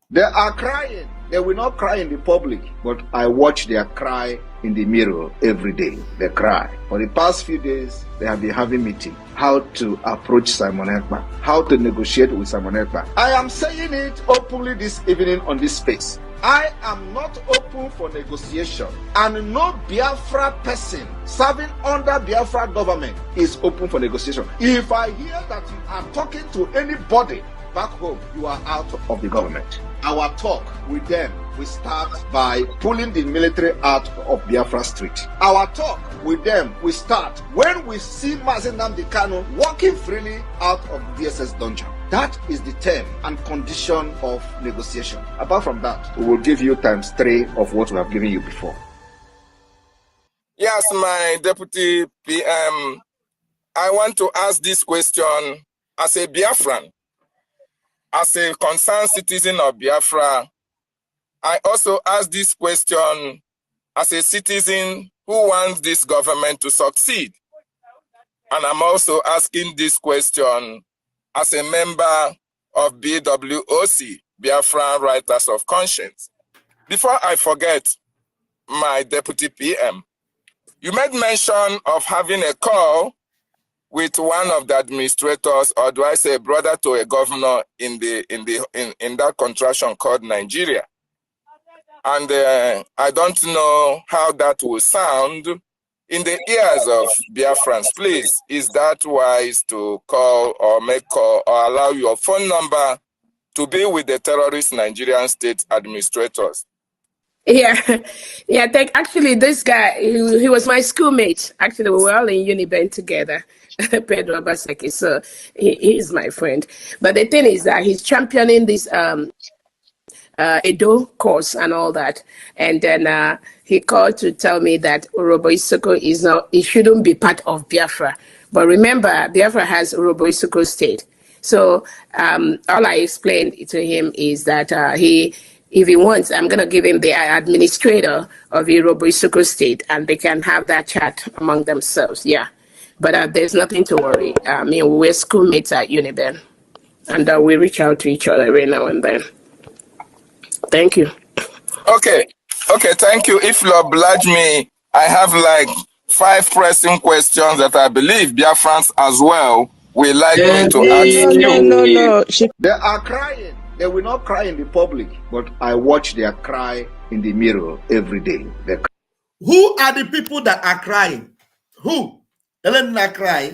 They are crying. They will not cry in the public, but I watch their cry in the mirror every day. They cry. For the past few days, they have been having meeting. How to approach Simon Ekpa. How to negotiate with Simon Ekpa. I am saying it openly this evening on this space. I am not open for negotiation, and no Biafra person serving under Biafra government is open for negotiation. If I hear that you are talking to anybody back home, you are out of the government. Our talk with them will start by pulling the military out of Biafra street. Our talk with them will start when we see Mazi Nnamdi Kanu walking freely out of DSS dungeon. That is the term and condition of negotiation. Apart from that, we will give you ×3 of what we have given you before. Yes, my deputy PM, I want to ask this question as a Biafran. As a concerned citizen of Biafra, I also ask this question as a citizen who wants this government to succeed. And I'm also asking this question as a member of BWOC, Biafra Writers of Conscience. Before I forget, my deputy PM, you made mention of having a call with one of the administrators, or do I say brother to a governor in that contraction called Nigeria. And I don't know how that will sound in the ears of Biafrans. Please, is that wise to call or make call or allow your phone number to be with the terrorist Nigerian state administrators? Yeah, actually, this guy, he was my schoolmate. Actually, we were all in Uniben together, Pedro Abaseki. So he's my friend. But the thing is that he's championing this Edo course and all that. And then he called to tell me that Urobo Isoko it shouldn't be part of Biafra. But remember, Biafra has Urobo Isoko state. So all I explained to him is that if he wants, I'm going to give him the administrator of Urobo Isoko state, and they can have that chat among themselves. Yeah. But there's nothing to worry. I mean, we're schoolmates at Uniben, and we reach out to each other every now and then. Thank you. Okay, thank you. If you oblige me, I have like 5 pressing questions that I believe Biafrans as well will like me to ask you. No. They are crying. They will not cry in the public, but I watch their cry in the mirror every day. Who are the people that are crying? Who? Elena cry.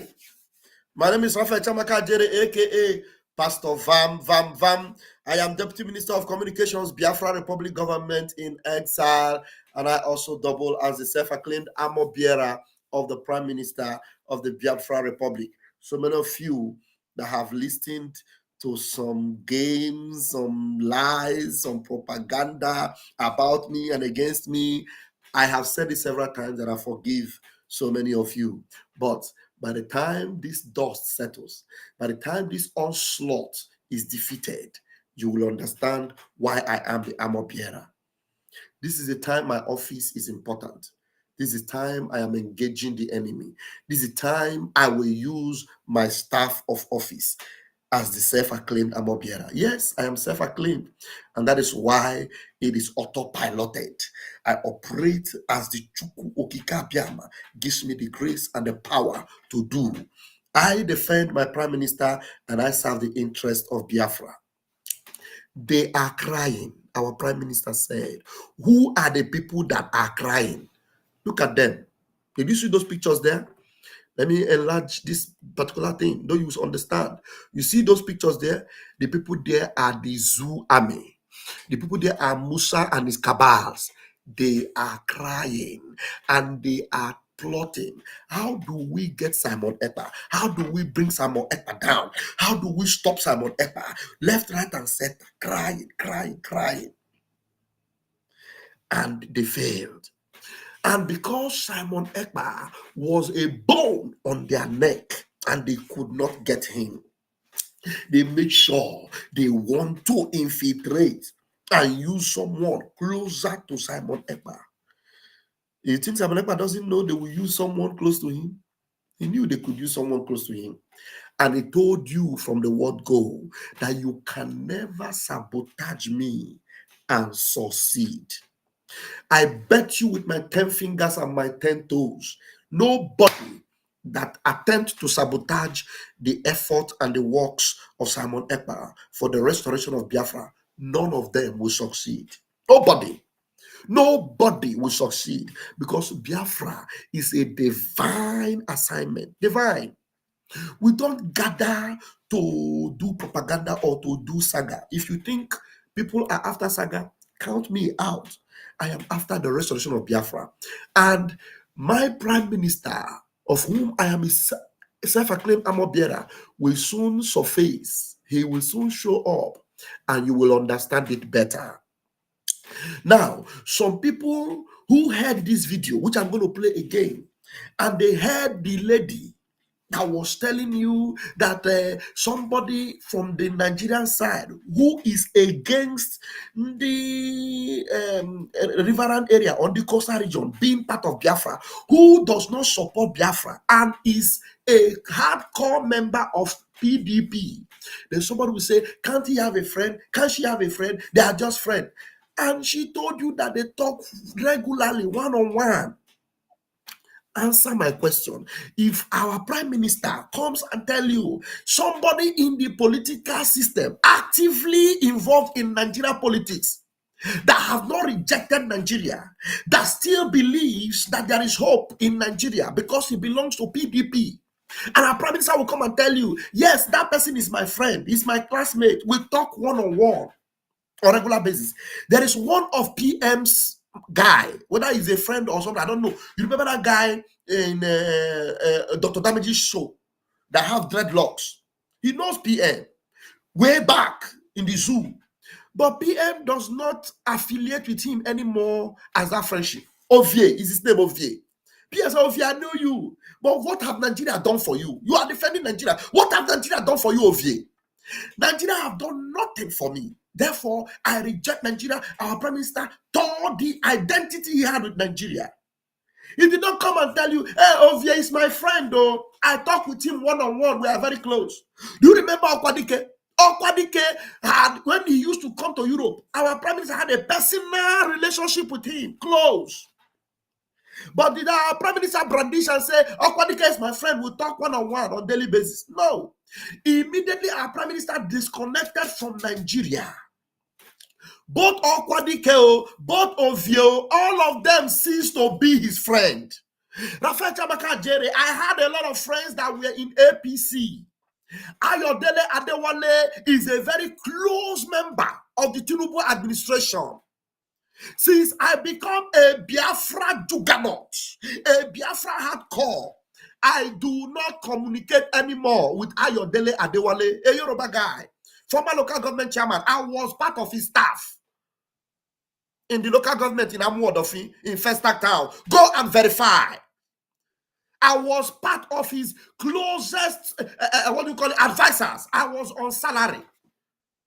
My name is Rafael Chamaka Jere, aka Pastor Vam. I am Deputy Minister of Communications, Biafra Republic Government in exile, and I also double as the self-acclaimed armor bearer of the Prime Minister of the Biafra Republic. So many of you that have listened to some games, some lies, some propaganda about me and against me. I have said it several times that I forgive so many of you. But by the time this dust settles, by the time this onslaught is defeated, you will understand why I am the armor bearer. This is the time my office is important. This is the time I am engaging the enemy. This is the time I will use my staff of office as the self-acclaimed armor bearer. Yes, I am self-acclaimed, and that is why it is autopiloted. I operate as the Chukwu Okike Abiama gives me the grace and the power to do. I defend my Prime Minister and I serve the interest of Biafra. They are crying. Our Prime Minister said, who are the people that are crying? Look at them. Did you see those pictures there? Let me enlarge this particular thing. Don't you understand? You see those pictures there? The people there are the Zoo army. The people there are Musa and his cabals. They are crying and they are plotting. How do we get Simon Ekpa? How do we bring Simon Ekpa down? How do we stop Simon Ekpa? Left, right, and center, crying. And they failed. And because Simon Ekpa was a bone on their neck and they could not get him, they made sure they want to infiltrate and use someone closer to Simon Ekpa. You think Simon Ekpa doesn't know they will use someone close to him? He knew they could use someone close to him. And he told you from the word go that you can never sabotage me and succeed. I bet you with my 10 fingers and my 10 toes, nobody that attempts to sabotage the effort and the works of Simon Ekpa for the restoration of Biafra, none of them will succeed. Nobody will succeed, because Biafra is a divine assignment. Divine. We don't gather to do propaganda or to do saga. If you think people are after saga, count me out. I am after the restoration of Biafra. And my prime minister, of whom I am a self-acclaimed armor bearer, will soon surface. He will soon show up, and you will understand it better. Now, some people who heard this video, which I'm going to play again, and they heard the lady that was telling you that somebody from the Nigerian side who is against the riverine area on the coastal region being part of Biafra, who does not support Biafra and is a hardcore member of PDP. Then somebody will say, can't he have a friend? Can't she have a friend? They are just friends. And she told you that they talk regularly, one-on-one. Answer my question. If our prime minister comes and tell you somebody in the political system actively involved in Nigeria politics that have not rejected Nigeria, that still believes that there is hope in Nigeria because he belongs to PDP, and our prime minister will come and tell you, yes, that person is my friend, he's my classmate, we talk one-on-one on a regular basis. There is one of PM's guy, whether he's a friend or something, I don't know. You remember that guy in Dr. Damage's show that have dreadlocks? He knows PM way back in the zoo, but PM does not affiliate with him anymore as that friendship. Ovie is his name, Ovie. PM says, Ovie, I know you, but what have Nigeria done for you? You are defending Nigeria. What have Nigeria done for you, Ovie? Nigeria have done nothing for me. Therefore, I reject Nigeria. Our prime minister tore the identity he had with Nigeria. He did not come and tell you, hey, Ovie is my friend, though. I talk with him one-on-one. We are very close. Do you remember Okwadike? Okwadike had, when he used to come to Europe, our prime minister had a personal relationship with him, close. But did our prime minister brandish and say, Okwadike is my friend, we'll talk one-on-one on daily basis? No. Immediately, our prime minister disconnected from Nigeria. Both Okwadike, both Ovie, all of them ceased to be his friend. Rafael Chamaka Jere, I had a lot of friends that were in APC. Ayodele Adewale is a very close member of the Tinubu administration. Since I become a Biafra juggernaut, a Biafra hardcore, I do not communicate anymore with Ayodele Adewale, a Yoruba guy, former local government chairman. I was part of his staff in the local government in Amuodofi, in Festac Town. Go and verify. I was part of his closest, advisors. I was on salary.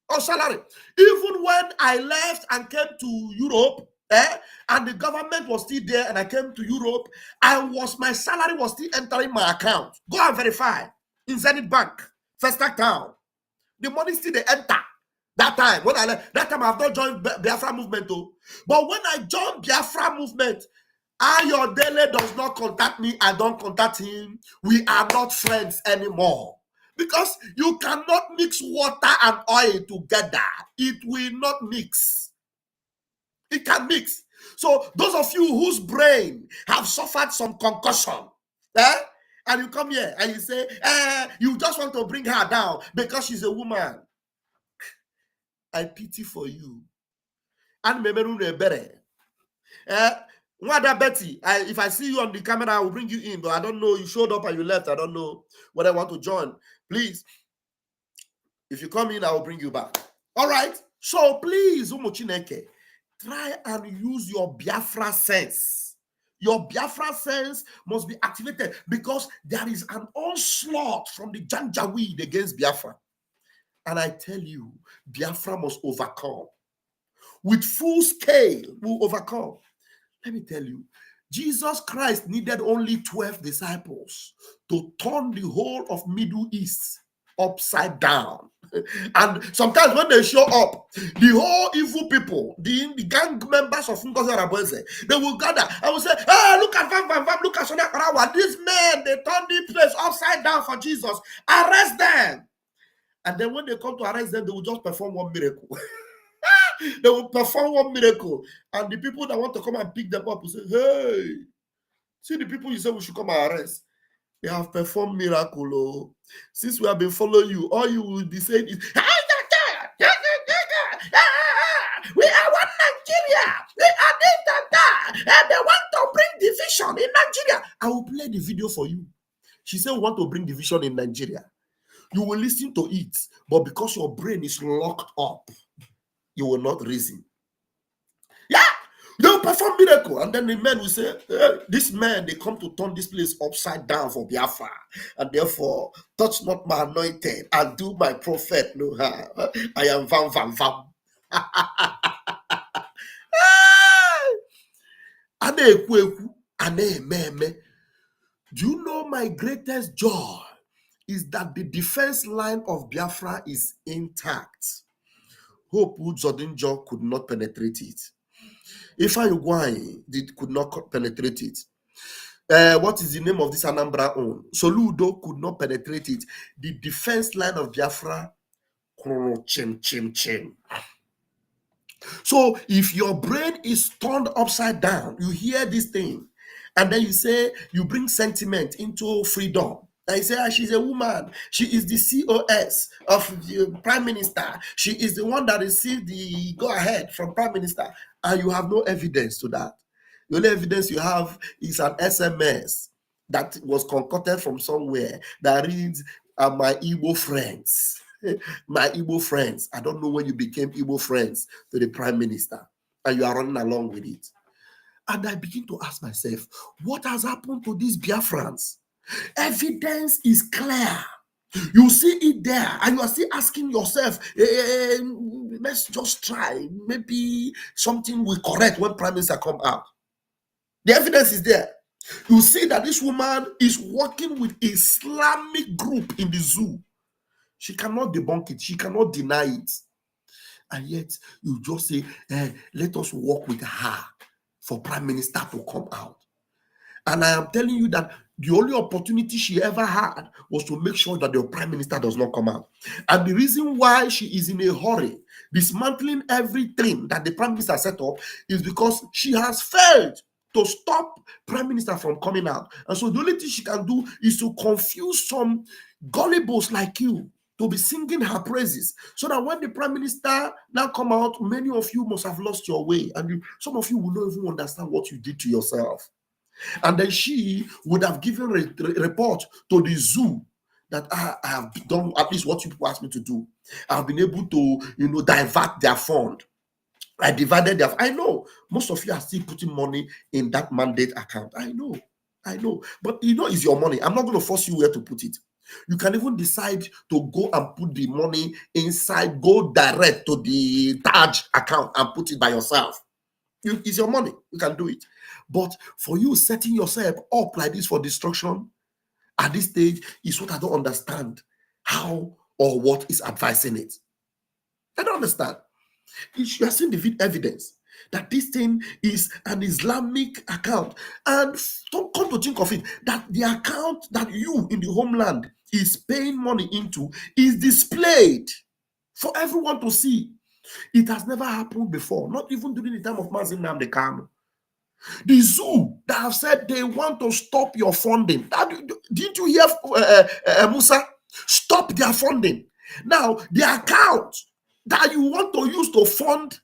Even when I left and came to Europe, and the government was still there, and I came to Europe, my salary was still entering my account. Go and verify in Zenith Bank, Festac Town. The money still they enter. That time when I left, that time I have not joined Biafra movement though. But when I joined Biafra movement, Ayodele does not contact me. I don't contact him. We are not friends anymore. Because you cannot mix water and oil together. It will not mix. It can mix. So those of you whose brain have suffered some concussion, and you come here and you say, you just want to bring her down because she's a woman. I pity for you. And Wada Betty, if I see you on the camera, I will bring you in, but I don't know. You showed up and you left. I don't know whether I want to join. Please, if you come in, I will bring you back. All right. So please, Umochineke, try and use your Biafra sense. Your Biafra sense must be activated because there is an onslaught from the Janjaweed against Biafra. And I tell you, Biafra must overcome. With full scale, we'll overcome. Let me tell you, Jesus Christ needed only 12 disciples to turn the whole of Middle East upside down. And sometimes when they show up, the whole evil people, the gang members of Ngozi Arabose, they will gather and will say, "Oh, look at Vam, look at Sonia Karawa. These men, they turned the place upside down for Jesus. Arrest them." And then when they come to arrest them, they will just perform one miracle. They will perform one miracle. And the people that want to come and pick them up will say, "Hey, see the people you say we should come and arrest. They have performed miracle. Oh. Since we have been following you, all you will be saying is, we are one Nigeria. We are this and that. And they want to bring division in Nigeria." I will play the video for you. She said, "We want to bring division in Nigeria." You will listen to it, but because your brain is locked up, you will not reason. Yeah, they will perform miracle, and then the men will say, "This man, they come to turn this place upside down for Biafra, and therefore touch not my anointed and do my prophet no harm. I am Vam Vam Vam." Do you know my greatest joy is that the defense line of Biafra is intact? Hope Uzodinjo could not penetrate it. Ifeanyi could not penetrate it. What is the name of this Anambra own? Soludo could not penetrate it. The defense line of Biafra, chim. So if your brain is turned upside down, you hear this thing, and then you say, you bring sentiment into freedom. And you say, she's a woman. She is the COS of the Prime Minister. She is the one that received the go-ahead from Prime Minister. And you have no evidence to that. The only evidence you have is an SMS that was concocted from somewhere that reads, "My Igbo friends." My Igbo friends. I don't know when you became Igbo friends to the Prime Minister, and you are running along with it. And I begin to ask myself, what has happened to these Biafrans? Evidence is clear. You see it there, and you are still asking yourself, let's just try. Maybe something will correct when Prime Minister come out. The evidence is there. You see that this woman is working with Islamic group in the zoo. She cannot debunk it. She cannot deny it. And yet, you just say, let us work with her for Prime Minister to come out. And I am telling you that the only opportunity she ever had was to make sure that the Prime Minister does not come out. And the reason why she is in a hurry, dismantling everything that the Prime Minister set up, is because she has failed to stop Prime Minister from coming out. And so the only thing she can do is to confuse some gullibles like you to be singing her praises, so that when the Prime Minister now come out, many of you must have lost your way, and some of you will not even understand what you did to yourself. And then she would have given a report to the zoo that I have done at least what you people asked me to do. I've been able to, divert their fund. I divided their. I know most of you are still putting money in that mandate account. I know, but it's your money. I'm not going to force you where to put it. You can even decide to go and put the money inside, go direct to the Taj account and put it by yourself. It's your money. You can do it. But for you setting yourself up like this for destruction at this stage is what I don't understand. How or what is advising it? I don't understand. You are seeing the evidence that this thing is an Islamic account. And don't come to think of it, that the account that you in the homeland is paying money into is displayed for everyone to see. It has never happened before, not even during the time of Mazin Nnamdi Kanu. The zoo that have said they want to stop your funding. Didn't you hear Musa? Stop their funding. Now, the account that you want to use to fund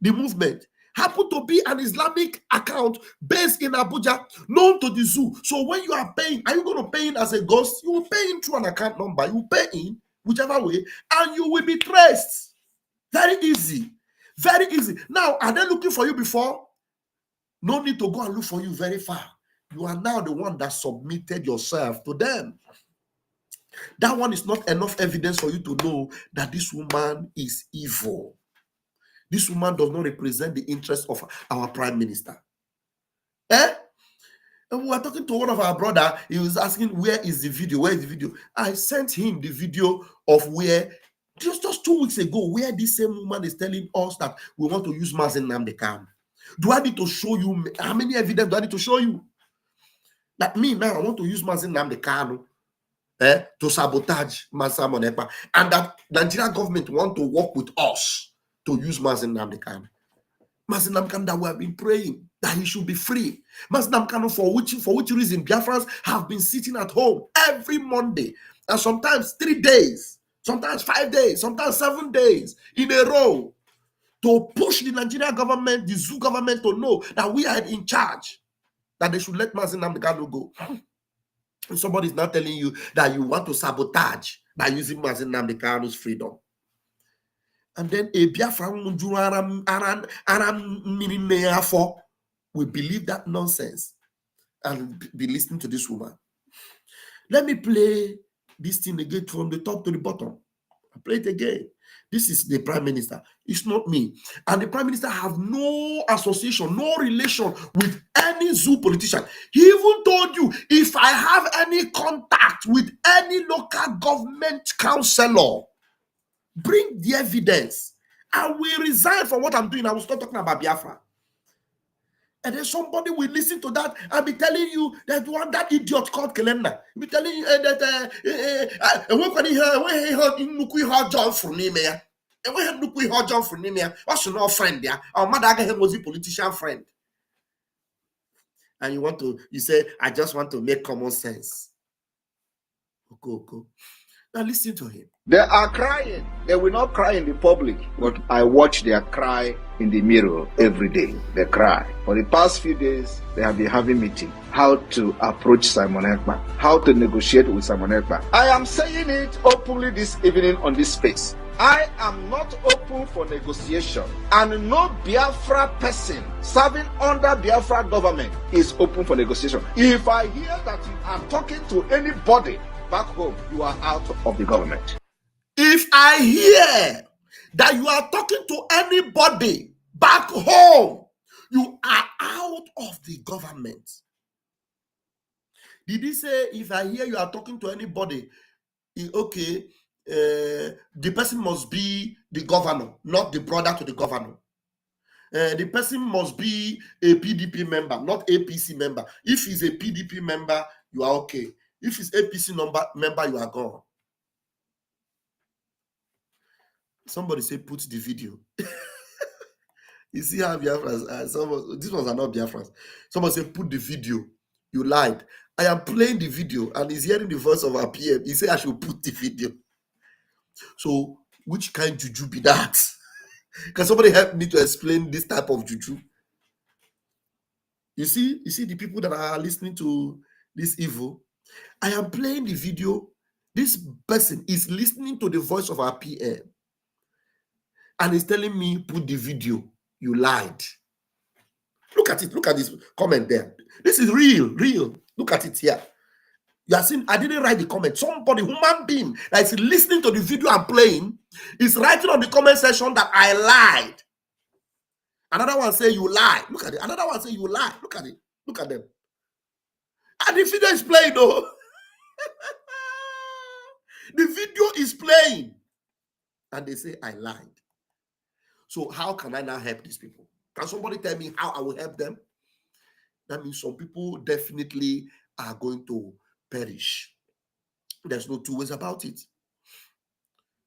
the movement happen to be an Islamic account based in Abuja, known to the zoo. So when you are paying, are you going to pay in as a ghost? You will pay in through an account number. You will pay in whichever way, and you will be traced. Very easy. Very easy. Now, are they looking for you before? No need to go and look for you very far. You are now the one that submitted yourself to them. That one is not enough evidence for you to know that this woman is evil. This woman does not represent the interest of our Prime Minister. And we were talking to one of our brother. He was asking, where is the video? Where is the video? I sent him the video of where, just 2 weeks ago, where this same woman is telling us that we want to use Mazi Nnamdi Kanu. Do I need to show you? How many evidence do I need to show you? That me now, I want to use Mazi Nnamdi Kanu to sabotage Simon Ekpa, and that Nigerian government want to work with us to use Mazi Nnamdi Kanu. Mazi Nnamdi Kanu, that we have been praying that he should be free. Mazi Nnamdi Kanu, for which reason Biafrans have been sitting at home every Monday, and sometimes 3 days, sometimes 5 days, sometimes 7 days in a row, to push the Nigerian government, the zoo government, to know that we are in charge, that they should let Mazi Nnamdi Kanu go. And somebody is now telling you that you want to sabotage by using Mazi Nnamdi Kanu's freedom. And then a Biafra will believe that nonsense and be listening to this woman. Let me play this thing again from the top to the bottom. I play it again. This is the Prime Minister. It's not me. And the Prime Minister have no association, no relation with any zoo politician. He even told you, if I have any contact with any local government councillor, bring the evidence. I will resign from what I'm doing. I will start talking about Biafra. And then somebody will listen to that and be telling you that one that idiot called Kelenda. Be telling you that when he heard John from Nimea, and when he heard John from Nimea, what's your friend there? Our mother was a politician friend. And you say, I just want to make common sense. Okay. Now listen to him. They are crying. They will not cry in the public, but I watch their cry in the mirror every day. They cry. For the past few days, they have been having meeting. How to approach Simon Ekpa, how to negotiate with Simon Ekpa. I am saying it openly this evening on this space. I am not open for negotiation, and no Biafra person serving under Biafra government is open for negotiation. If I hear that you are talking to anybody back home, you are out of the government. If I hear that you are talking to anybody back home, you are out of the government. Did he say, if I hear you are talking to anybody, okay, the person must be the governor, not the brother to the governor. The person must be a PDP member, not APC member. If he's a PDP member, you are okay. If he's APC member, you are gone. Somebody say, put the video. You see how Biafrans, these ones are not Biafrans. Someone say, put the video. You lied. I am playing the video and he's hearing the voice of our PM. He said I should put the video. So, which kind of juju be that? Can somebody help me to explain this type of juju? You see the people that are listening to this evil. I am playing the video. This person is listening to the voice of our PM. And he's telling me, put the video. You lied. Look at it. Look at this comment there. This is real. Look at it here. You are seeing, I didn't write the comment. Somebody, human being, that is listening to the video I'm playing, is writing on the comment section that I lied. Another one say you lie. Look at it. Another one say you lie. Look at it. Look at them. And the video is playing though. The video is playing. And they say I lied. So how can I now help these people? Can somebody tell me how I will help them? That means some people definitely are going to perish. There's no two ways about it.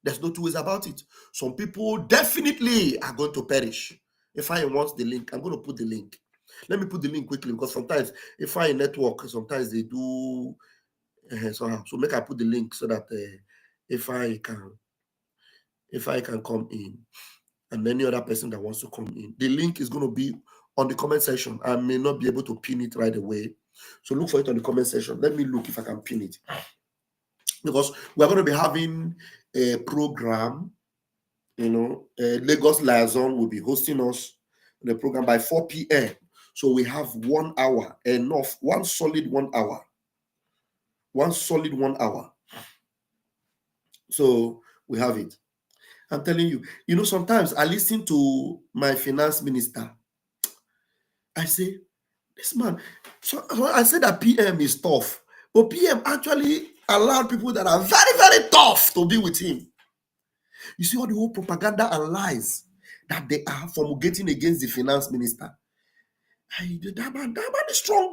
There's no two ways about it. Some people definitely are going to perish. If I want the link, I'm going to put the link. Let me put the link quickly because sometimes if I network, sometimes they do somehow. So make I put the link so that if I can come in, and any other person that wants to come in, the link is going to be on the comment section. I may not be able to pin it right away. So look for it on the comment section. Let me look if I can pin it. Because we're going to be having a program, Lagos Liaison will be hosting us in the program by 4 p.m. So we have 1 hour, enough, one solid 1 hour. One solid 1 hour. So we have it. I'm telling you, sometimes I listen to my finance minister. I say, This man, so I said that PM is tough, but PM actually allowed people that are very, very tough to be with him. You see all the whole propaganda and lies that they are promulgating against the finance minister. That man is strong.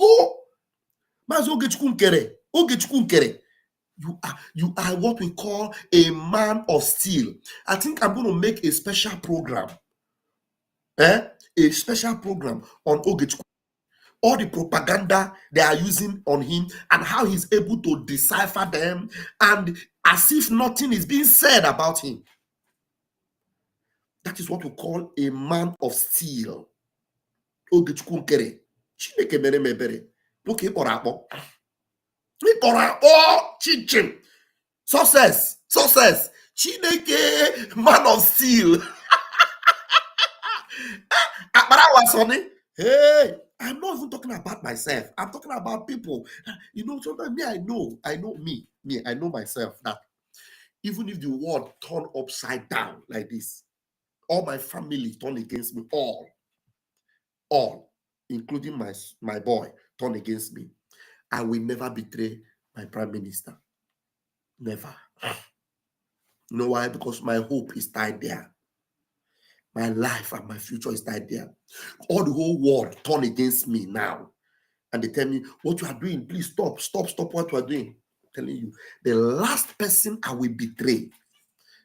You are what we call a man of steel. I think I'm going to make a special program. A special program on Ogechukwu. All the propaganda they are using on him and how he's able to decipher them and as if nothing is being said about him. That is what we call a man of steel. Ogechukwu nkere. Chineke mere mebere. Look at Orabo. Chichim. Success. Chineke, man of steel. Hey, I'm not even talking about myself. I'm talking about people. You know, sometimes me, I know myself that even if the world turn upside down like this, all my family turn against me, all, including my boy, turn against me, I will never betray my prime minister. Never. You know why? Because my hope is tied there. My life and my future is tied there. All the whole world turn against me now. And they tell me, what you are doing, please stop what you are doing. I'm telling you, the last person I will betray,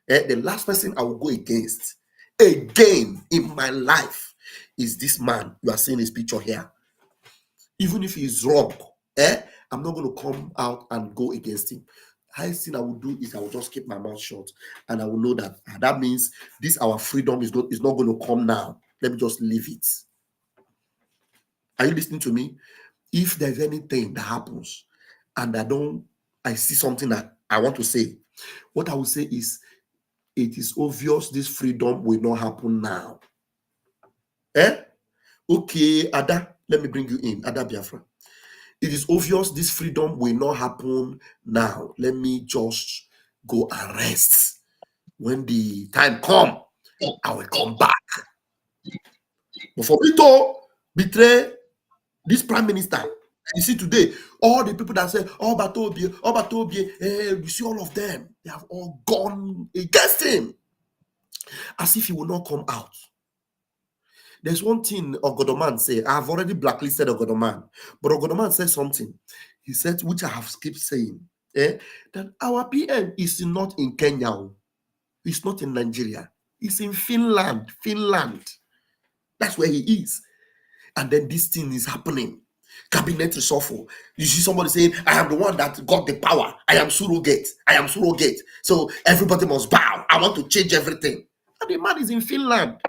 the last person I will go against again in my life is this man. You are seeing his picture here. Even if he is wrong, I'm not going to come out and go against him. Highest thing I will do is I will just keep my mouth shut, and I will know that that means this our freedom is not going to come now. Let me just leave it. Are you listening to me? If there's anything that happens and I see something that I want to say, what I will say is, it is obvious this freedom will not happen now. Okay, Ada, let me bring you in. Ada Biafra. It is obvious this freedom will not happen now. Let me just go and rest. When the time comes, I will come back. But for me to betray this prime minister, you see today, all the people that say, Batobie, you see all of them, they have all gone against him. As if he will not come out. There's one thing Ogodoman said. I've already blacklisted Ogodoman, but Ogodoman said something. He said, which I have skipped saying, that our PM is not in Kenya. It's not in Nigeria. It's in Finland. That's where he is. And then this thing is happening. Cabinet reshuffle. You see somebody saying, I am the one that got the power. I am surrogate. So everybody must bow. I want to change everything. And the man is in Finland.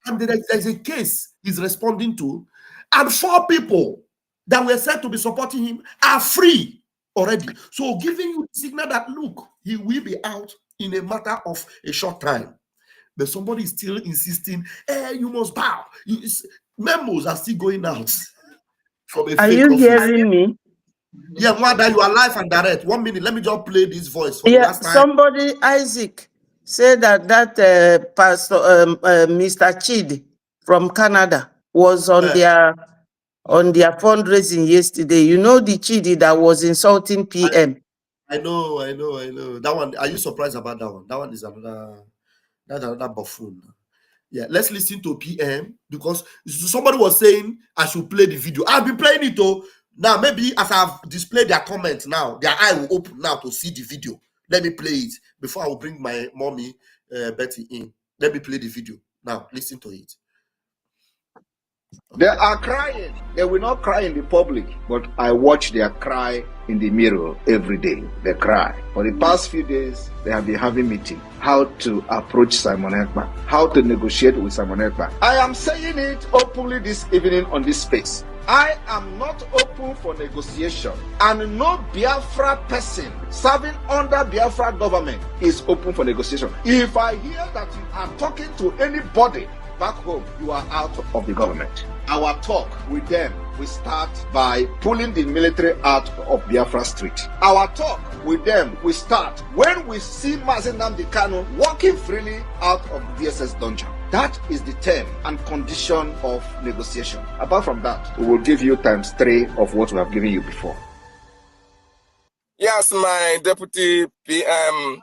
And there's a case he's responding to, and 4 people that were said to be supporting him are free already. So giving you the signal that, look, he will be out in a matter of a short time. But somebody is still insisting, you must bow. Memos are still going out. Are you hearing me? Yeah, Mwada, you are live and direct. 1 minute, let me just play this voice for the last time. Somebody, Isaac, said that Pastor Mr. Chidi from Canada was on their fundraising yesterday. You know the Chidi that was insulting PM. I know. That one, are you surprised about that one? That one is another buffoon. Yeah, let's listen to PM, because somebody was saying I should play the video. I've been playing it though. Now, maybe as I've displayed their comment now, their eye will open now to see the video. Let me play it before I will bring my mommy, Betty, in. Let me play the video. Now, listen to it. They are crying. They will not cry in the public, but I watch their cry in the mirror every day. They cry. For the past few days, they have been having meeting. How to approach Simon Ekpa. How to negotiate with Simon Ekpa. I am saying it openly this evening on this space. I am not open for negotiation, and no Biafra person serving under Biafra government is open for negotiation. If I hear that you are talking to anybody back home, you are out of the government. Our talk with them will start by pulling the military out of Biafra street. Our talk with them will start when we see Mazi Nnamdi Kanu walking freely out of the DSS dungeon. That is the term and condition of negotiation. Apart from that, we will give you ×3 of what we have given you before. Yes, my deputy PM,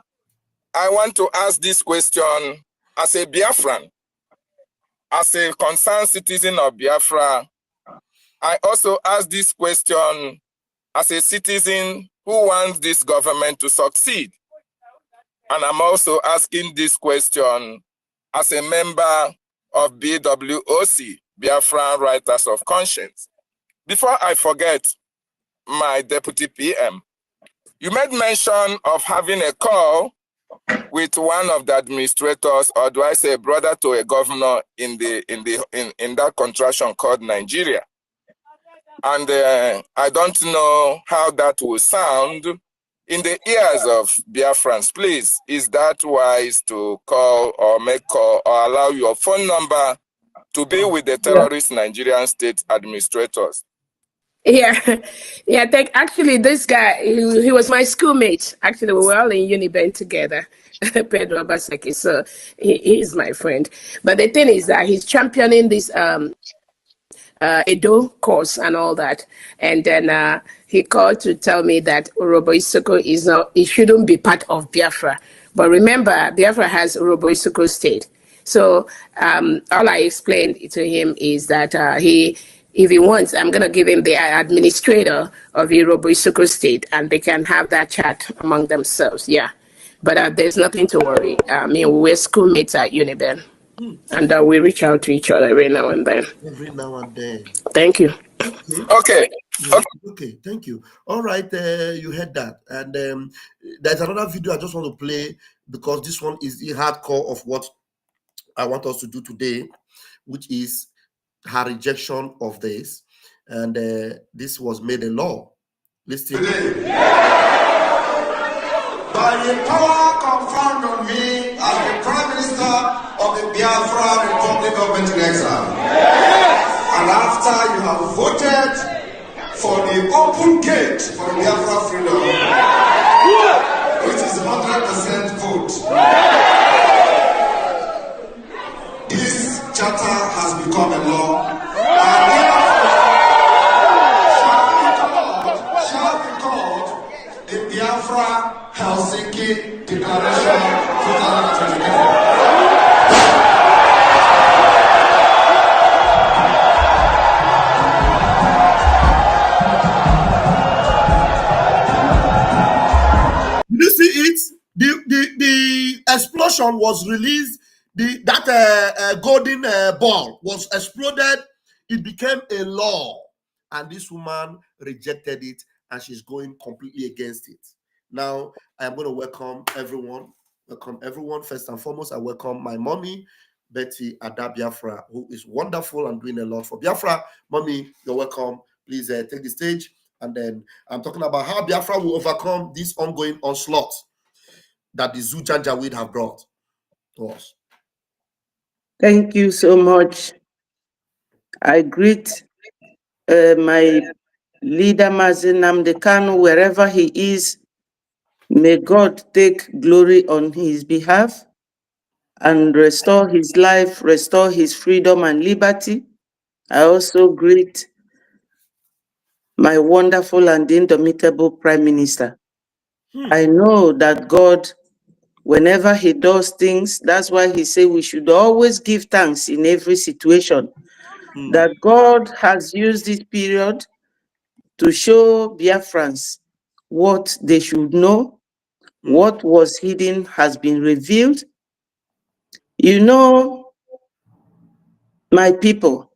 I want to ask this question as a Biafran, as a concerned citizen of Biafra. I also ask this question as a citizen who wants this government to succeed. And I'm also asking this question as a member of BWOC, Biafran Writers of Conscience. Before I forget, my deputy PM, you made mention of having a call with one of the administrators, or do I say brother to a governor in that contraction called Nigeria. And I don't know how that will sound in the ears of Biafrans. Please, is that wise to call or make call or allow your phone number to be with the terrorist Nigerian state administrators? Yeah, yeah. Actually, this guy, he was my schoolmate. Actually, we were all in Uniben together, Pedro Basaki. So he's my friend. But the thing is that he's championing this Edo course and all that. And then he called to tell me that Urobo Isoko it shouldn't be part of Biafra. But remember, Biafra has Urobo Isoko state. So all I explained to him is that if he wants, I'm going to give him the administrator of Urobo Isoko state, and they can have that chat among themselves. Yeah. But there's nothing to worry. I mean, we're schoolmates at Uniben. And we reach out to each other every now and then. Every now and then. Thank you. Okay. Okay, thank you. All right, you heard that. And there's another video I just want to play, because this one is the hardcore of what I want us to do today, which is her rejection of this. And this was made a law. Listen. By the power conferred on me as the Prime Minister of the Biafra Republic Government in Exile. And after you have voted for the open gate for the Biafra freedom, which is 100% vote, this charter has become a law, and therefore shall be called the Biafra Helsinki Declaration 2024. You see it? The explosion was released. That golden ball was exploded. It became a law, and this woman rejected it, and she's going completely against it. Now I am going to welcome everyone. Welcome everyone. First and foremost, I welcome my mommy, Betty Ada Biafra, who is wonderful and doing a lot for Biafra. Mommy, you're welcome. Please take the stage. And then I'm talking about how Biafra will overcome this ongoing onslaught that the Janjaweed have brought to us. Thank you so much. I greet my leader, Mazi Nnamdi Kanu, wherever he is. May God take glory on his behalf and restore his life, restore his freedom and liberty. I also greet my wonderful and indomitable Prime Minister. I know that God, whenever he does things, that's why he said we should always give thanks in every situation. That God has used this period to show Biafrans what they should know. What was hidden has been revealed. You know, my people,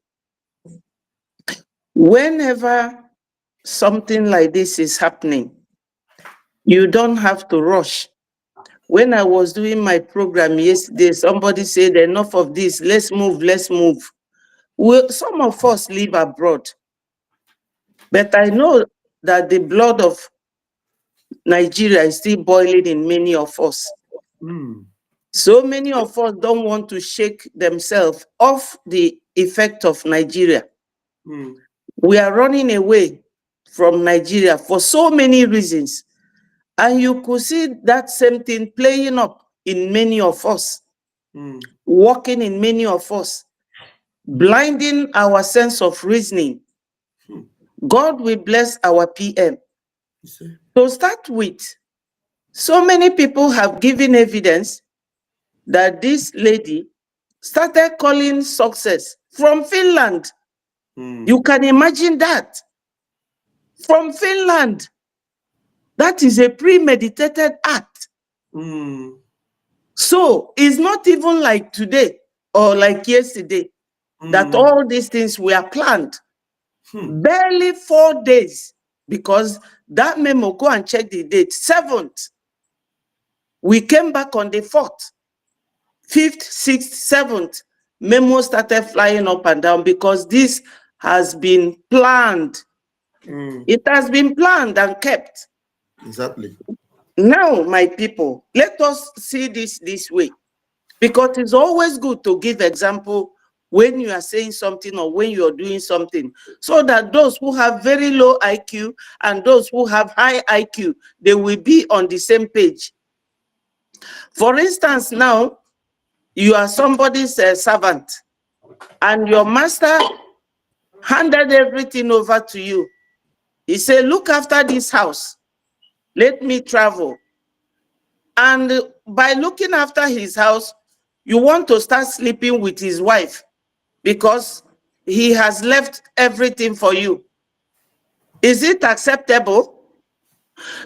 whenever something like this is happening, you don't have to rush. When I was doing my program yesterday, somebody said, enough of this, let's move, let's move. Well, some of us live abroad, but I know that the blood of Nigeria is still boiling in many of us. So many of us don't want to shake themselves off the effect of Nigeria. We are running away from Nigeria for so many reasons. And you could see that same thing playing up in many of us. working in many of us, blinding our sense of reasoning. God will bless our PM. To start with, so many people have given evidence that this lady started calling success from Finland. You can imagine that. From Finland. That is a premeditated act. So it's not even like today or like yesterday that all these things were planned. Barely 4 days, because that memo, go and check the date, 7th. We came back on the 4th, 5th, 6th, 7th. Memo started flying up and down because this has been planned. It has been planned and kept. Exactly. Now, my people, let us see this way, because it's always good to give example when you are saying something or when you are doing something, so that those who have very low IQ and those who have high IQ, they will be on the same page. For instance, now you are somebody's servant and your master handed everything over to you. He said, look after this house, let me travel. And by looking after his house, you want to start sleeping with his wife because he has left everything for you. Is it acceptable?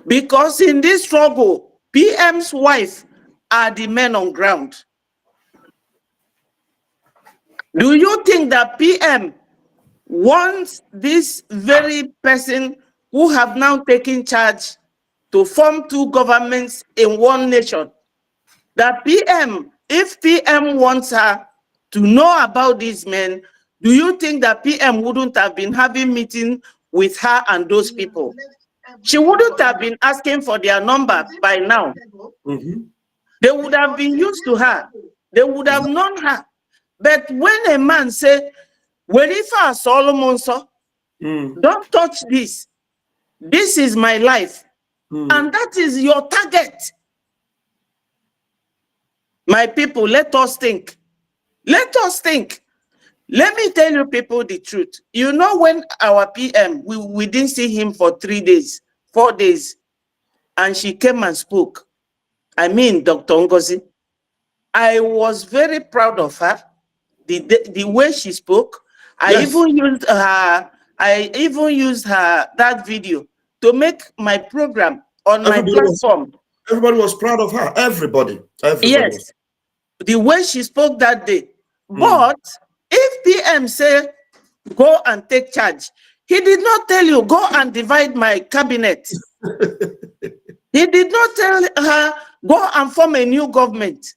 Because in this struggle, PM's wife are the men on ground. Do you think that PM wants this very person who have now taken charge to form two governments in one nation? That PM, if PM wants her to know about these men, do you think that PM wouldn't have been having meeting with her and those people? She wouldn't have been asking for their number by now. They would have been used to her. They would have known her. But when a man say, "Werifa Solomon, don't touch this. This is my life," and that is your target. My people, let us think. Let us think. Let me tell you people the truth. You know, when our PM, we didn't see him for 3 days, 4 days, and she came and spoke. I mean, Dr. Ngozi, I was very proud of her, the way she spoke. I even used her that video to make my program on my platform. Everybody was proud of her. Everybody Yes, was. the way she spoke that day. But if PM say, go and take charge, he did not tell you, go and divide my cabinet. He did not tell her, go and form a new government.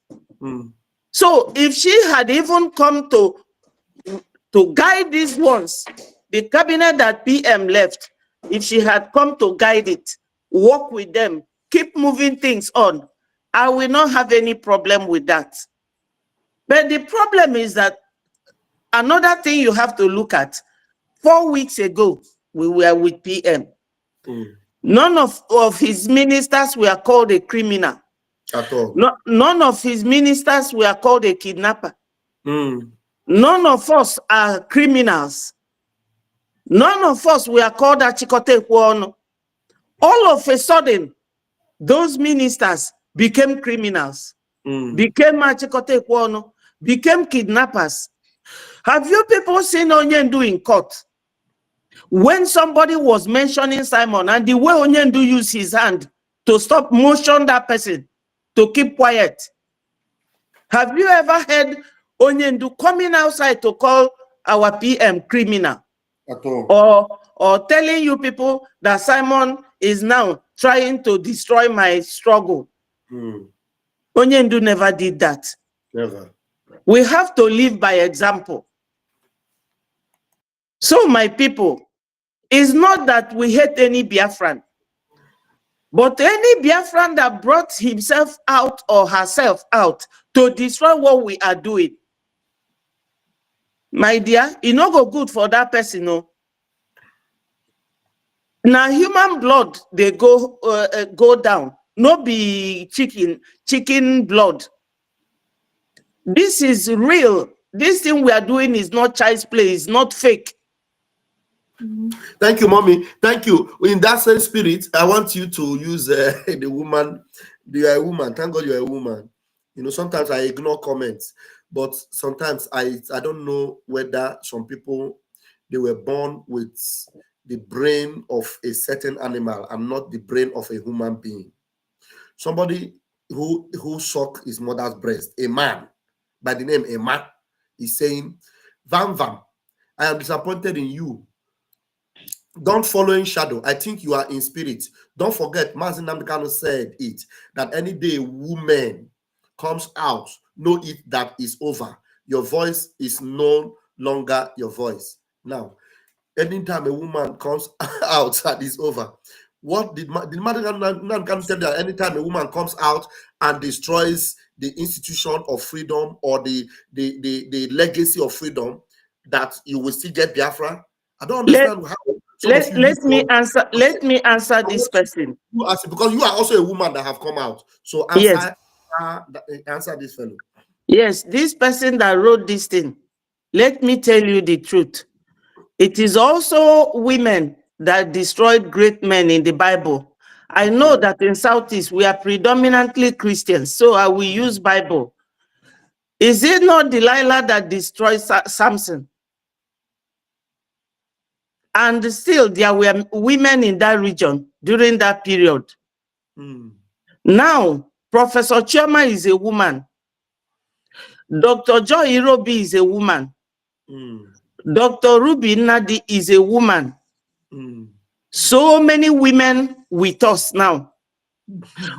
So if she had even come to guide these ones, the cabinet that PM left, if she had come to guide it, work with them, keep moving things on, I will not have any problem with that. But the problem is that another thing you have to look at, 4 weeks ago, we were with PM. None of his ministers were called a criminal. At all. None of his ministers were called a kidnapper. None of us are criminals. None of us were called a chikote kwono. All of a sudden, those ministers became criminals, became a chikote kwono, became kidnappers. Have you people seen Onyendu in court? When somebody was mentioning Simon and the way Onyendu used his hand to stop motion that person to keep quiet. Have you ever heard Onyendu coming outside to call our PM criminal? At all. Or telling you people that Simon is now trying to destroy my struggle? Onyendu never did that. Never. We have to live by example. So my people, it's not that we hate any Biafran, but any Biafran that brought himself out or herself out to destroy what we are doing. My dear, it no go good for that person, no. Now human blood, they go down. No be chicken blood. This is real. This thing we are doing is not child's play, it's not fake. Thank you, mommy. Thank you. In that same spirit, I want you to use the woman. You are a woman. Thank God you are a woman. You know, sometimes I ignore comments, but sometimes I don't know whether some people, they were born with the brain of a certain animal and not the brain of a human being. Somebody who sucked his mother's breast, a man by the name Emma, is saying, Vam Vam, I am disappointed in you. Don't follow in shadow. I think you are in spirit. Don't forget, Mazin Namdekano said it, that any day a woman comes out, know it that is over. Your voice is no longer your voice. Now, anytime a woman comes out, that is over. What did Namdekano tell that anytime a woman comes out and destroys the institution of freedom or the legacy of freedom, that you will still get Biafra? I don't understand how. Let me answer this person. You ask, because you are also a woman that have come out. So answer, yes. Answer this fellow. Yes, this person that wrote this thing. Let me tell you the truth. It is also women that destroyed great men in the Bible. I know that in Southeast we are predominantly Christians, so I will use Bible. Is it not Delilah that destroyed Samson? And still, there were women in that region during that period. Now, Professor Chioma is a woman. Dr. Joy Irobi is a woman. Dr. Ruby Nadi is a woman. So many women with us now.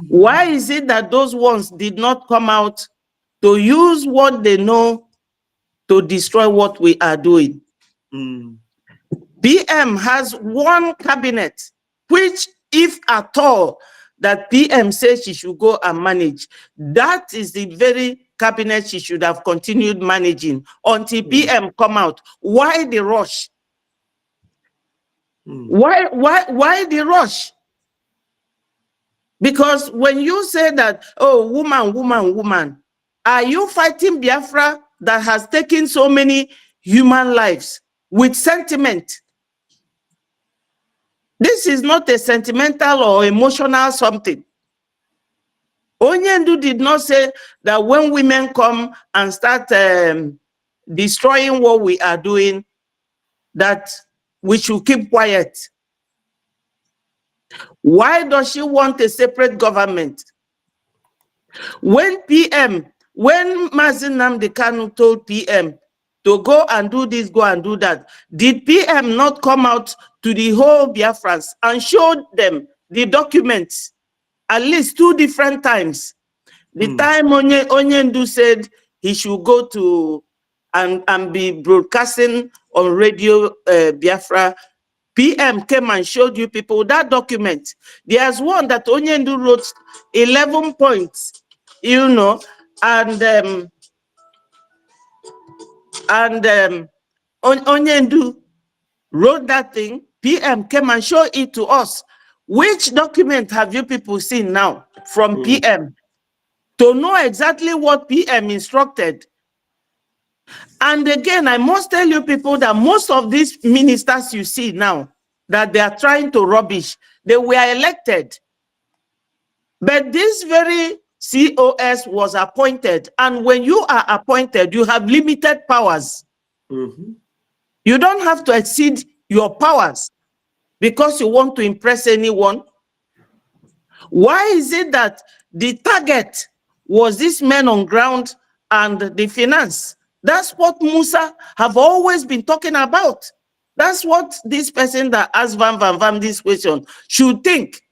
Why is it that those ones did not come out to use what they know to destroy what we are doing? PM has one cabinet, which, if at all, that PM says she should go and manage, that is the very cabinet she should have continued managing until PM come out. Why the rush? Why the rush? Because when you say that, oh, woman, are you fighting Biafra that has taken so many human lives with sentiment? This is not a sentimental or emotional something. Onyendu did not say that when women come and start destroying what we are doing, that we should keep quiet. Why does she want a separate government? When Mazin Nnamdi Kanu told PM to go and do this, go and do that, did PM not come out to the whole Biafrans and showed them the documents at least 2 different times? The time Onyendu said he should go to and be broadcasting on radio Biafra, PM came and showed you people that document. There's one that Onyendu wrote 11 points, you know, and Onyendu wrote that thing. PM came and showed it to us. Which document have you people seen now from PM? To know exactly what PM instructed. And again, I must tell you people that most of these ministers you see now, that they are trying to rubbish, they were elected. But this very COS was appointed. And when you are appointed, you have limited powers. You don't have to exceed your powers because you want to impress anyone. Why is it that the target was this man on ground and the finance? That's what Musa have always been talking about. That's what this person that asked Vam this question should think.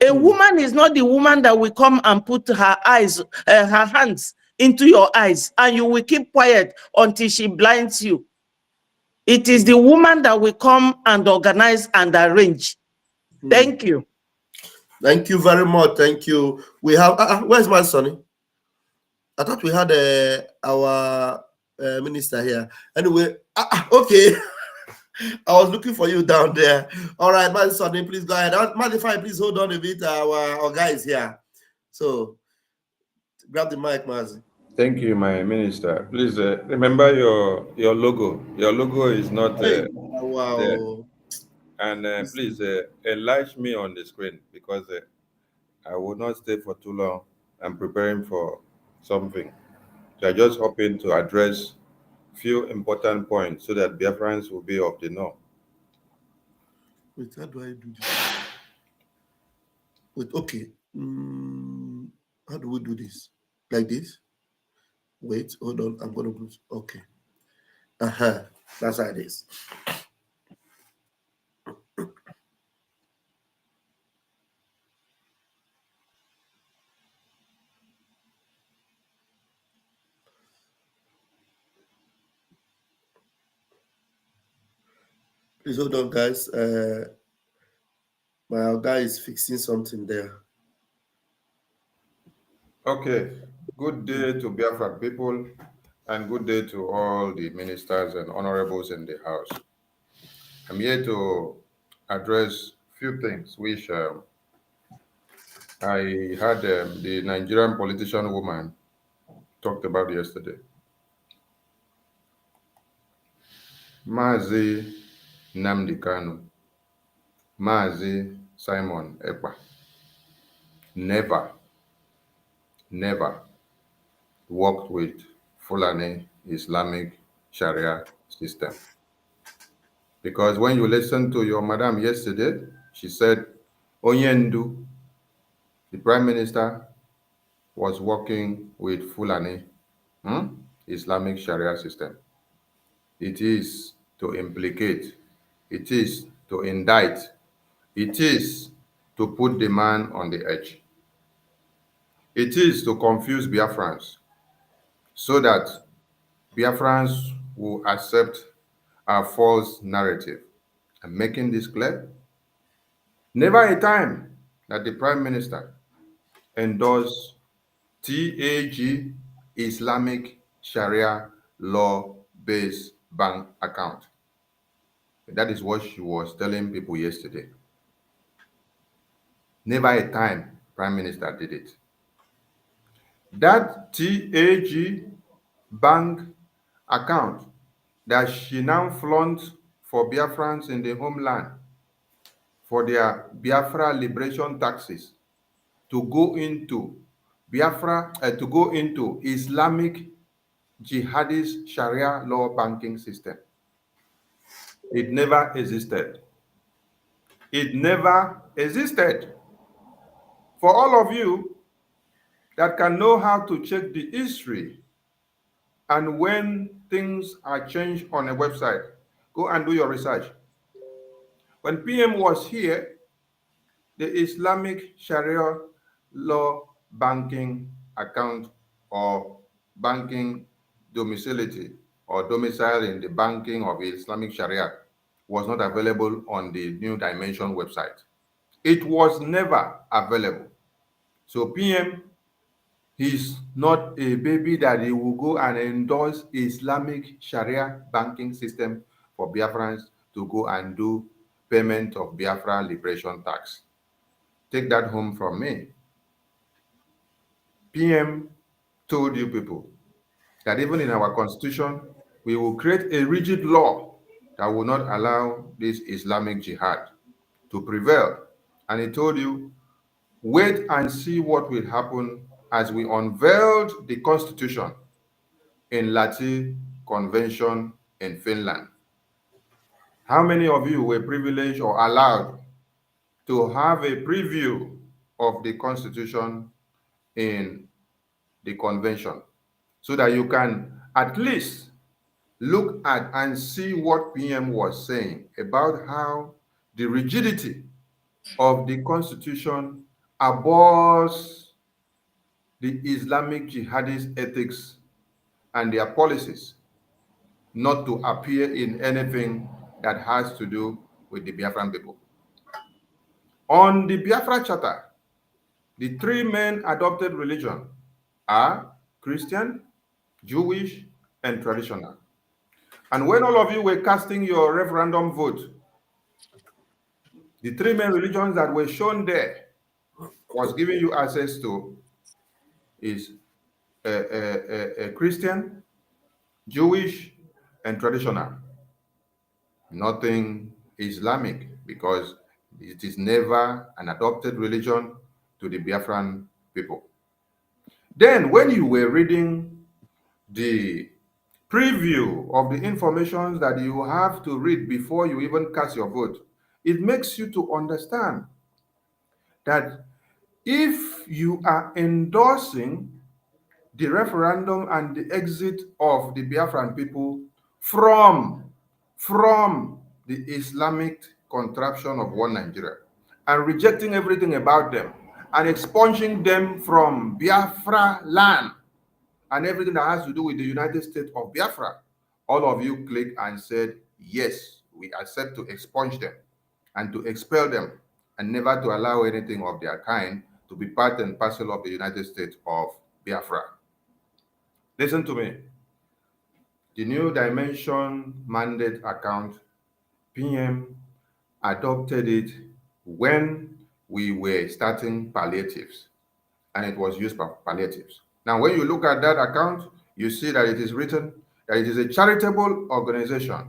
A woman is not the woman that will come and put her hands into your eyes and you will keep quiet until she blinds you. It is the woman that will come and organize and arrange. Thank you. Thank you very much. Thank you. We have, where's my sonny? I thought we had our minister here. Anyway, okay. I was looking for you down there. All right, my sonny, please go ahead. Magnify, please hold on a bit. Our guys here. So, grab the mic, Mazi. Thank you, my minister. Please remember your logo. Your logo is not Hey, there. wow. And please enlarge me on the screen because I will not stay for too long. I'm preparing for something. So I just hoping to address few important points so that Biafrans will be of the know. Wait, how do I do this? Wait, okay. How do we do this? Like this? Wait, hold on. I'm gonna put okay. That's how it is. Please hold on, guys. My guy is fixing something there. Okay. Good day to Biafra people and good day to all the ministers and honorables in the house. I'm here to address few things which I had the Nigerian politician woman talked about yesterday. Mazi Nnamdi Kanu, Mazi Simon Ekpa never worked with Fulani Islamic Sharia system. Because when you listen to your madam yesterday, she said Onyendu, the prime minister, was working with Fulani Islamic Sharia system. It is to implicate, it is to indict, it is to put the man on the edge. It is to confuse Biafrans so that Biafrans will accept our false narrative. I'm making this clear. Never a time that the Prime Minister endorsed TAG, Islamic Sharia law-based bank account. That is what she was telling people yesterday. Never a time Prime Minister did it. That TAG bank account that she now flaunts for Biafrans in the homeland for their Biafra liberation taxes to go into Biafra, to go into Islamic jihadist Sharia law banking system. It never existed. It never existed. For all of you that can know how to check the history and when things are changed on a website, go and do your research. When PM was here, the Islamic Sharia law banking account or banking domicility or domicile in the banking of Islamic Sharia was not available on the New Dimension website. It was never available. So PM, he's not a baby that he will go and endorse Islamic Sharia banking system for Biafrans to go and do payment of Biafra liberation tax. Take that home from me. PM told you people that even in our constitution, we will create a rigid law that will not allow this Islamic jihad to prevail. And he told you, wait and see what will happen as we unveiled the constitution in Lahti Convention in Finland. How many of you were privileged or allowed to have a preview of the constitution in the convention so that you can at least look at and see what PM was saying about how the rigidity of the constitution abhors the Islamic jihadist ethics and their policies not to appear in anything that has to do with the Biafran people. On the Biafra Charter, the three main adopted religions are Christian, Jewish, and traditional. And when all of you were casting your referendum vote, the three main religions that were shown there was giving you access to is Christian, Jewish, and traditional. Nothing Islamic, because it is never an adopted religion to the Biafran people. Then, when you were reading the preview of the information that you have to read before you even cast your vote, it makes you to understand that if you are endorsing the referendum and the exit of the Biafran people from the Islamic contraption of one Nigeria, and rejecting everything about them and expunging them from Biafra land and everything that has to do with the United States of Biafra, all of you clicked and said, yes, we accept to expunge them and to expel them and never to allow anything of their kind to be part and parcel of the United States of Biafra. Listen to me. The New Dimension mandate account, PM adopted it when we were starting palliatives, and it was used for palliatives. Now, when you look at that account, you see that it is written that it is a charitable organization,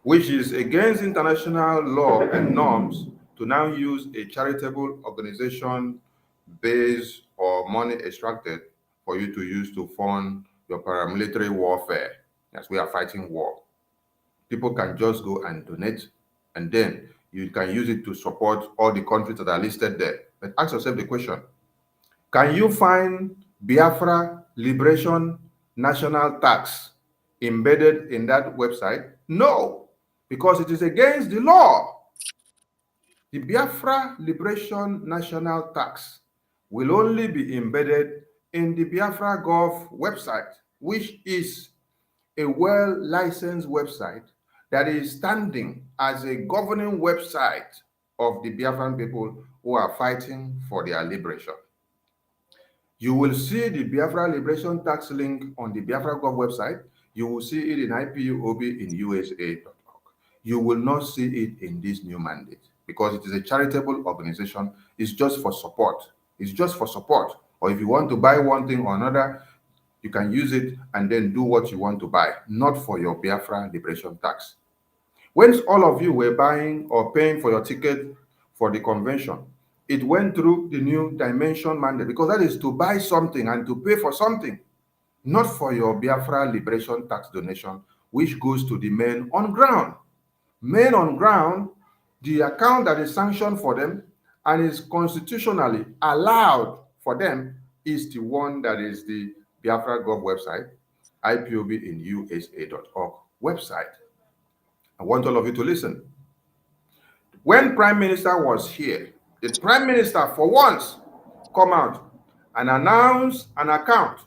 which is against international law and norms to now use a charitable organization base or money extracted for you to use to fund your paramilitary warfare, as we are fighting war. People can just go and donate, and then you can use it to support all the countries that are listed there. But ask yourself the question, can you find Biafra Liberation National Tax embedded in that website? No, because it is against the law. The Biafra Liberation National Tax will only be embedded in the Biafra Gov website, which is a well-licensed website that is standing as a governing website of the Biafran people who are fighting for their liberation. You will see the Biafra Liberation Tax link on the Biafra Gov website. You will see it in IPUOB in USA.org. You will not see it in this new mandate because it is a charitable organization. It's just for support. It's just for support. Or if you want to buy one thing or another, you can use it and then do what you want to buy, not for your Biafra Liberation Tax. When all of you were buying or paying for your ticket for the convention, it went through the New Dimension mandate because that is to buy something and to pay for something, not for your Biafra Liberation Tax donation, which goes to the men on ground. Men on ground, the account that is sanctioned for them and is constitutionally allowed for them is the one that is the Biafra Gov website, IPOB in USA.org website. I want all of you to listen. When Prime Minister was here, the Prime Minister for once come out and announce an account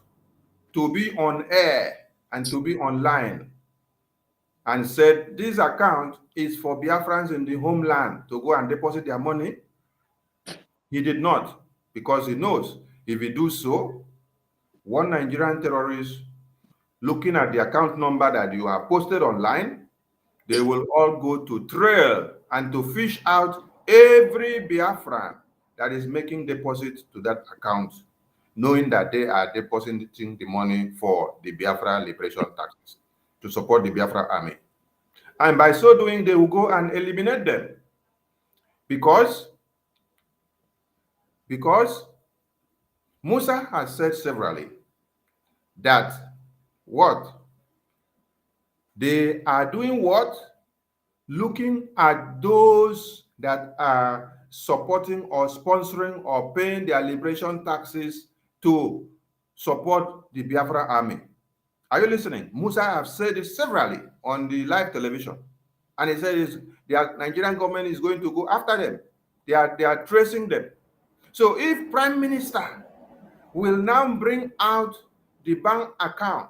to be on air and to be online and said this account is for Biafrans in the homeland to go and deposit their money. He did not, because he knows if he do so, one Nigerian terrorist looking at the account number that you have posted online, they will all go to trail and to fish out every Biafran that is making deposits to that account, knowing that they are depositing the money for the Biafra Liberation Tax to support the Biafra army. And by so doing, they will go and eliminate them. Because Musa has said severally that what? They are doing what? Looking at those that are supporting or sponsoring or paying their liberation taxes to support the Biafra army. Are you listening? Musa have said it severally on the live television. And he said the Nigerian government is going to go after them. They are tracing them. So if Prime Minister will now bring out the bank account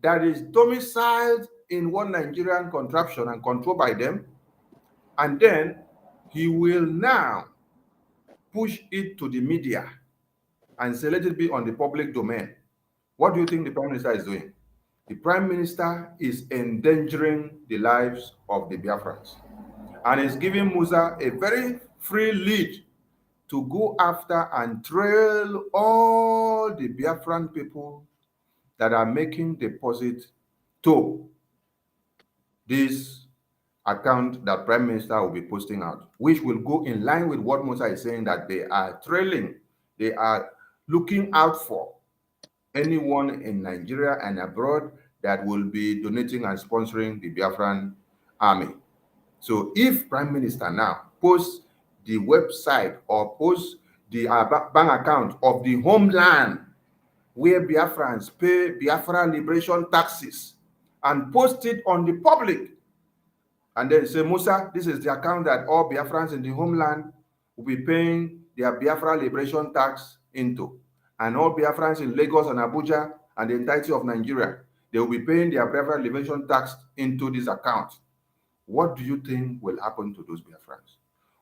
that is domiciled in one Nigerian contraption and controlled by them, and then he will now push it to the media and say, let it be on the public domain. What do you think the Prime Minister is doing? The Prime Minister is endangering the lives of the Biafrans and is giving Musa a very free lead to go after and trail all the Biafran people that are making deposit to this account that Prime Minister will be posting out, which will go in line with what Musa is saying, that they are trailing, they are looking out for anyone in Nigeria and abroad that will be donating and sponsoring the Biafran army. So if Prime Minister now posts the website or posts the bank account of the homeland where Biafrans pay Biafra liberation taxes and post it on the public, and then say, Musa, this is the account that all Biafrans in the homeland will be paying their Biafra liberation tax into. And all Biafrans in Lagos and Abuja and the entirety of Nigeria, they will be paying their Biafra liberation tax into this account. What do you think will happen to those Biafrans?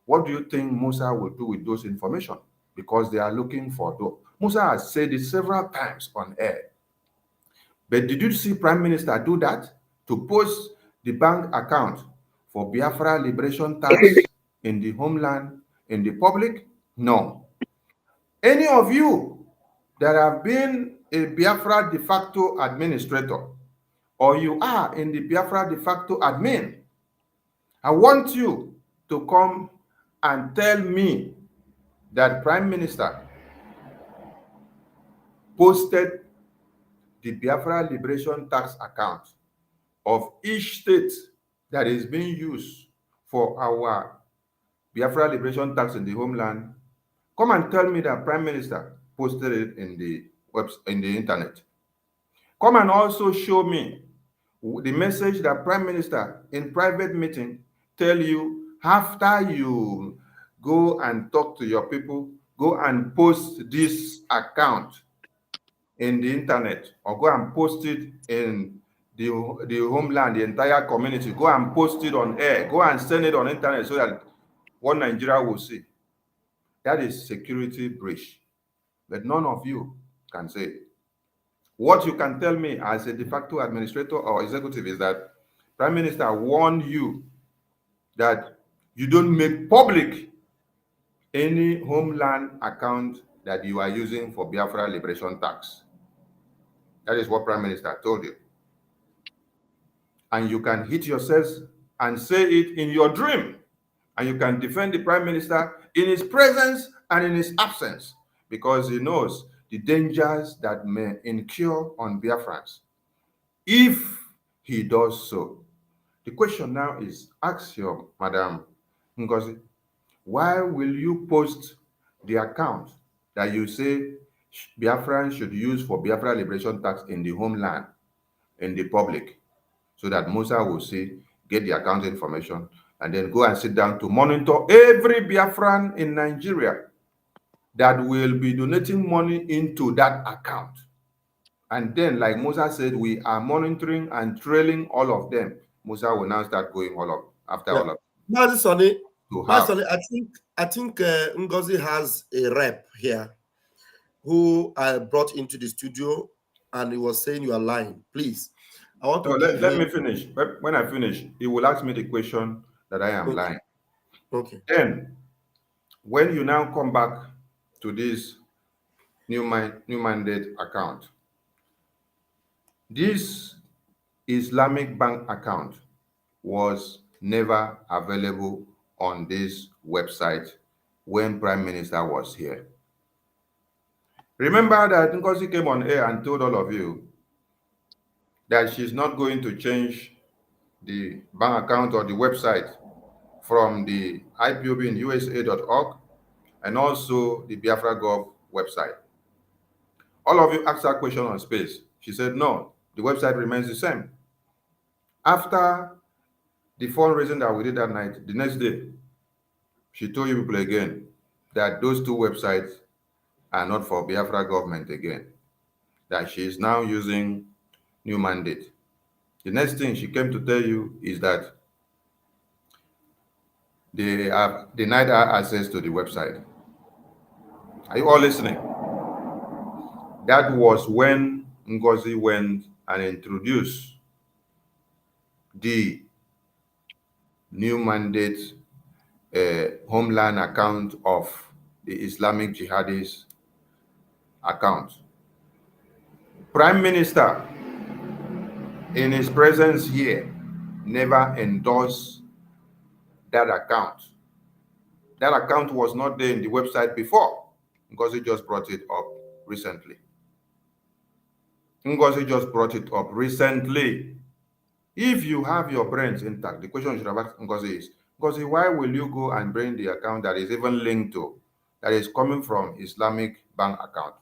What do you think Musa will do with those information? Because they are looking for those. Musa has said it several times on air. But did you see Prime Minister do that? To post the bank account for Biafra liberation tax in the homeland, in the public? No. Any of you that have been a Biafra de facto administrator, or you are in the Biafra de facto admin, I want you to come and tell me that Prime Minister posted the Biafra liberation tax account of each state that is being used for our Biafra liberation tax in the homeland. Come and tell me that Prime Minister posted it in the internet. Come and also show me the message that Prime Minister in private meeting tell you after you go and talk to your people, go and post this account in the internet, or go and post it in the homeland, the entire community, go and post it on air, go and send it on internet so that what Nigeria will see. That is security breach. But none of you can say it. What you can tell me as a de facto administrator or executive is that Prime Minister warned you that you don't make public any homeland account that you are using for Biafra liberation tax. That is what Prime Minister told you. And you can hit yourselves and say it in your dream. And you can defend the Prime Minister in his presence and in his absence, because he knows the dangers that may incur on Biafrans if he does so. The question now is, ask your Madam Ngozi, why will you post the account that you say Biafrans should use for Biafra liberation tax in the homeland, in the public, so that Musa will see, get the account information, and then go and sit down to monitor every Biafran in Nigeria that will be donating money into that account? And then, like Musa said, we are monitoring and trailing all of them. Musa will now start going all of after all of them. Sonny, To have. I think Ngozi has a rep here who I brought into the studio, and he was saying you are lying. Please, I want to let me finish. When I finish, he will ask me the question that I am lying. Okay. Then, when you now come back to this new mandate account, this Islamic bank account was never available on this website when Prime Minister was here. Remember that Ngozi came on air and told all of you that she's not going to change the bank account or the website from the IPOB in USA.org and also the Biafra Gov website. All of you asked that question on Space. She said, no, the website remains the same. After the fundraising that we did that night, the next day, she told you people again that those two websites are not for Biafra government again, that she is now using new mandate. The next thing she came to tell you is that they have denied her access to the website. Are you all listening? That was when Ngozi went and introduced the new mandate homeland account of the Islamic jihadist account. Prime Minister, in his presence here, never endorsed that account. That account was not there in the website before. Ngozi just brought it up recently. Ngozi just brought it up recently. If you have your brains intact, the question you should have asked Ngozi is, Ngozi, why will you go and bring the account that is even linked to, that is coming from Islamic bank account?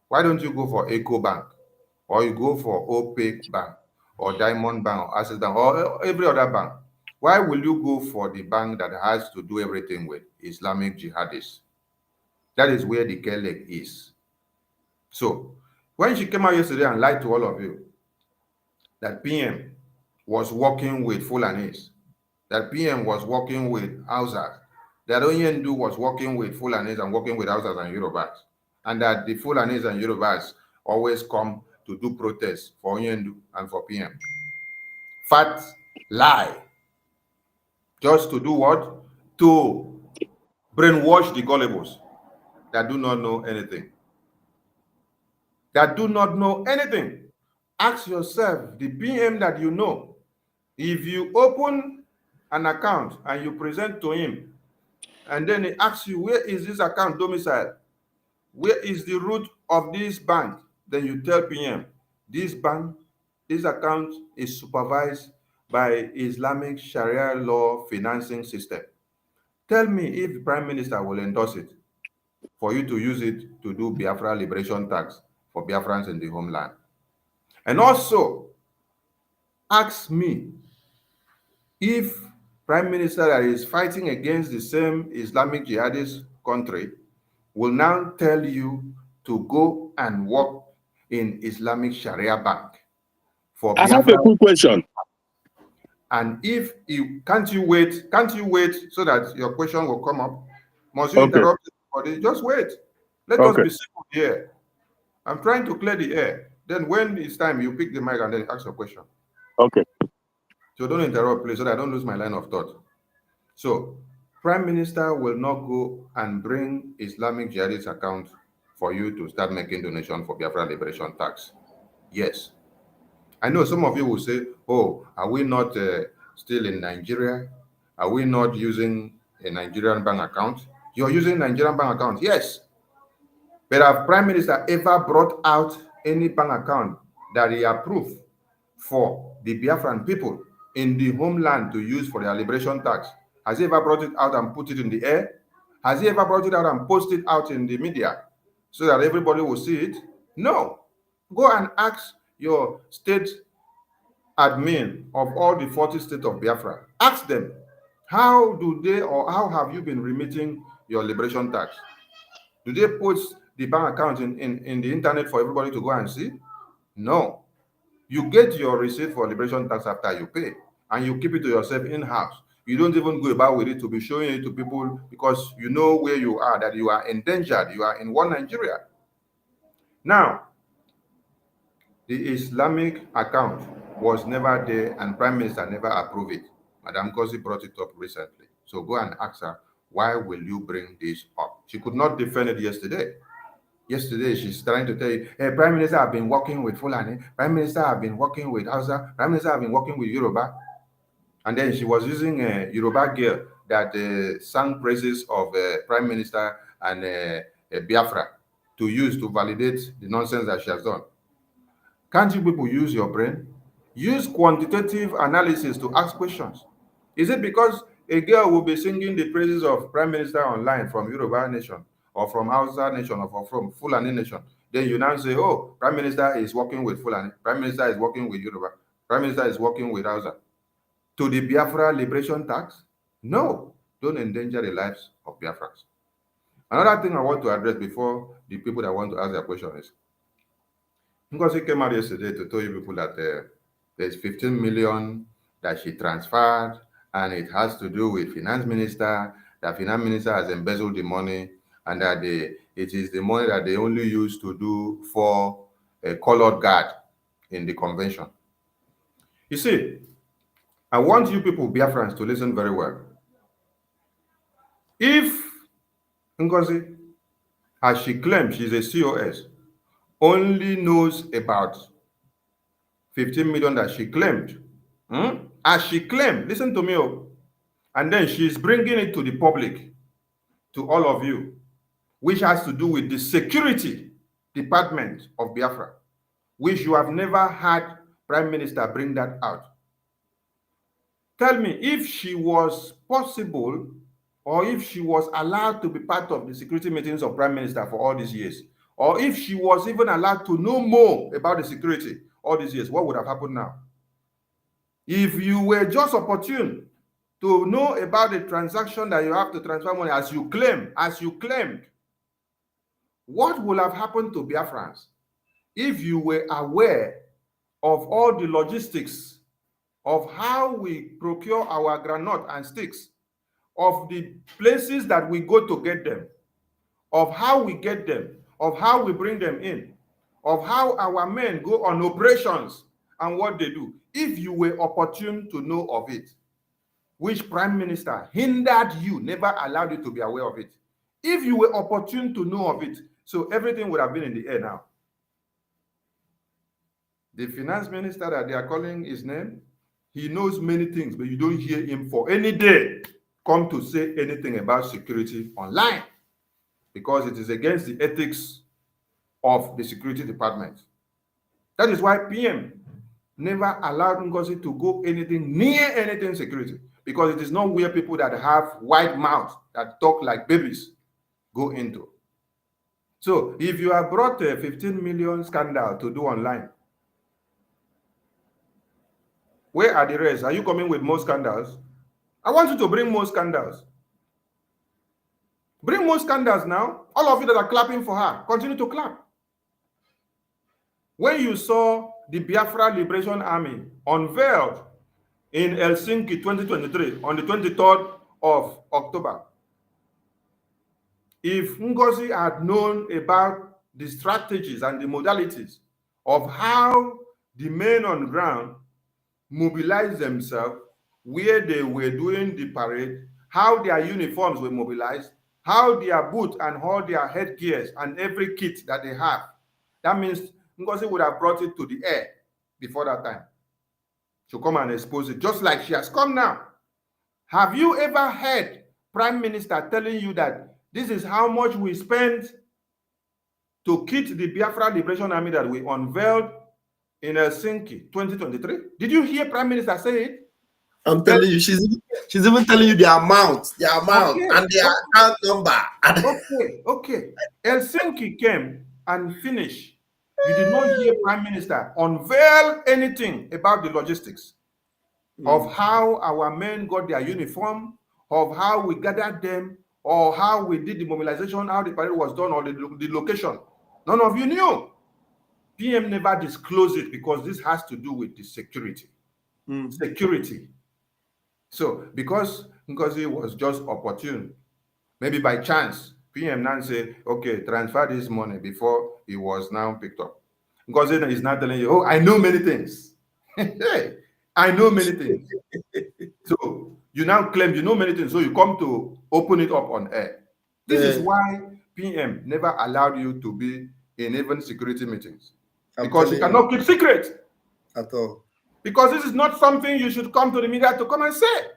Why don't you go for Eco Bank, or you go for OPEC Bank, or Diamond Bank, or Access Bank, or every other bank? Why will you go for the bank that has to do everything with Islamic jihadists? That is where the girl leg is. So, when she came out yesterday and lied to all of you that PM was working with Fulanis, that PM was working with Hausas, that Onyendu was working with Fulanis and working with Hausas and Yorubas, and that the Fulanis and Yorubas always come to do protests for Onyendu and for PM. Fat lie. Just to do what? To brainwash the gullibles that do not know anything. That do not know anything. Ask yourself, the PM that you know, if you open an account and you present to him, and then he asks you, where is this account domicile? Where is the root of this bank? Then you tell PM, this bank, this account is supervised by Islamic Sharia law financing system. Tell me if the Prime Minister will endorse it for you to use it to do Biafra liberation tax for Biafrans in the homeland. And also, ask me if Prime Minister that is fighting against the same Islamic jihadist country will now tell you to go and work in Islamic Sharia Bank for Biafra. I have a quick question. And if you can't you wait so that your question will come up? Must you interrupt everybody? Just wait. Let us be simple here. I'm trying to clear the air. Then when it's time, you pick the mic and then ask your question. Okay. So don't interrupt, please, so that I don't lose my line of thought. So Prime Minister will not go and bring Islamic jihadist account for you to start making donation for Biafra liberation tax. Yes. I know some of you will say, oh, are we not still in Nigeria? Are we not using a Nigerian bank account? You're using Nigerian bank account, yes. But have Prime Minister ever brought out any bank account that he approved for the Biafran people in the homeland to use for their liberation tax? Has he ever brought it out and put it in the air? Has he ever brought it out and posted it out in the media so that everybody will see it? No. Go and ask your state admin of all the 40 states of Biafra. Ask them, how do they or how have you been remitting your liberation tax? Do they post the bank account in the internet for everybody to go and see? No. You get your receipt for liberation tax after you pay, and you keep it to yourself in-house. You don't even go about with it to be showing it to people because you know where you are, that you are endangered, you are in one Nigeria. Now, the Islamic account was never there and Prime Minister never approved it. Madam Ngozi brought it up recently. So go and ask her, why will you bring this up? She could not defend it yesterday. Yesterday, she's trying to tell you, hey, Prime Minister, I've been working with Fulani. Prime Minister, I've been working with Hausa. Prime Minister, I've been working with Yoruba. And then she was using a Yoruba girl that sang praises of Prime Minister and Biafra to use to validate the nonsense that she has done. Can't you people use your brain? Use quantitative analysis to ask questions. Is it because a girl will be singing the praises of Prime Minister online from Yoruba Nation or from Hausa Nation or from Fulani Nation? Then you now say, oh, Prime Minister is working with Fulani. Prime Minister is working with Yoruba. Prime Minister is working with Hausa. To the Biafra liberation tax? No. Don't endanger the lives of Biafrans. Another thing I want to address before the people that want to ask their question is, because he came out yesterday to tell you people that there's 15 million that she transferred, and it has to do with finance minister, that finance minister has embezzled the money, and that it is the money that they only use to do for a colored guard in the convention. You see, I want you people, Biafrans, to listen very well. If, Ngozi, as she claims she's a COS, only knows about 15 million that she claimed. As she claimed, listen to me, and then she's bringing it to the public, to all of you, which has to do with the security department of Biafra, which you have never had Prime Minister bring that out. Tell me, if she was possible, or if she was allowed to be part of the security meetings of Prime Minister for all these years, or if she was even allowed to know more about the security all these years, what would have happened now? If you were just opportune to know about the transaction that you have to transfer money as you claimed, what would have happened to Biafrans if you were aware of all the logistics of how we procure our granite and sticks, of the places that we go to get them, of how we get them, of how we bring them in, of how our men go on operations and what they do? If you were opportune to know of it, which Prime Minister hindered you, never allowed you to be aware of it. If you were opportune to know of it, so everything would have been in the air now. The finance minister that they are calling his name, he knows many things, but you don't hear him for any day come to say anything about security online, because it is against the ethics of the security department. That is why PM never allowed Ngozi to go anything near anything security, because it is not where people that have wide mouths that talk like babies go into. So if you have brought a 15 million scandal to do online, where are the rest? Are you coming with more scandals? I want you to bring more scandals. Bring more scandals now. All of you that are clapping for her, continue to clap. When you saw the Biafra Liberation Army unveiled in Helsinki 2023 on the 23rd of October, if Ngozi had known about the strategies and the modalities of how the men on the ground mobilized themselves, where they were doing the parade, how their uniforms were mobilized, how their boots and all their headgears and every kit that they have, that means Ngozi would have brought it to the air before that time to come and expose it, just like she has come now. Have you ever heard Prime Minister telling you that this is how much we spent to kit the Biafra Liberation Army that we unveiled in Helsinki 2023? Did you hear Prime Minister say it? I'm telling you, she's even telling you the amount, Okay. and the account number. Okay. Helsinki came and finished. You did not hear Prime Minister unveil anything about the logistics of how our men got their uniform, of how we gathered them, or how we did the mobilization, how the parade was done, or the location. None of you knew. PM never disclosed it because this has to do with the security. Security. So because Ngozi was just opportune, maybe by chance, PM now say, okay, transfer this money before he was now picked up. Ngozi is now telling you, oh, I know many things. Hey, I know many things. So you now claim you know many things, so you come to open it up on air. This is why PM never allowed you to be in even security meetings. Because you cannot keep secret. At all. Because this is not something you should come to the media to come and say.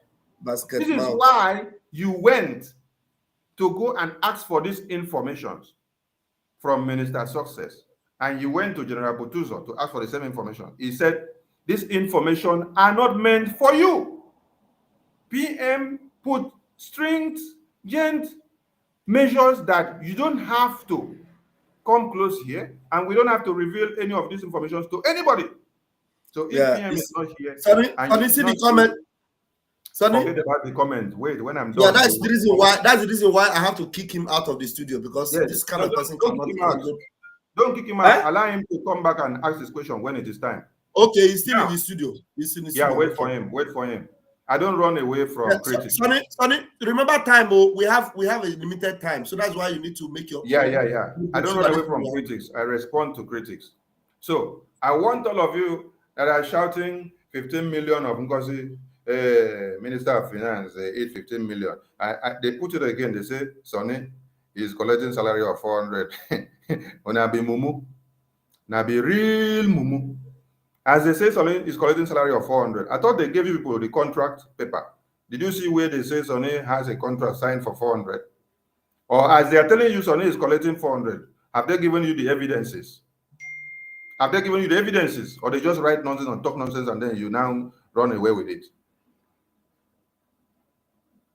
This is why you went to go and ask for these informations from Minister Success. And you went to General Botuzo to ask for the same information. He said, this information are not meant for you. PM put stringent measures that you don't have to come close here, and we don't have to reveal any of these information to anybody. So if PM is not here, Sonny, see the comment. Sonny, forget about the comment. Wait, when I'm done. Yeah, that's the reason why. That's the reason why I have to kick him out of the studio, because this kind of person cannot. Don't kick him out. Allow him to come back and ask his question when it is time. Okay, he's still in the studio. He's in the studio. Wait for him. Wait for him. I don't run away from critics. Sonny, remember time. Oh, we have a limited time, so that's why you need to make your. Yeah. I don't run away from critics. I respond to critics. So I want all of you that are shouting 15 million of Ngozi, Minister of Finance, 15 million. They put it again. They say, Sonny, is collecting salary of 400. Ona be mumu. Na be real mumu. As they say, Sonny is collecting salary of 400. I thought they gave you people the contract paper. Did you see where they say Sonny has a contract signed for 400? Or as they are telling you Sonny is collecting 400, have they given you the evidences? Have they given you the evidences? Or they just write nonsense and talk nonsense and then you now run away with it?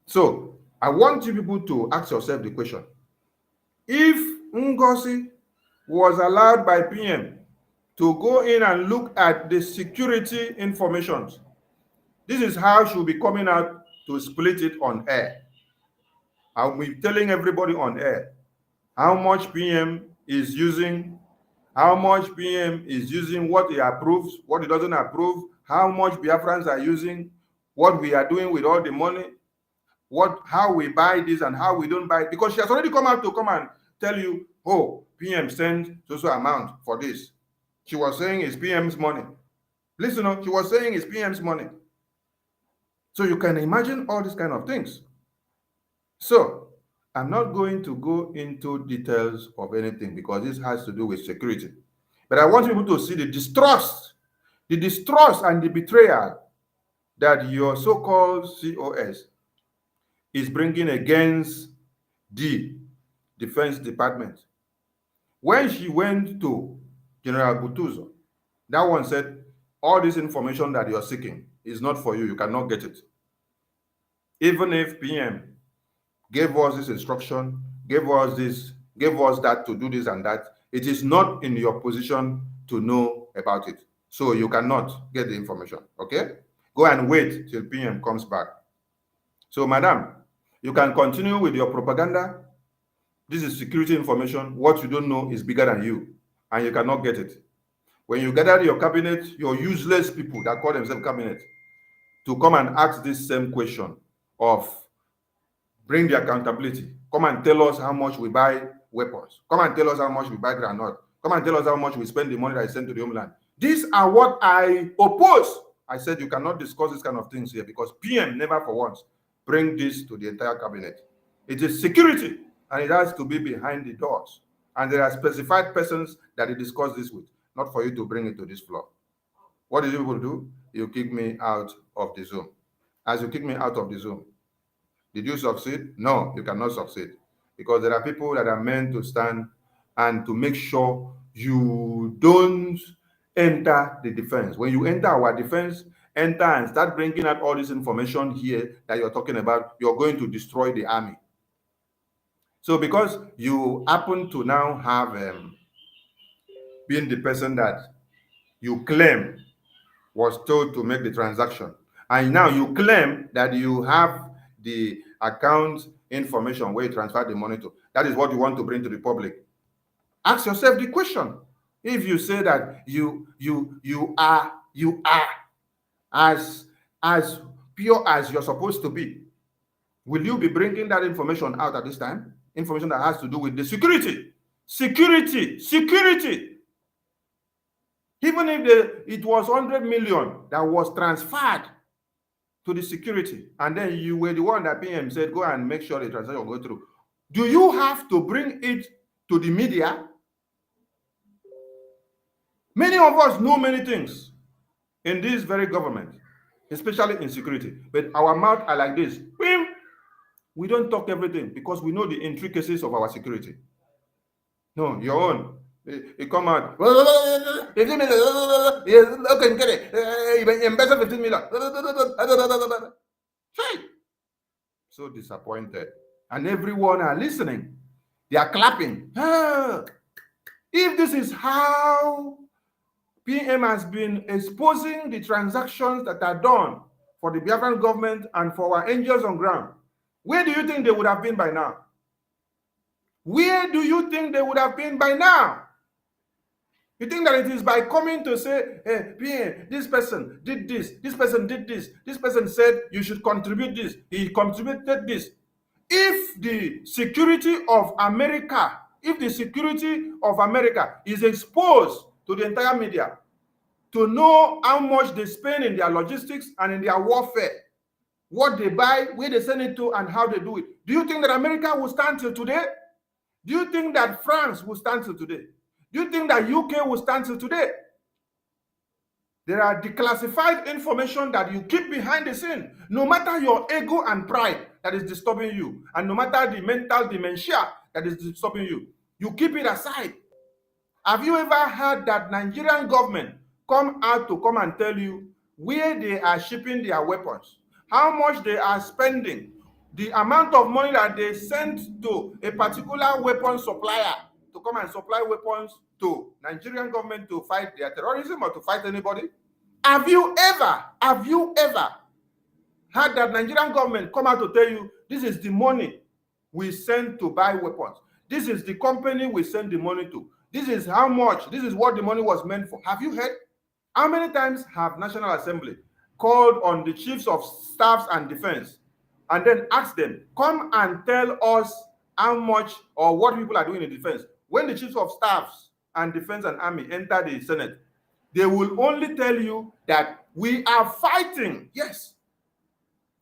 So I want you people to ask yourself the question. If Ngozi was allowed by PM to go in and look at the security information, this is how she'll be coming out to split it on air. I'll be telling everybody on air how much PM is using, how much PM is using, what he approves, what he doesn't approve, how much Biafrans are using, what we are doing with all the money, how we buy this and how we don't buy it. Because she has already come out to come and tell you, oh, PM sent so amount for this. She was saying it's PM's money. Listen, she was saying it's PM's money. So you can imagine all these kind of things. So I'm not going to go into details of anything because this has to do with security. But I want people to see the distrust and the betrayal that your so-called COS is bringing against the Defense Department. When she went to General Butuzo, that one said, all this information that you're seeking is not for you. You cannot get it. Even if PM gave us this instruction, gave us that to do this and that, it is not in your position to know about it. So you cannot get the information, okay? Go and wait till PM comes back. So, madam, you can continue with your propaganda. This is security information. What you don't know is bigger than you, and you cannot get it. When you gather your cabinet, your useless people that call themselves cabinet, to come and ask this same question of bring the accountability. Come and tell us how much we buy weapons. Come and tell us how much we buy granite. Come and tell us how much we spend the money that is sent to the homeland. These are what I oppose. I said you cannot discuss this kind of things here because PM never for once bring this to the entire cabinet. It is security and it has to be behind the doors. And there are specified persons that they discuss this with, not for you to bring it to this floor. What did you people do? You kick me out of the Zoom. As you kick me out of the Zoom, did you succeed? No, you cannot succeed because there are people that are meant to stand and to make sure you don't enter the defense. When you enter our defense, enter and start bringing out all this information here that you're talking about, you're going to destroy the army. So because you happen to now have been the person that you claim was told to make the transaction, and now you claim that you have the account information where you transfer the money to, that is what you want to bring to the public. Ask yourself the question. If you say that you are as pure as you're supposed to be, will you be bringing that information out at this time? Information that has to do with the security. Even if it was 100 million that was transferred to the security, and then you were the one that PM said, go and make sure the transaction will go through. Do you have to bring it to the media? Many of us know many things in this very government, especially in security, but our mouth are like this. We don't talk everything because we know the intricacies of our security. No, your own. You come out. 15 million. Okay, get it. Invest 15 million. So disappointed. And everyone are listening. They are clapping. If this is how PM has been exposing the transactions that are done for the Biafran government and for our angels on ground, where do you think they would have been by now? Where do you think they would have been by now? You think that it is by coming to say, hey, PM, this person did this, this person did this, this person said you should contribute this, he contributed this. If the security of America, is exposed to the entire media to know how much they spend in their logistics and in their warfare, what they buy, where they send it to, and how they do it, do you think that America will stand till today? Do you think that France will stand till today? Do you think that UK will stand till today? There are declassified information that you keep behind the scene, no matter your ego and pride that is disturbing you, and no matter the mental dementia that is disturbing you, you keep it aside. Have you ever heard that Nigerian government come out to come and tell you where they are shipping their weapons, how much they are spending, the amount of money that they send to a particular weapon supplier to come and supply weapons to Nigerian government to fight their terrorism or to fight anybody? Have you ever heard that Nigerian government come out to tell you this is the money we send to buy weapons, this is the company we send the money to, this is how much, this is what the money was meant for? Have you heard? How many times have National Assembly called on the chiefs of staffs and defense and then asked them, come and tell us how much or what people are doing in defense? When the chiefs of staffs and defense and army enter the Senate, they will only tell you that we are fighting. Yes,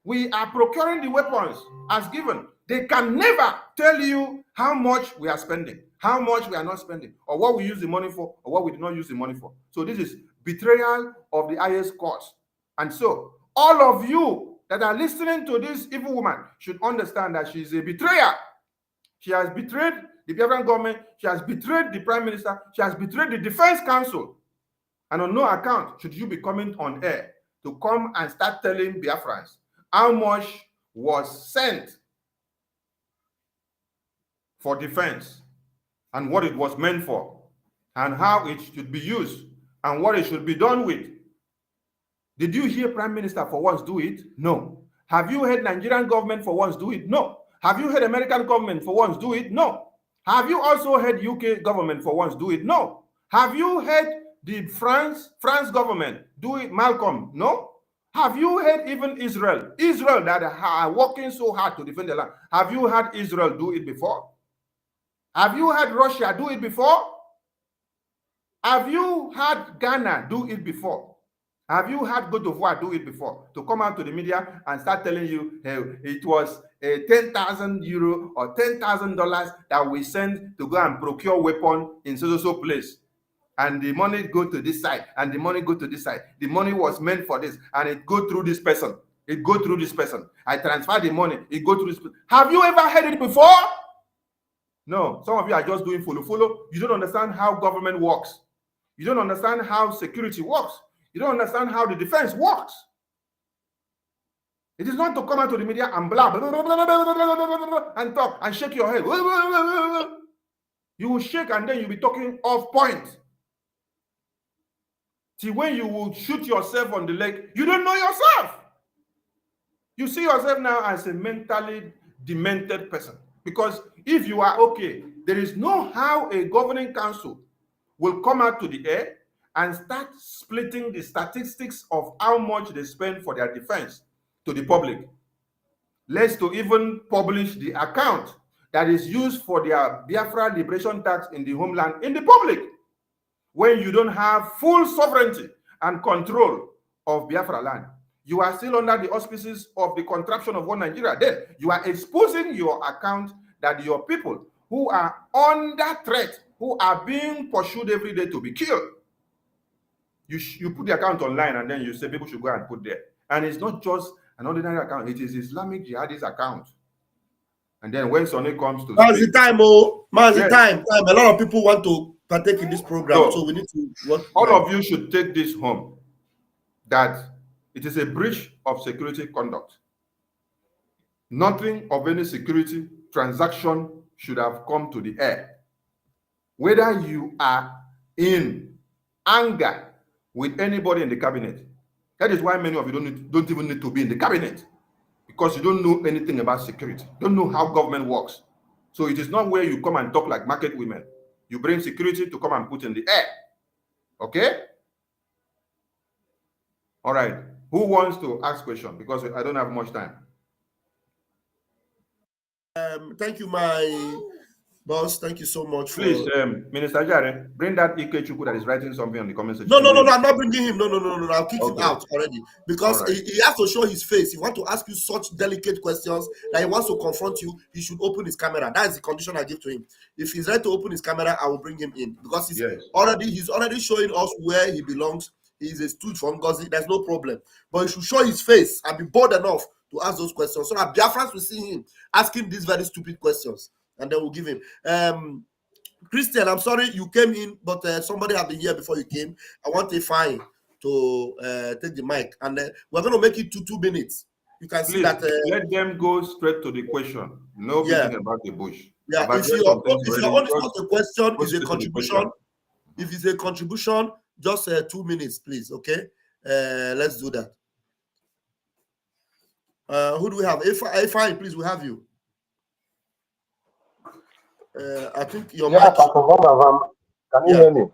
we are procuring the weapons as given. They can never tell you how much we are spending, how much we are not spending, or what we use the money for, or what we did not use the money for. So this is betrayal of the highest cause. And so all of you that are listening to this evil woman should understand that she is a betrayer. She has betrayed the Biafran government. She has betrayed the Prime Minister. She has betrayed the Defense Council. And on no account should you be coming on air to come and start telling Biafrans how much was sent for defense and what it was meant for and how it should be used and what it should be done with. Did you hear Prime Minister for once do it? No. Have you heard Nigerian government for once do it? No. Have you heard American government for once do it? No. Have you also heard UK government for once do it? No. Have you heard the France government do it, Malcolm? No. Have you heard even Israel that are working so hard to defend the land? Have you heard Israel do it before? Have you heard Russia do it before? Have you heard Ghana do it before? Have you heard Côte d'Ivoire do it before? To come out to the media and start telling you, hey, it was 10,000 euro or $10,000 that we sent to go and procure weapon in so place. And the money go to this side, and the money go to this side. The money was meant for this, and it go through this person. It go through this person. I transfer the money. It go through this person. Have you ever heard it before? No. Some of you are just doing follow. You don't understand how government works. You don't understand how security works. You don't understand how the defense works. It is not to come out to the media and blah, blah, blah, blah, blah, blah, blah, blah, and talk and shake your head. You will shake and then you'll be talking off point. See, when you will shoot yourself on the leg, you don't know yourself. You see yourself now as a mentally demented person. Because if you are okay, there is no how a governing council will come out to the air and start splitting the statistics of how much they spend for their defense to the public. Less to even publish the account that is used for their Biafra liberation tax in the homeland in the public. When you don't have full sovereignty and control of Biafra land, you are still under the auspices of the contraption of one Nigeria. Then you are exposing your account that your people who are under threat, who are being pursued every day to be killed, you put the account online and then you say people should go and put there. And it's not just an ordinary account, it is Islamic Jihadist account. And then when Sonny comes to speak, time, a lot of people want to partake in this program, so we need to work. All of you should take this home, that it is a breach of security conduct. Nothing of any security transaction should have come to the air. Whether you are in anger with anybody in the cabinet, that is why many of you don't even need to be in the cabinet, because you don't know anything about security, don't know how government works. So it is not where you come and talk like market women. You bring security to come and put in the air. Okay? All right. Who wants to ask question? Because I don't have much time. Thank you, my Boss, thank you so much. Please, Minister Jare, bring that Ikechuku that is writing something on the comment section. No, I'm not bringing him. No. I'll kick him out already because he has to show his face. He wants to ask you such delicate questions that he wants to confront you. He should open his camera. That is the condition I give to him. If he's ready to open his camera, I will bring him in because he's already showing us where he belongs. He's a stooge from Ngozi. There's no problem, but he should show his face and be bold enough to ask those questions so that Biafrans will see him asking these very stupid questions, and then we'll give him. Christian, I'm sorry you came in, but somebody had been here before you came. I want a fine to take the mic, and we're going to make it to 2 minutes. You can see that. Let them go straight to the question. No beating about the bush. Yeah, if your only not a question is a contribution. If it's a contribution, just 2 minutes, please. Okay, let's do that. Who do we have? Fine, please, we have you. I think your mic. Can you hear me?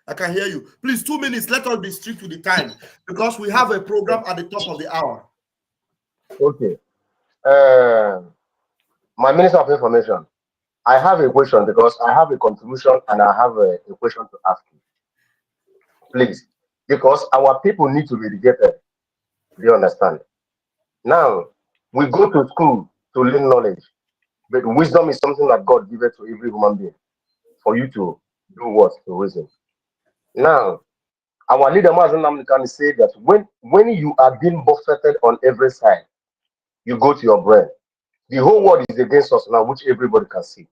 I can hear you. Please, 2 minutes. Let us be strict with the time because we have a program at the top of the hour. Okay. My Minister of Information, I have a question because I have a contribution and I have a question to ask you. Please, because our people need to be educated. Do you understand? Now, we go to school to learn knowledge. But wisdom is something that God gives to every human being for you to do what? To reason. Now, our leader Mazen can say that when you are being buffeted on every side, you go to your brain. The whole world is against us now, which everybody can see.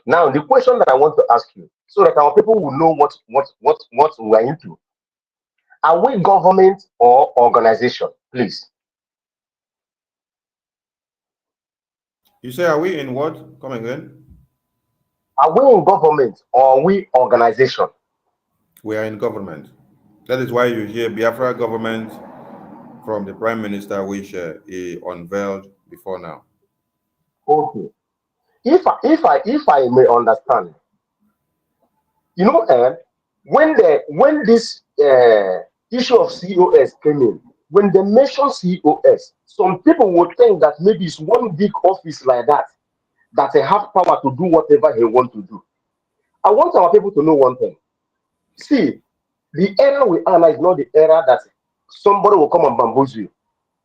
Now, the question that I want to ask you, so that our people will know what we are into. Are we government or organization? Please. You say, are we in what? Come again. Are we in government or are we organization? We are in government. That is why you hear Biafra government from the Prime Minister, which he unveiled before now. Okay. If I may understand, you know, when this issue of COS came in, when they mention COS, some people would think that maybe it's one big office like that they have power to do whatever they want to do. I want our people to know one thing. See, the era we are now is not the era that somebody will come and bamboozle you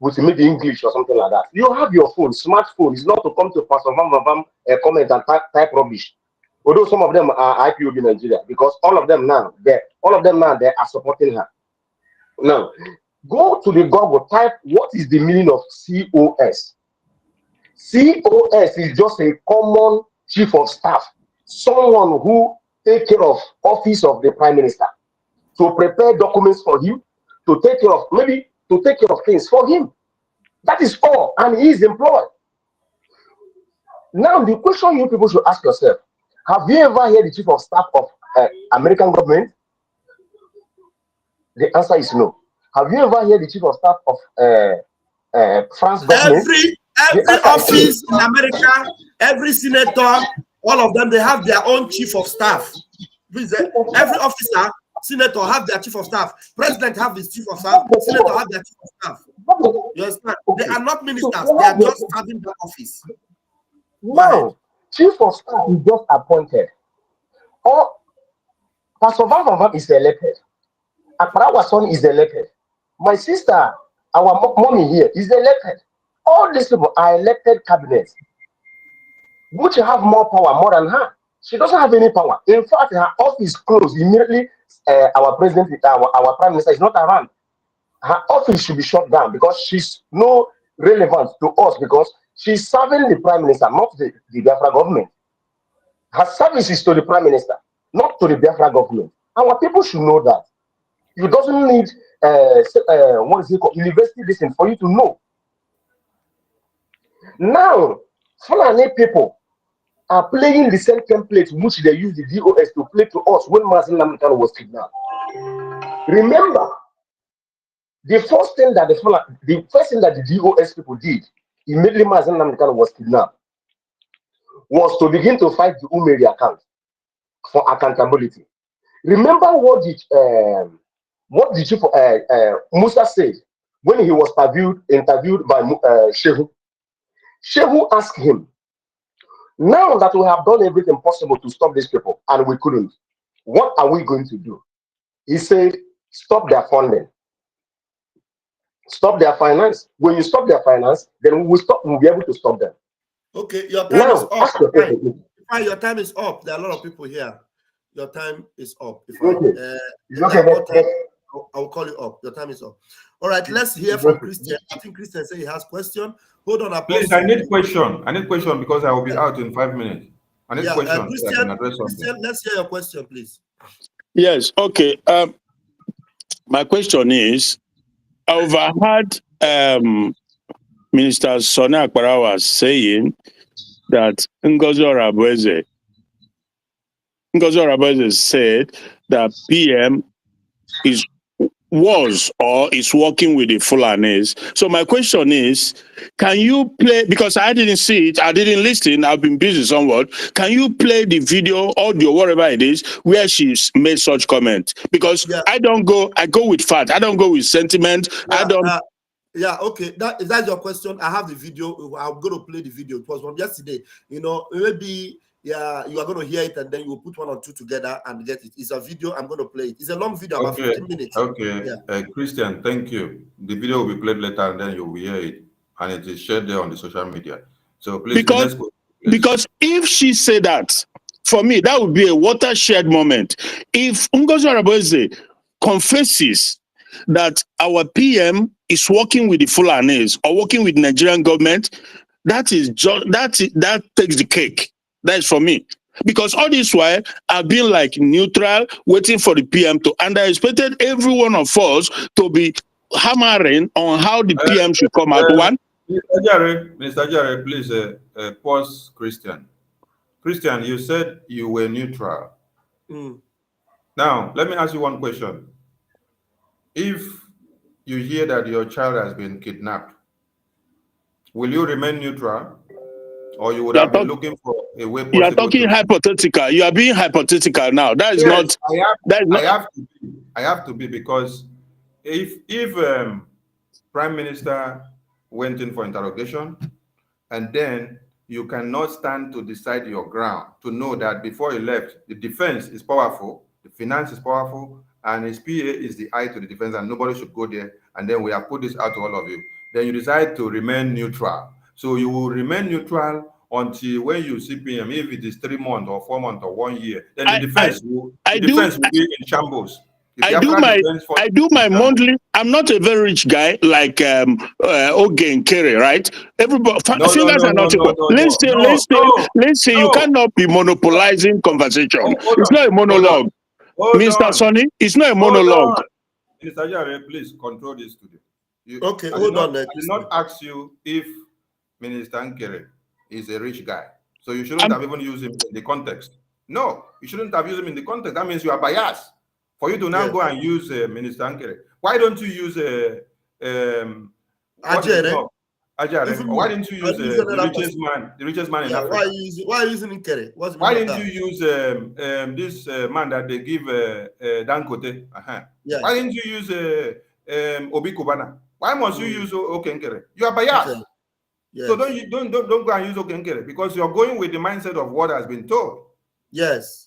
with maybe English or something like that. You have your phone, smartphone. It's not to come to Pastor Vam comment and type rubbish. Although some of them are IPOB in Nigeria, because all of them now they are supporting her. Now, go to the Google, type what is the meaning of COS. COS is just a common chief of staff, someone who takes care of office of the prime minister, to prepare documents for him, to take care of things for him. That is all, and he is employed. Now, the question you people should ask yourself: have you ever heard the chief of staff of American government? The answer is no. Have you ever heard the chief of staff of France government? Every office in America, every senator, all of them, they have their own chief of staff. Every officer, senator have their chief of staff. President have his chief of staff. Senator have their chief of staff. You understand? They are not ministers. They are just having the office. No, chief of staff is just appointed. Or Pastor Van is elected. Akparawa son is elected. My sister, our mommy here, is elected. All these people are elected cabinets, which have more power more than her. She doesn't have any power. In fact, her office closed immediately. Our president, our prime minister is not around. Her office should be shut down because she's no relevance to us, because she's serving the prime minister, not the Biafra government. Her service is to the prime minister, not to the Biafra government. Our people should know that. You doesn't need what is it called, university listen for you to know. Now, Fulani people are playing the same template which they use the DOS to play to us when Mazen Namdekan was kidnapped. Remember, the first thing that the DOS people did immediately Mazen Namdekan was kidnapped was to begin to fight the Umeri account for accountability. Remember what the chief Musa said when he was interviewed by Shehu. Shehu asked him, Now that we have done everything possible to stop these people and we couldn't, what are we going to do? He said, stop their funding, stop their finance. When you stop their finance, then we'll be able to stop them. Okay, your time is Now, up. ask your question. Fine, your time is up. There are a lot of people here. Your time is up. I'll call you up. Your time is up. All right, let's hear from Christian. I think Christian said he has question. Hold on, please. I need question. I need question because I will be out in 5 minutes. I need question. Christian, let's hear your question, please. Yes. Okay. My question is, I overheard Minister Sonny Akparawa saying that Ngozi Orabueze said that PM was or is working with the Fulanis. So my question is, can you play, because I didn't see it, I didn't listen, I've been busy somewhat, can you play the video, audio, whatever it is, where she's made such comment? Because I go with fact, I don't go with sentiment, I don't... Okay, that's your question. I have the video. I'm going to play the video. It was from yesterday. You know, maybe you are going to hear it and then you will put one or two together and get it. It's a video. I'm going to play it. It's a long video, about 15 minutes. Okay. Christian, thank you. The video will be played later and then you will hear it, and it is shared there on the social media. So please, because if she said that, for me, that would be a watershed moment. If Ngozi Orabueze confesses that our PM is working with the Fulanis or working with the Nigerian government, that takes the cake. That is for me. Because all this while, I've been like neutral, waiting for the PM to, and I expected every one of us to be hammering on how the PM should come out. Mr. Jare, please pause Christian. Christian, you said you were neutral. Now, let me ask you one question. If you hear that your child has been kidnapped, will you remain neutral? Or you would have been looking for a way possible? You are talking hypothetical. You are being hypothetical now. That is not... I have to be, because if Prime Minister went in for interrogation and then you cannot stand to decide your ground, to know that before he left, the defense is powerful, the finance is powerful, and his PA is the eye to the defense, and nobody should go there, and then we have put this out to all of you, then you decide to remain neutral. So you will remain neutral until when you see PM, if it is 3 months or 4 months or 1 year, then the defense will be in shambles. I do my monthly. I'm not a very rich guy like Ogen Kerry, right? Everybody, fingers are not equal. Listen. You cannot be monopolizing conversation. It's not a monologue, Mr. Sonny. It's not a monologue. Mr. Jare, please control this today. Hold on. I did not ask you if Minister Nkere is a rich guy, so you shouldn't have even used him in the context. No, you shouldn't have used him in the context. That means you are biased. For you to now go and use Minister Nkere, why don't you use Ajere? Why didn't you use the richest man in Africa? Why are you using Nkere? Why didn't you use this man that they give Dangote? Why didn't you use Obi Kubana? Why must you use Okenkere? You are biased. So don't go and use Okenkere, because you're going with the mindset of what has been told. Yes.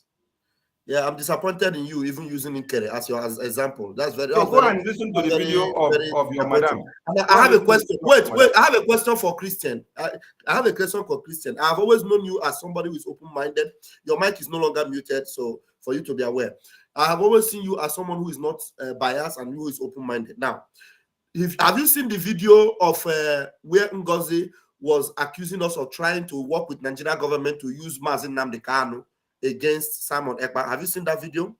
Yeah, I'm disappointed in you even using Nkere as your example. That's very... So go and listen to the video of your madam. I have a question. Wait. I have a question for Christian. I have a question for Christian. I've always known you as somebody who is open-minded. Your mic is no longer muted, so for you to be aware. I have always seen you as someone who is not biased and who is open-minded. Now, have you seen the video of where Ngozi was accusing us of trying to work with Nigerian government to use Mazin Nnamdi Kanu against Simon Ekpa? Have you seen that video?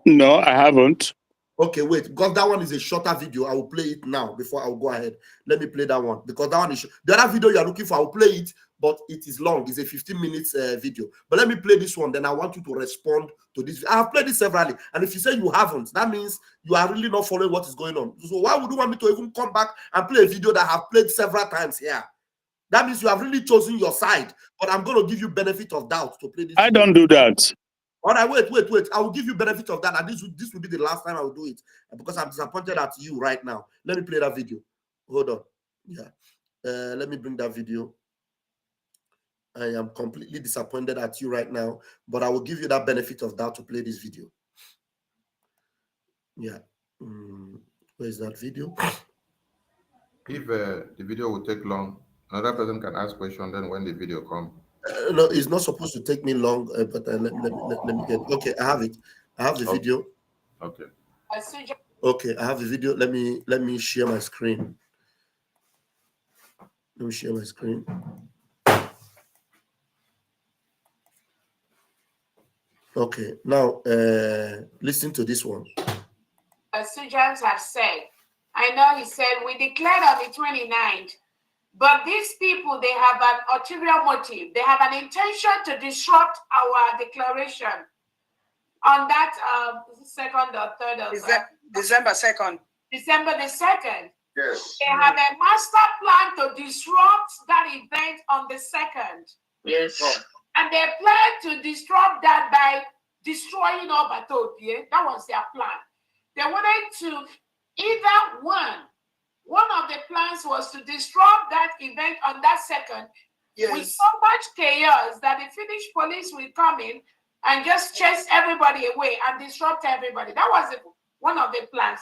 No, I haven't. Okay, wait, because that one is a shorter video. I will play it now before I will go ahead. Let me play that one, because that one is the other video you are looking for. I will play it, but it is long. It's a 15 minutes video. But let me play this one. Then I want you to respond to this. I have played it severally, and if you say you haven't, that means you are really not following what is going on. So why would you want me to even come back and play a video that I have played several times here? That means you have really chosen your side, but I'm going to give you benefit of doubt to play this. I don't do that. All right, wait. I will give you benefit of that, and this will be the last time I will do it, because I'm disappointed at you right now. Let me play that video. Hold on. Yeah. Let me bring that video. I am completely disappointed at you right now, but I will give you that benefit of doubt to play this video. Yeah. Where is that video? If the video will take long, another person can ask question. Then when the video comes, no, it's not supposed to take me long. But let me get. Okay, I have it. I have the video. Okay. Okay, I have the video. Let me share my screen. Let me share my screen. Okay, now listen to this one. Accusations have said. I know he said we declared on the 29th, but these people, they have an ulterior motive. They have an intention to disrupt our declaration on that second or third of December 2nd. December the 2nd. Yes. They have a master plan to disrupt that event on the 2nd. Yes. And they plan to disrupt that by destroying Obatopie. That was their plan. They wanted to either one of the plans was to disrupt that event on that 2nd. Yes. With so much chaos that the Finnish police will come in and just chase everybody away and disrupt everybody. That was one of the plans.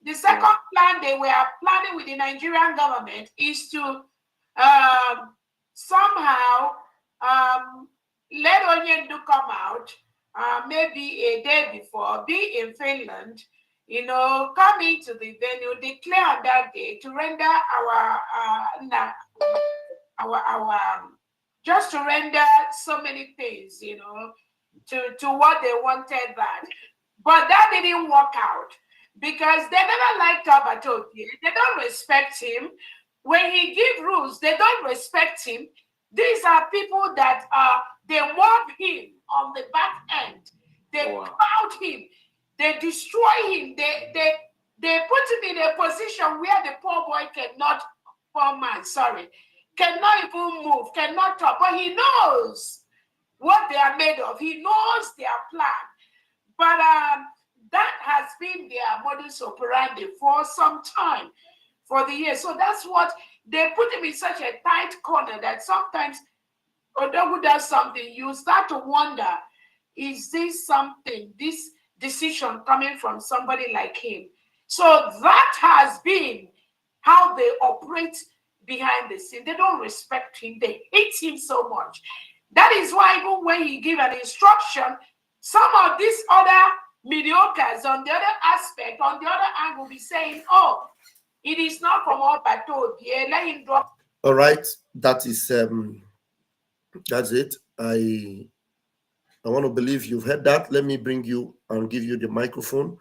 The second plan they were planning with the Nigerian government is to somehow let Onyendu come out maybe a day before, be in Finland, come into the venue, declare on that day to render just to render so many things, to what they wanted that. But that didn't work out because they never liked Obatopie. They don't respect him. When he gives rules, they don't respect him. These are people that they mob him on the back end. They crowd him. They destroy him. They put him in a position where the poor boy cannot even move, cannot talk. But he knows what they are made of. He knows their plan. But that has been their modus operandi for some time, for the years. So that's what they put him in such a tight corner that sometimes Odogu does something, you start to wonder, is this something, this decision coming from somebody like him? So that has been how they operate behind the scene. They don't respect him. They hate him so much. That is why even when he give an instruction, some of these other mediocres on the other aspect, on the other angle, be saying, oh, it is not from Obatopie, let him drop. All right, that is that's it. I want to believe you've heard that. Let me bring you and give you the microphone.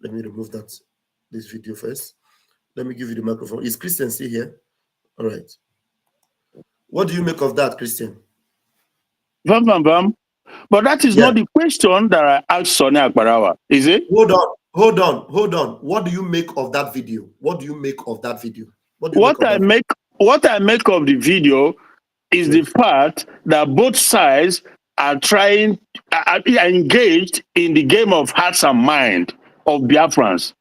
Let me remove this video first. Let me give you the microphone. Is Christian still here? All right. What do you make of that, Christian? But that is not the question that I asked Sonia Akbarawa, is it? Hold on. What do you make of that video? What do you make of that video? What I make of the video is the fact that both sides are engaged in the game of hearts and mind of Biafrans.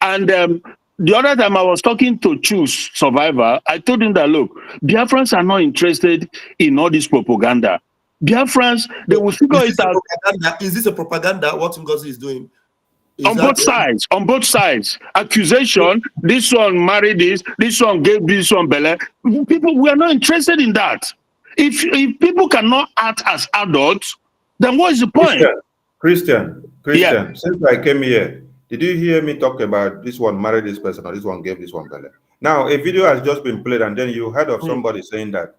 And the other time I was talking to Choose Survivor, I told him that, look, Biafrans are not interested in all this propaganda. Biafrans, they will figure it out. Is this a propaganda? What Ngozi is doing? On both sides. Accusation, this one married this one gave this one Bele. People, we are not interested in that. If people cannot act as adults, then what is the point? Christian, since I came here, did you hear me talk about this one married this person or this one gave this one Bele? Now, a video has just been played and then you heard of somebody saying that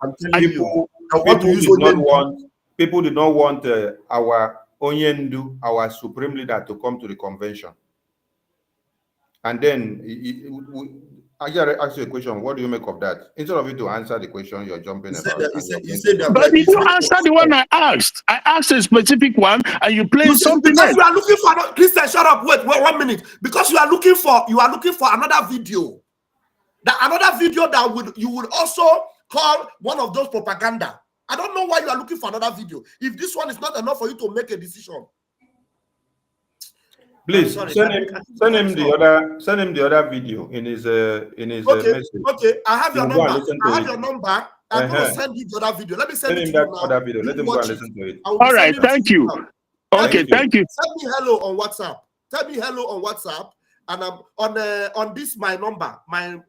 people did not want our Onyendu, our supreme leader, to come to the convention. And then I ask you a question. What do you make of that? Instead of you to answer the question, you're jumping about. But did you answer the one I asked? I asked a specific one, and you played something else. You are looking for Christian. Shut up! Wait 1 minute. Because you are looking for another video. Another video that you would also call one of those propaganda. I don't know why you are looking for another video. If this one is not enough for you to make a decision, please send him the other video in his message. Okay, I have your number. I'm going to send you the other video. Let me send it to you now. Other video. Let him go and listen to it. All right, thank you. Okay, thank you. Send me hello on WhatsApp. Tell me hello on WhatsApp, and I'm on this my number, my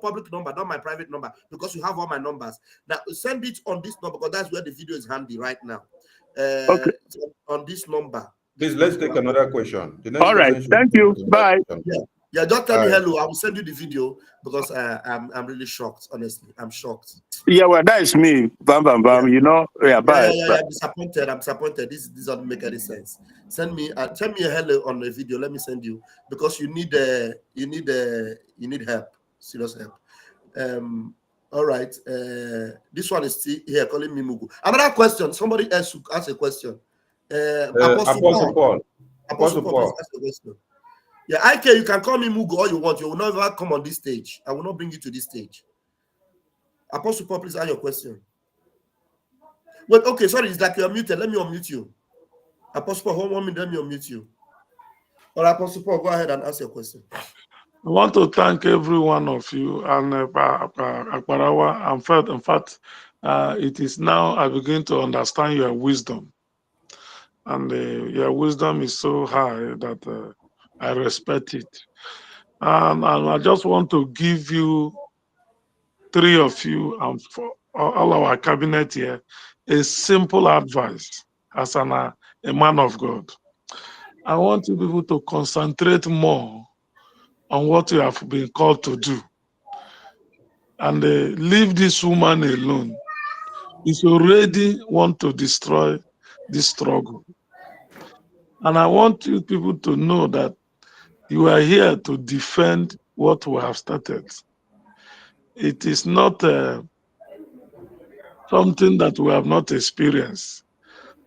public number, not my private number, because you have all my numbers. Now send it on this number because that's where the video is handy right now. Okay. On this number. Please let's take another question. All right, thank you. Bye. Yeah, just tell me hello. I will send you the video because I'm really shocked. Honestly, I'm shocked. Yeah, well, that is me. Bam, bam, bam. You know, bye. I'm disappointed. I'm disappointed. This doesn't make any sense. Send me a hello on the video. Let me send you because you need help. Serious help. All right. This one is still here calling me Mugu. Another question. Somebody else ask a question. Apostle Paul. Ask a question. Yeah, IK, you can call me Mugu all you want. You will never come on this stage. I will not bring you to this stage. Apostle Paul, please ask your question. Wait, okay, sorry, it's like you're muted. Let me unmute you. Apostle Paul, hold 1 minute, let me unmute you. All right, Apostle Paul, go ahead and ask your question. I want to thank every one of you and Akbarawa. In fact, it is now I begin to understand your wisdom. And your wisdom is so high that I respect it. And I just want to give you, three of you and for all our cabinet here, a simple advice as a man of God. I want you people to concentrate more on what you have been called to do. And leave this woman alone. It's already want to destroy this struggle. And I want you people to know that you are here to defend what we have started. It is not something that we have not experienced,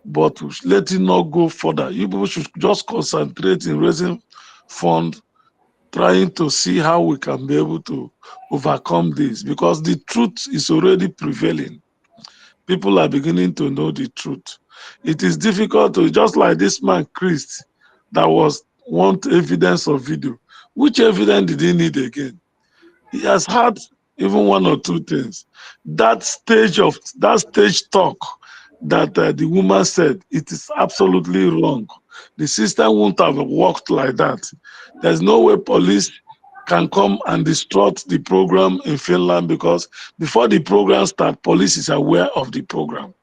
but let it not go further. You people should just concentrate in raising funds, trying to see how we can be able to overcome this, because the truth is already prevailing. People are beginning to know the truth. It is difficult to, just like this man, Chris, that want evidence of video. Which evidence did he need again? He has had even one or two things. That stage talk that the woman said, it is absolutely wrong. The system won't have worked like that. There's no way police can come and distort the program in Finland, because before the program starts, police is aware of the program.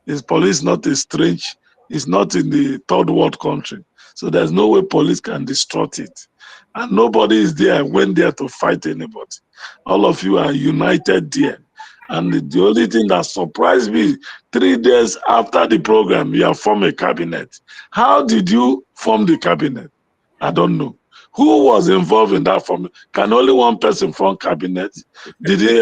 Is police not a strange? It's not in the third world country. So there's no way police can distort it. And nobody is there, went there to fight anybody. All of you are united there. And the only thing that surprised me, 3 days after the program, you have formed a cabinet. How did you form the cabinet? I don't know. Who was involved in that form? Can only one person form cabinet? Did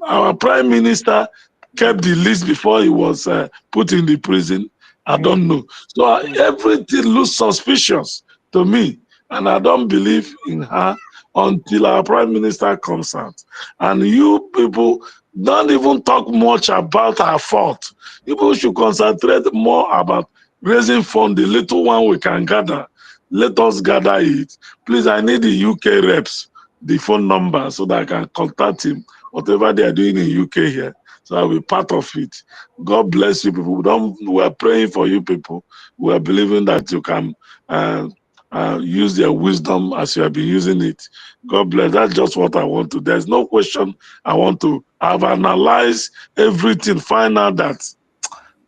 our prime minister kept the list before he was put in the prison? I don't know. So everything looks suspicious to me. And I don't believe in her until our prime minister comes out. And you people don't even talk much about her fault. People should concentrate more about raising funds, the little one we can gather. Let us gather it. Please, I need the UK reps, the phone number, so that I can contact him, whatever they are doing in UK here. So I'll be part of it. God bless you people. We are praying for you people. We are believing that you can use their wisdom as you have been using it. God bless. That's just what I want to. There's no question I want to. I've analyzed everything, find out that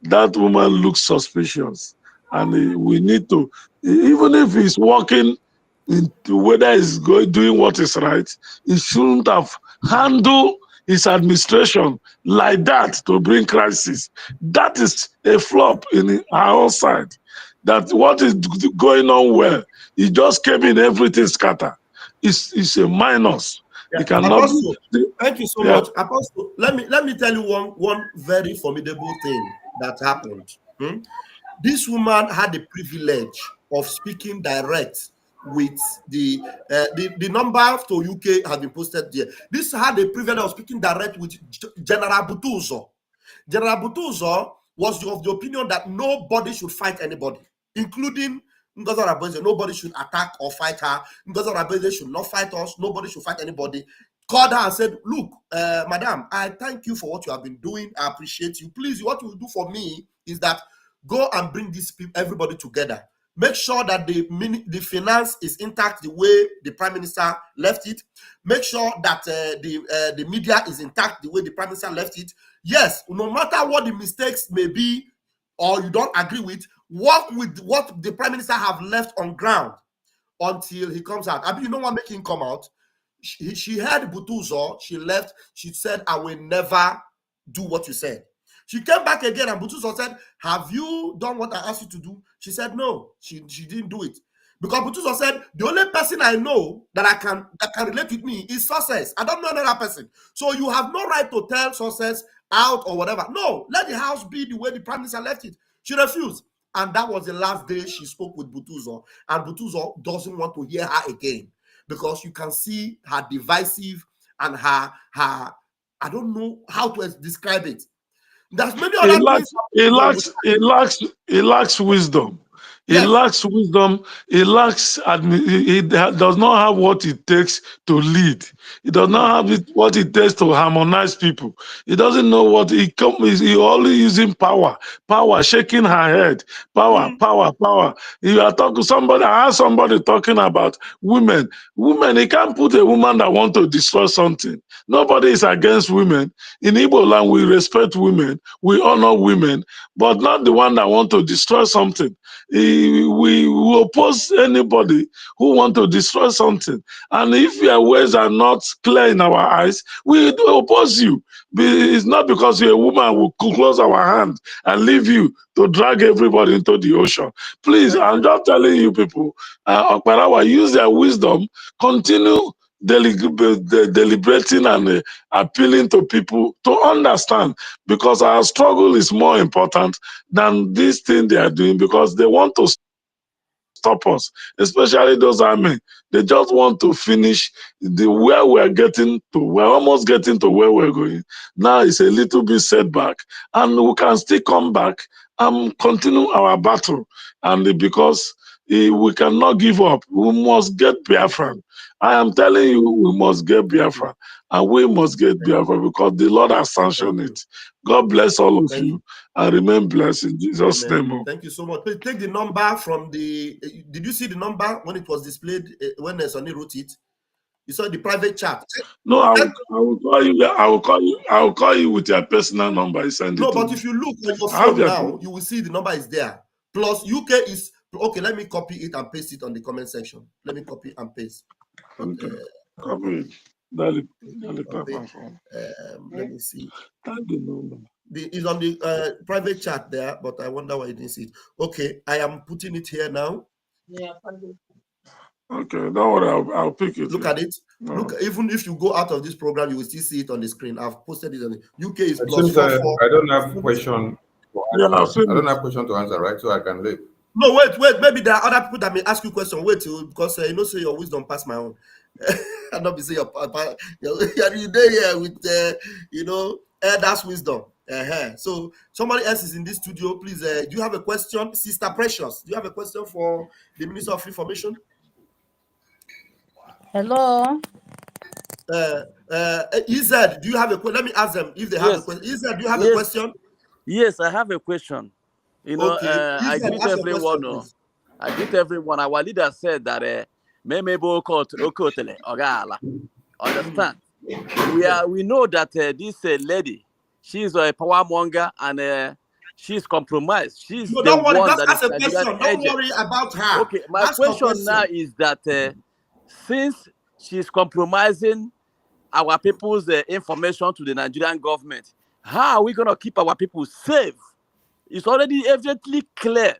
that woman looks suspicious. And we need to, even if he's working into whether he's doing what is right, he shouldn't have handled his administration like that to bring crisis. That is a flop in our own side. That what is going on well, he just came in, everything scattered. It's a minus. Yeah. It cannot Apostle, thank you so much. Apostle, let me tell you one very formidable thing that happened. This woman had the privilege of speaking direct with the number to UK has been posted there. This had the privilege of speaking direct with General Butuzo. General Butuzo was of the opinion that nobody should fight anybody, including Ngozi Rabeze. Nobody should attack or fight her. Ngozi Rabeze should not fight us. Nobody should fight anybody. called her and said, look, madam, I thank you for what you have been doing. I appreciate you. Please, what you will do for me is that go and bring these people, everybody together. Make sure that the finance is intact the way the prime minister left it. Make sure that the media is intact the way the prime minister left it. Yes, no matter what the mistakes may be or you don't agree with, work with what the prime minister have left on ground until he comes out. I mean, you know what make him come out? She heard Butuzo, she left, she said, I will never do what you said. She came back again and Butuzo said, have you done what I asked you to do? She said, no, she didn't do it. Because Butuzo said, the only person I know that can relate with me is Success. I don't know another person. So you have no right to tell Success out or whatever. No, let the house be the way the prime minister left it. She refused. And that was the last day she spoke with Butuzo. And Butuzo doesn't want to hear her again. Because you can see her divisive and her I don't know how to describe it. There's many other things. He lacks wisdom. He lacks wisdom. He lacks. He does not have what it takes to lead. He does not have what it takes to harmonize people. He doesn't know what he only using power, shaking her head, power. You are talking to somebody. I heard somebody talking about women. He can't put a woman that wants to destroy something. Nobody is against women. In Igbo land, we respect women, we honor women, but not the one that want to destroy something. We oppose anybody who want to destroy something. And if your ways are not clear in our eyes, we do oppose you. It's not because you're a woman who will close our hand and leave you to drag everybody into the ocean. Please, I'm just telling you people, Okparawa, use their wisdom, continue deliberating and appealing to people to understand, because our struggle is more important than this thing they are doing, because they want to stop us, especially those army. They just want to finish where we're getting to. We're almost getting to where we're going. Now it's a little bit setback, and we can still come back and continue our battle. And because we cannot give up, we must get Biafra. I am telling you, we must get Biafra, and we must get Biafra because the Lord has sanctioned it. God bless all of you, and remain blessed in Jesus' name. Thank you so much. Please take the number from the. Did you see the number when it was displayed when Sonny wrote it? You saw the private chat. No, I will call you. I will call you with your personal number. No, but if you look on your phone now, you will see the number is there. Plus UK is okay. Let me copy it and paste it on the comment section. Let me copy and paste. Okay. Copy it. Let me see. Thank the number. It's on the private chat there, but I wonder why you didn't see it. Okay, I am putting it here now. Yeah. Okay, don't worry, I'll pick it. Look at it. No. Look, even if you go out of this program, you will still see it on the screen. I've posted it on the UK is plus 44. I don't have question. I don't have question to answer, right? So I can leave. No, wait. Maybe there are other people that may ask you question. Wait, because you know, say your wisdom pass my own. I not be say you're there here with that's wisdom. So somebody else is in this studio. Please, do you have a question, Sister Precious? Do you have a question for the Minister of Information? Hello. Ized, do you have a question? Let me ask them if they have a question. Ized, do you have a question? Yes, I have a question. You know, okay. I greet everyone. I greet everyone. Our leader said that understand? We know that this lady, she's a power monger and she's compromised. She's the don't worry, one that's a question. Don't worry about her. Okay, my question now is that since she's compromising our people's information to the Nigerian government, how are we going to keep our people safe? It's already evidently clear,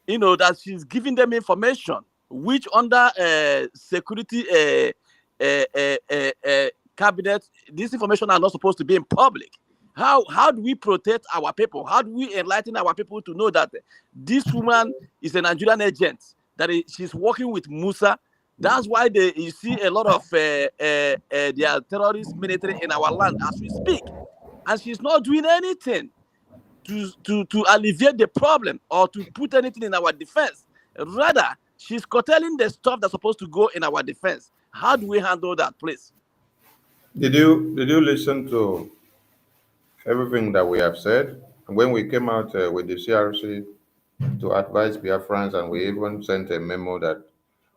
you know, that she's giving them information which under security cabinet, this information are not supposed to be in public. How do we protect our people? How do we enlighten our people to know that this woman is a Nigerian agent, that she's working with Musa? That's why you see a lot of their terrorist military in our land as we speak. And she's not doing anything to alleviate the problem or to put anything in our defense. Rather, she's curtailing the stuff that's supposed to go in our defense. How do we handle that, please? Did you listen to everything that we have said? When we came out with the CRC to advise Biafrans, and we even sent a memo that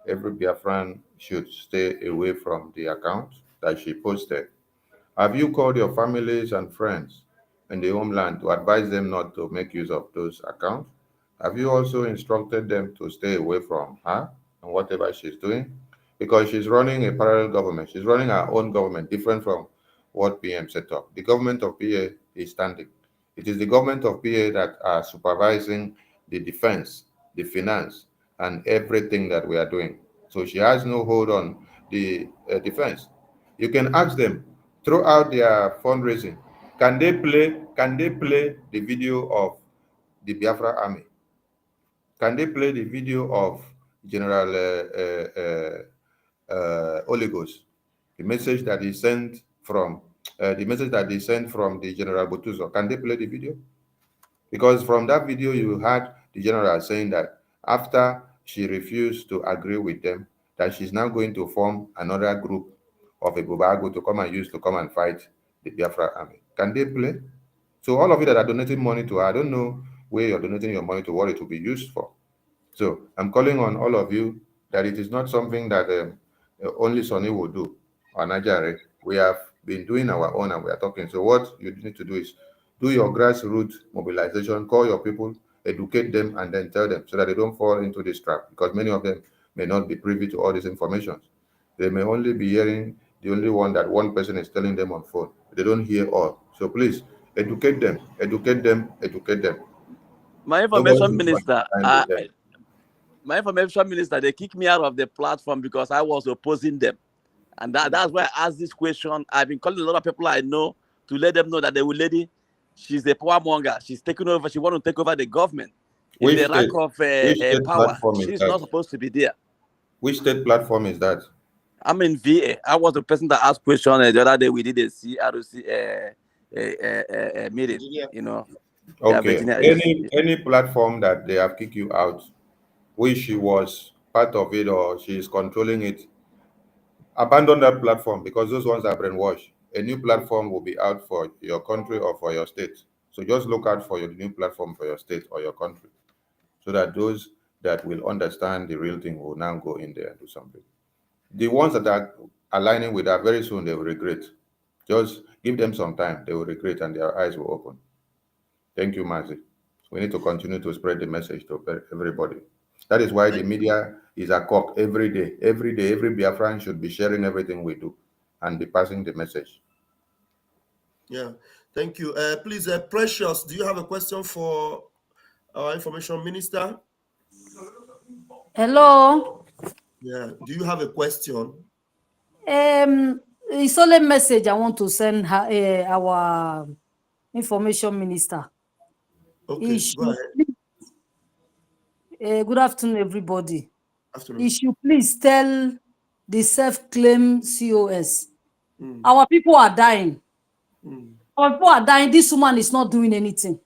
every Biafran should stay away from the account that she posted. Have you called your families and friends in the homeland to advise them not to make use of those accounts? Have you also instructed them to stay away from her and whatever she's doing? Because she's running a parallel government. She's running her own government, different from what PM set up. The government of PA is standing. It is the government of PA that are supervising the defense, the finance, and everything that we are doing. So she has no hold on the defense. You can ask them throughout their fundraising, can they play the video of the Biafra army? Can they play the video of General Oligos, the message that he sent from the General Botuzo? Can they play the video? Because from that video, you heard the general saying that after she refused to agree with them, that she's now going to form another group of a Bubago to come and fight the Biafra army. Can they play? So all of you that are donating money to her, I don't know where you're donating your money to, what it will be used for. So I'm calling on all of you that it is not something that only Sonny will do or Nigeria. We have been doing our own and we are talking. So what you need to do is do your grassroots mobilization, call your people, educate them, and then tell them so that they don't fall into this trap, because many of them may not be privy to all this information. They may only be hearing the only one that one person is telling them on phone. They don't hear all. So please educate them, educate them, educate them. My information minister, they kicked me out of the platform because I was opposing them. And that's why I asked this question. I've been calling a lot of people I know to let them know that the lady, she's a power monger. She's taking over. She wants to take over the government. In the rank of power, she's not supposed to be there. Which state platform is that? I'm in VA. I was the person that asked question the other day. We did a CRC meeting, you know. Okay. Any platform that they have kicked you out, which she was part of it or she is controlling it, abandon that platform, because those ones are brainwashed. A new platform will be out for your country or for your state. So just look out for your new platform for your state or your country, so that those that will understand the real thing will now go in there and do something. The ones that are aligning with that, very soon they will regret. Just give them some time, they will regret and their eyes will open. Thank you, Mazi. We need to continue to spread the message to everybody. That is why the media is a cock every day. Every day, every Biafran should be sharing everything we do and be passing the message. Yeah, thank you. Please, Precious, do you have a question for our information minister? Hello. Yeah, do you have a question? It's only a message I want to send her, our information minister. Okay, go ahead. Good afternoon, everybody. Afternoon. You should please tell the self-claimed COS. Our people are dying. Our people are dying. This woman is not doing anything.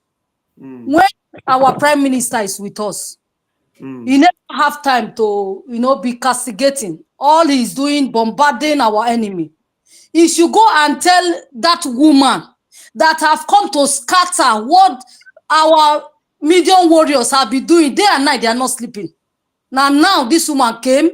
When our prime minister is with us, he never have time to, be castigating. All he's doing, bombarding our enemy. He should go and tell that woman that have come to scatter what our medium warriors have been doing day and night. They are not sleeping. Now this woman came,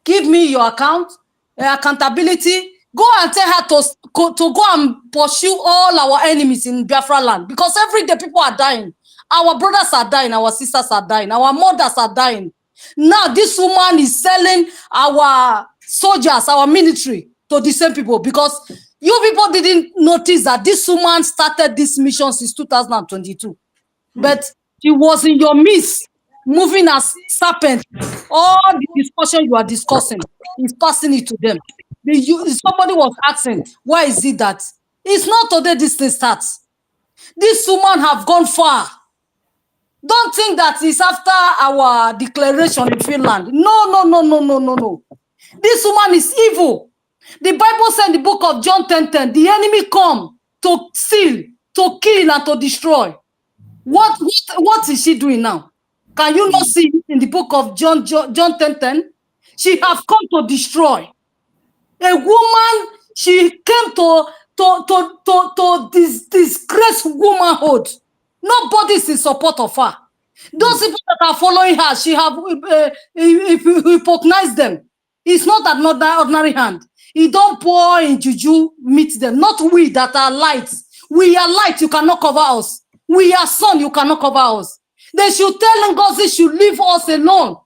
give me your account, accountability. Go and tell her to go and pursue all our enemies in Biafra land, because every day people are dying. Our brothers are dying, our sisters are dying, our mothers are dying. Now this woman is selling our soldiers, our military to the same people, because you people didn't notice that this woman started this mission since 2022. But she was in your midst, moving as serpent. All the discussion you are discussing is passing it to them. Somebody was asking, why is it that? It's not today this thing starts. This woman have gone far. Don't think that it's after our declaration in Finland. No. This woman is evil. The Bible said in the book of John 10:10, the enemy come to steal, to kill, and to destroy. What is she doing now? Can you not see in the book of John 10:10? She have come to destroy. A woman She came to disgrace womanhood. Nobody is in support of her. Those people that are following her, she have hypnotized them. It's not another ordinary hand. He don't pour in juju meet them. Not we that are light. We are light, you cannot cover us. We are sun, you cannot cover us. They should tell Ngozi should leave us alone.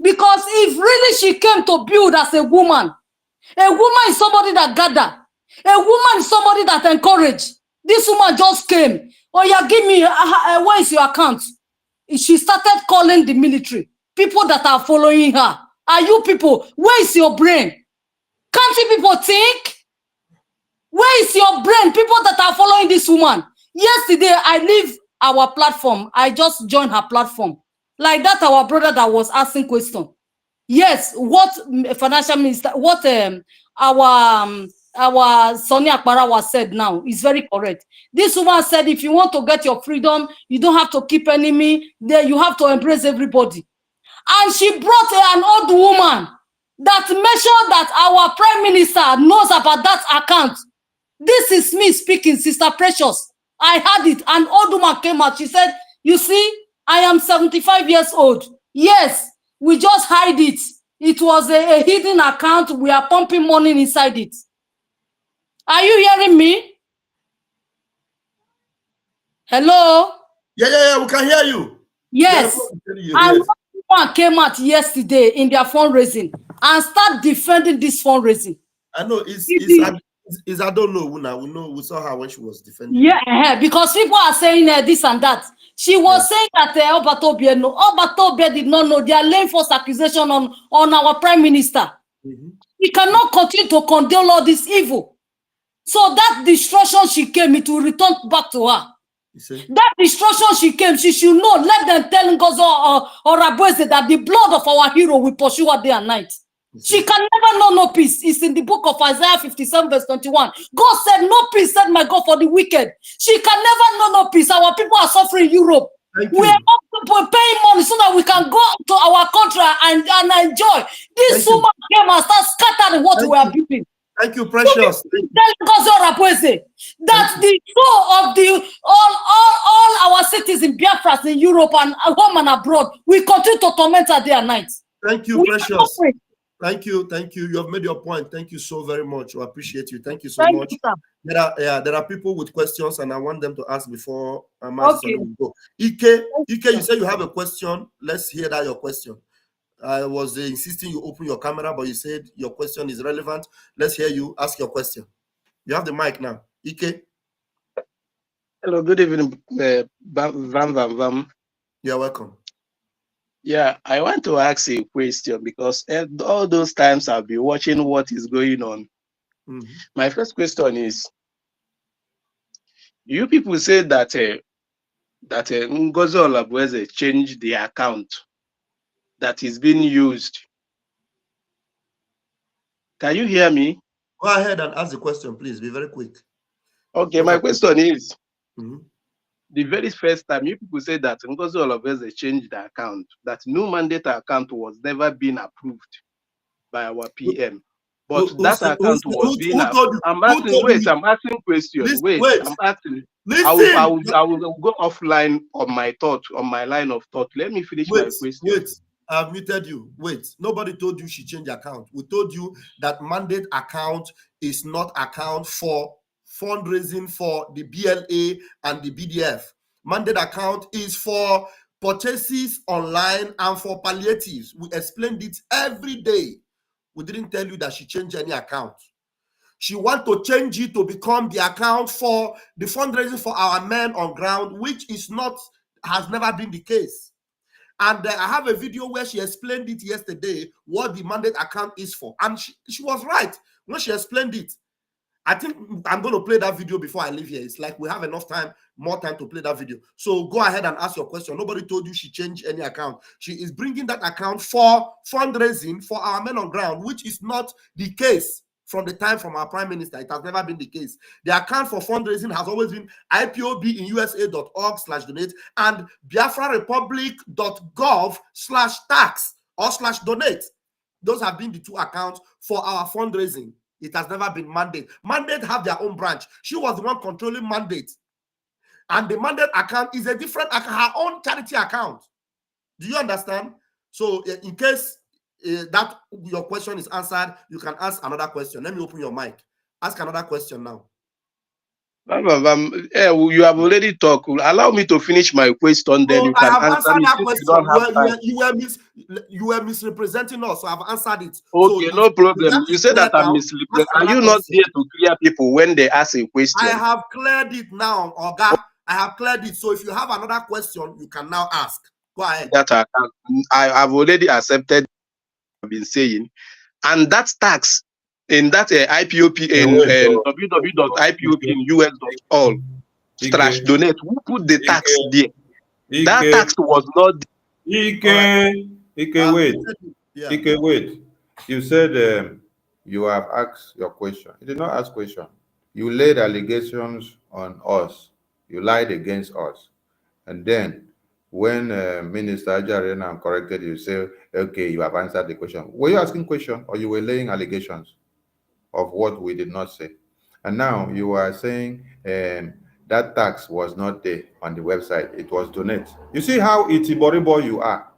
Because if really she came to build as a woman is somebody that gather. A woman is somebody that encourage. This woman just came. Oh yeah, give me, where is your account? She started calling the military. People that are following her. Are you people? Where is your brain? Can't you people think? Where is your brain? People that are following this woman. Yesterday, I leave our platform. I just joined her platform. Like that, our brother that was asking question. Yes, what financial minister, what our Sonny Akbara was said now is very correct. This woman said, if you want to get your freedom, you don't have to keep enemy. There, you have to embrace everybody. And she brought an old woman that made sure that our prime minister knows about that account. This is me speaking, Sister Precious. I had it. An old woman came out. She said, you see, I am 75 years old. Yes, we just hide it. It was a hidden account. We are pumping money inside it. Are you hearing me? Hello? Yeah, we can hear you. Yes. And one came out yesterday in their fundraising and start defending this fundraising. I know it's I don't know. We saw her when she was defending. Yeah, because people are saying this and that. She was saying that Obatobie did not know they are laying false accusation on our prime minister. We cannot continue to condone all this evil. So that destruction she came, it will return back to her. That destruction she came, she should know. Let them tell Ngozi or Rabweze that the blood of our hero will pursue her day and night. She can never know no peace. It's in the book of Isaiah 57 verse 21. God said, no peace, said my God, for the wicked. She can never know no peace. Our people are suffering in Europe. We are not paying money so that we can go to our country and enjoy. This woman came and started scattering what we are building. Thank you, Precious. That the soul of all our cities in Biafra, in Europe and home and abroad, we continue to torment her day and night. Thank you, Precious. Thank you. You have made your point. Thank you so very much. I appreciate you. Thank you so much. There are people with questions, and I want them to ask before okay. Go. Ike, you say you have a question. Let's hear that your question. I was insisting you open your camera, but you said your question is relevant. Let's hear you ask your question. You have the mic now. Ike. Hello, good evening, Vam. You're welcome. Yeah, I want to ask a question because all those times I've been watching what is going on. My first question is, you people say that Ngozi Olabweze changed the account that is being used. Can you hear me? Go ahead and ask the question, please. Be very quick. Okay, my question is, the very first time you people said that Ngozi Olabweze changed the account, that no mandate account was never been approved by our PM. But that account was being approved. I'm asking questions. I'm asking. I will go offline on my thought, on my line of thought. Let me finish my question. I've muted you. Wait, nobody told you she changed account. We told you that mandate account is not account for fundraising for the BLA and the BDF. Mandate account is for purchases online and for palliatives. We explained it every day. We didn't tell you that she changed any account. She wants to change it to become the account for the fundraising for our men on ground, which has never been the case. And I have a video where she explained it yesterday, what the mandate account is for. And she was right when she explained it. I think I'm going to play that video before I leave here. It's like we have enough time, more time to play that video. So go ahead and ask your question. Nobody told you she changed any account. She is bringing that account for fundraising for our men on ground, which is not the case from the time from our prime minister. It has never been the case. The account for fundraising has always been ipobinUSA.org/donate and biafrarepublic.gov/tax or /donate. Those have been the two accounts for our fundraising. It has never been Mandate. Mandate have their own branch. She was the one controlling Mandate. And the Mandate account is a different account, her own charity account. Do you understand? So in case that your question is answered, you can ask another question. Let me open your mic. Ask another question now. You have already talked. Allow me to finish my question, then you can answer me. That question. You were misrepresenting us, so I've answered it. Okay, so no problem. You said that I'm misrepresenting. Are you not there to clear people when they ask a question? I have cleared it now, Oga. I have cleared it. So if you have another question, you can now ask. Go ahead. That I have already accepted what I've been saying. And that tax in that IPOP in www.ipopinus.org/donate, who put the tax there? That tax was not wait. You said you have asked your question. You did not ask question. You laid allegations on us. You lied against us. And then when Minister Ajarena corrected you, say, okay, you have answered the question. Were you asking question or you were laying allegations of what we did not say? And now you are saying that tax was not there on the website. It was donate. You see how itiboribo you are.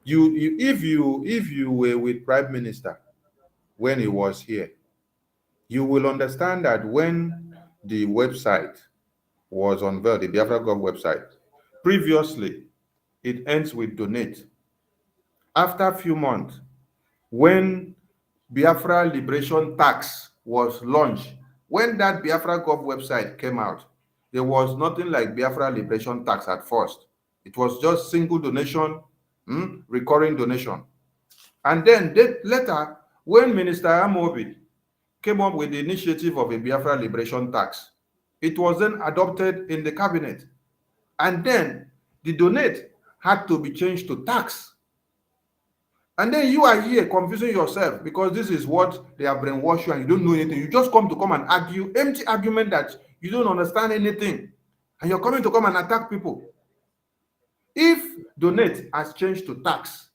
If you were with Prime Minister when he was here, you will understand that when the website was unveiled, the Biafra Gov website, previously it ends with donate. After a few months, when Biafra Liberation Tax was launched, when that Biafra Gov website came out, there was nothing like Biafra Liberation Tax at first. It was just single donation, recurring donation. And then later, when Minister Amobi came up with the initiative of a Biafra Liberation Tax, it was then adopted in the cabinet. And then the donate had to be changed to tax. And then you are here confusing yourself because this is what they have brainwashed you and you don't know anything. You just come and argue, empty argument that you don't understand anything. And you're coming to come and attack people. If donate has changed to tax,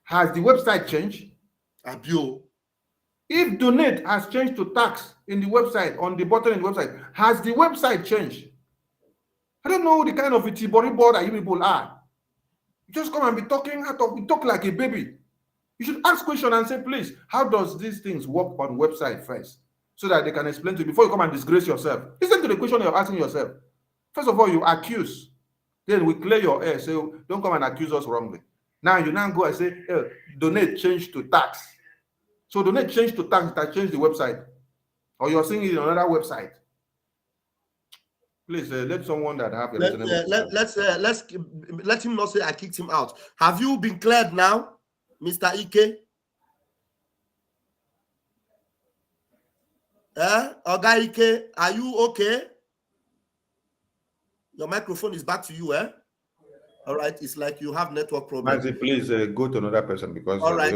has the website changed? If donate has changed to tax in the website, on the button in the website, has the website changed? I don't know the kind of itiboribo that you people are. You just come and be talking talk like a baby. You should ask questions and say, please, how does these things work on website first? So that they can explain to you before you come and disgrace yourself. Listen to the question you're asking yourself. First of all, you accuse. Then we clear your air. Say, don't come and accuse us wrongly. Now you now go and say, donate change to tax. So donate change to tax that change the website. Or you're seeing it on another website. Please let someone that have a let him not say I kicked him out. Have you been cleared now, Mr. Ike? Oga Ike, are you okay? Your microphone is back to you, All right, it's like you have network problem. Nancy, please go to another person because all right.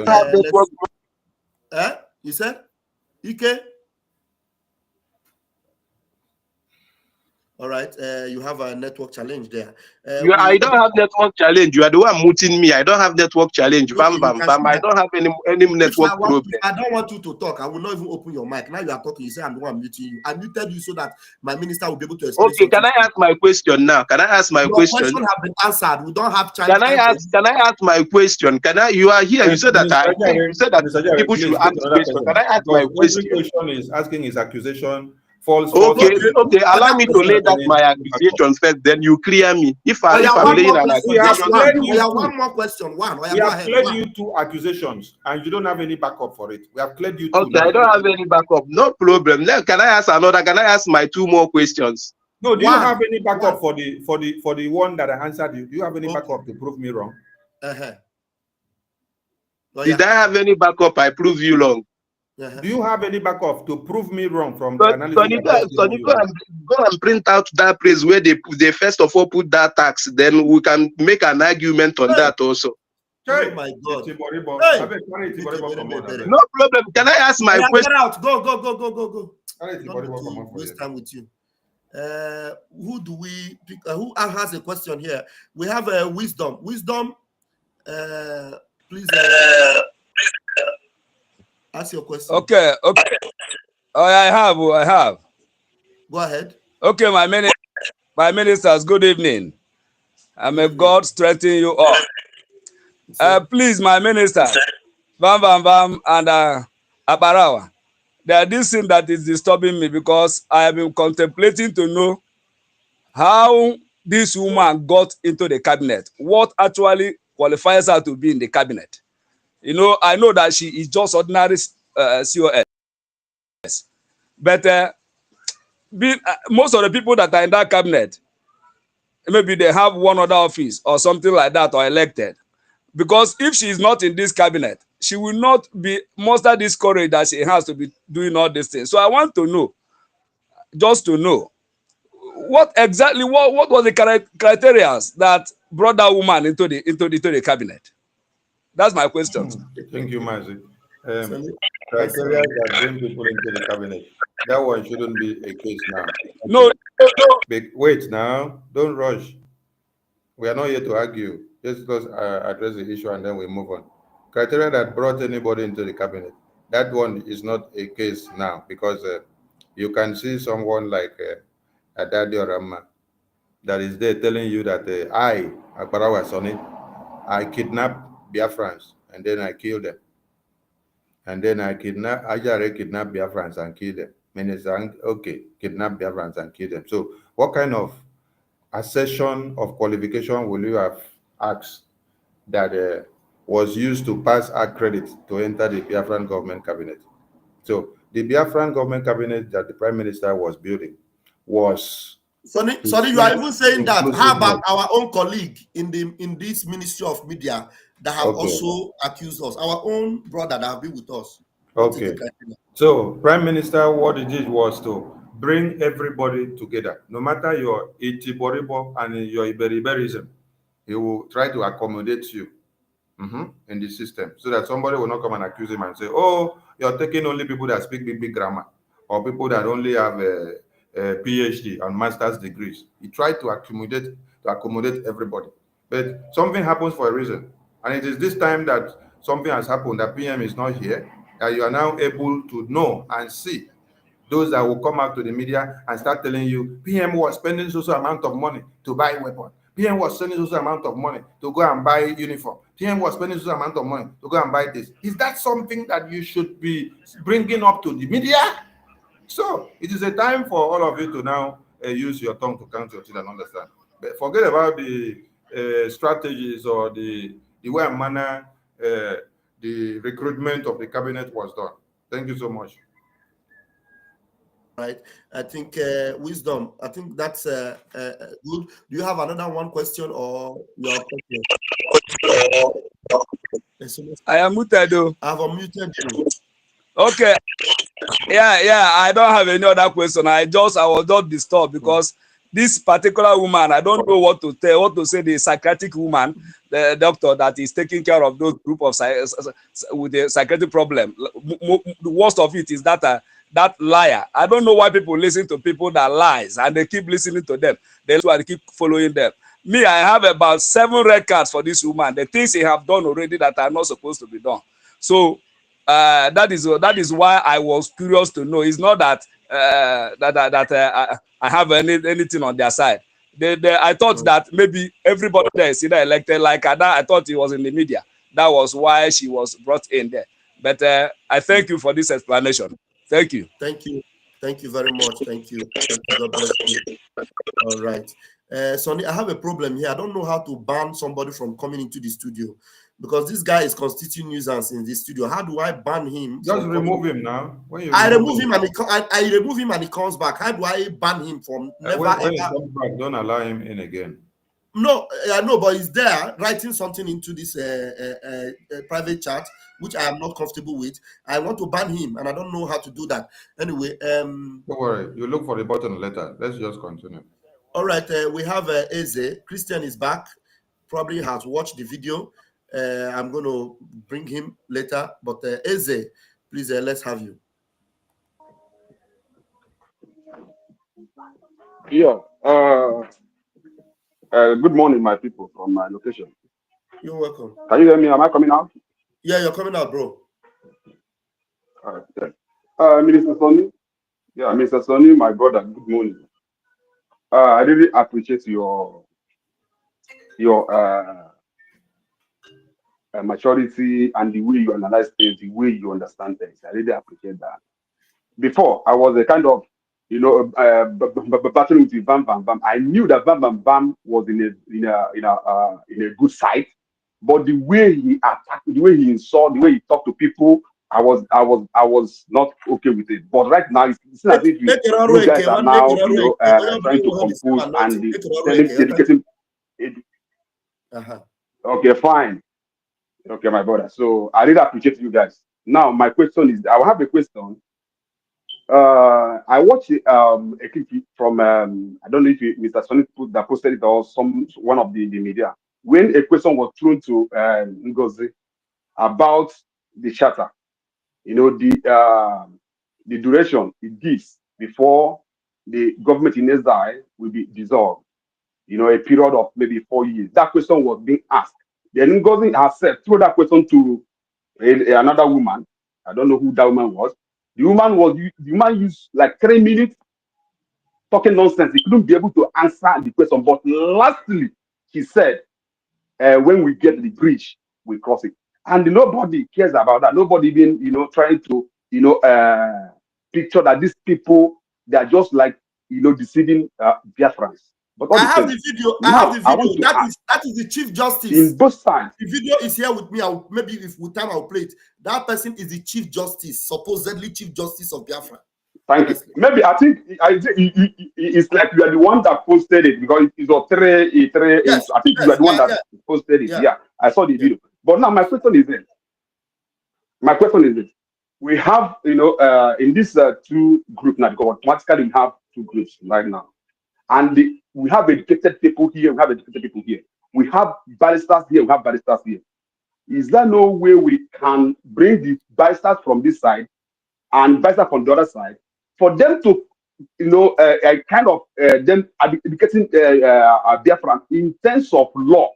You said Ike? All right, you have a network challenge there. I don't have network challenge. You are the one muting me. I don't have network challenge. Bam, bam, bam. I don't have any network problem. I don't want you to talk. I will not even open your mic. Now you are talking. You say I'm the one muting you. I muted you so that my minister will be able to explain. Okay, can I ask my question now? Can I ask my question? Your question has been answered. We don't have time. Can I ask my question? You are here. You said that people should ask questions. Can I ask my question? The question is asking his accusation. False, okay. Allow me to lay down my accusation first, then you clear me. If I'm laying an accusation, we have one more question. We have cleared you 2 accusations, and you don't have any backup for it. We have cleared you 2. Okay, I don't have any backup. No problem. Can I ask another? Can I ask my 2 more questions? No. Do you have any backup for the one that I answered you? Do you have any backup to prove me wrong? Did I have any backup? I prove you wrong. Do you have any backup to prove me wrong from the analysis? Go and print out that place where they first of all put that tax. Then we can make an argument on that also. Oh my God! No problem. Can I ask my question? Get out. Go. Waste time with you. Who do we pick? Who has a question here? We have a wisdom. Wisdom. Please. Ask your question. Okay. Oh, I have. Go ahead. Okay, my ministers, good evening. And may God strengthen you all. Please, my ministers, Bam, and Abarawa. There is this thing that is disturbing me because I have been contemplating to know how this woman got into the cabinet. What actually qualifies her to be in the cabinet? You know, I know that she is just ordinary COS. But most of the people that are in that cabinet, maybe they have one other office or something like that or elected. Because if she is not in this cabinet, she will not be muster this courage that she has to be doing all these things. So I want to know, just to know, what exactly what was the criteria that brought that woman into the cabinet? That's my question. Thank you, Mazi. Criteria that bring people into the cabinet. That one shouldn't be a case now. No. Wait now, don't rush. We are not here to argue. Just because address the issue and then we move on. Criteria that brought anybody into the cabinet. That one is not a case now because you can see someone like Adadi or Rama that is there telling you that I, Akbarawa Sonny, I kidnapped Biafrans and then I killed them. And then I kidnapped Biafrans and killed them. Minister, okay, kidnap Biafrans and kill them. So what kind of assertion of qualification will you have asked that was used to pass our credit to enter the Biafran government cabinet? So the Biafran government cabinet that the Prime Minister was building was... Sorry, you are even saying that. How about our own colleague in this Ministry of Media that have also accused us? Our own brother that have been with us. Okay. So Prime Minister, what he did was to bring everybody together. No matter your Itiboribo and your Iberiberism, he will try to accommodate you in the system so that somebody will not come and accuse him and say, oh, you're taking only people that speak big grammar or people that only have a PhD and master's degrees. He tried to accommodate everybody. But something happens for a reason. And it is this time that something has happened, that PM is not here, that you are now able to know and see those that will come out to the media and start telling you, PM was spending so amount of money to buy weapons. PM was spending so amount of money to go and buy uniform. PM was spending so amount of money to go and buy this. Is that something that you should be bringing up to the media? So it is a time for all of you to now use your tongue to count your teeth and understand. But forget about the strategies or the way and manner the recruitment of the cabinet was done. Thank you so much. Right. I think wisdom. I think that's good. Do you have another one question or your question? I am muted though. I have unmuted you. Okay. Yeah. I don't have any other question. I was just disturbed because this particular woman, I don't know what to say. The psychiatric woman, the doctor that is taking care of those group of with the psychiatric problem. The worst of it is that that liar. I don't know why people listen to people that lies and they keep listening to them. They keep following them. Me, I have about 7 red cards for this woman. The things he have done already that are not supposed to be done. So that is why I was curious to know. It's not that I have anything on their side. I thought that maybe everybody there is either elected like Ada. I thought he was in the media. That was why she was brought in there. But I thank you for this explanation. Thank you. Thank you. Thank you very much. Thank you. God bless you. All right. Sonny, I have a problem here. I don't know how to ban somebody from coming into the studio because this guy is constituting nuisance in the studio. How do I ban him? Just remove him now. I remove him and I remove him and he comes back. How do I ban him from never when he comes back, don't allow him in again. No, I know, but he's there writing something into this private chat, which I am not comfortable with. I want to ban him, and I don't know how to do that. Anyway, don't worry. You look for the button later. Let's just continue. All right, we have Eze. Christian is back. Probably has watched the video. I'm going to bring him later. But Eze, please, let's have you. Yeah. Good morning, my people from my location. You're welcome. Can you hear me? Am I coming out? Yeah, you're coming out, bro. Minister Sonny, yeah, Mr. Sonny, my brother, good morning. I really appreciate your maturity and the way you analyze things, the way you understand things. I really appreciate that. Before, I was a kind of, battling with Bam Bam Bam. I knew that Bam Bam Bam was in a good side, but the way he attacked, the way he insult, the way he talked to people, I was not okay with it. But right now, it's as if you guys are now, trying to compose and dedicating it. Okay, fine. Okay, my brother. So I really appreciate you guys. Now, my question is, I will have a question. I watched a clip from I don't know if Mr. Sonny posted it or one of the media when a question was thrown to Ngozi about the charter. You know the duration it gives before the government in exile will be dissolved. You know, a period of maybe 4 years. That question was being asked. Then Ngozi herself threw that question to another woman. I don't know who that woman was. The woman used like 3 minutes talking nonsense. He couldn't be able to answer the question. But lastly, he said, when we get the bridge, we cross it. And nobody cares about that. Nobody even, trying to, picture that these people, they are just like, deceiving Biafrans. But I have the video. Now, I have the video. That is the Chief Justice. In both sides. The video is here with me. Maybe if with time I'll play it. That person is the Chief Justice, supposedly Chief Justice of Biafra. Thank you. Maybe I think it's like you are the one that posted it because it's a three. Yes, I think you are the one that posted it. Yeah, I saw the video. But now my question is this. We have, in this two groups now, because automatically we have two groups right now. And we have educated people here, we have educated people here. We have barristers here, we have barristers here. Is there no way we can bring the barristers from this side and barristers from the other side for them to, kind of them educating Biafra in terms of law?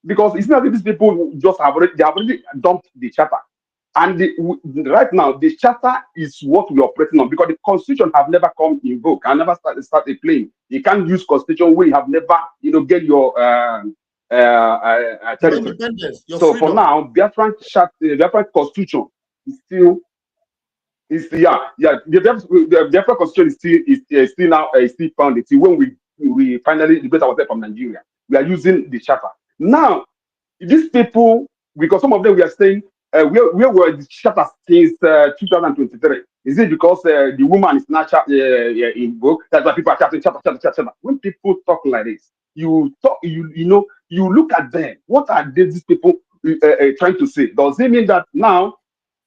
Because it's not that these people just have already dumped the charter. And right now, the charter is what we're operating on because the constitution have never come in vogue. I never started playing. You can't use constitution where you have never, get your territory. So for now, Biafran constitution is still the Biafra constitution is still now still founded. See, when we finally liberate ourselves from Nigeria, we are using the charter. Now, these people, because some of them we are saying, where were the charter since 2023? Is it because the woman is not in vogue? That's why people are chatting, charter. When people talk like this, you look at them. What are these people trying to say? Does it mean that now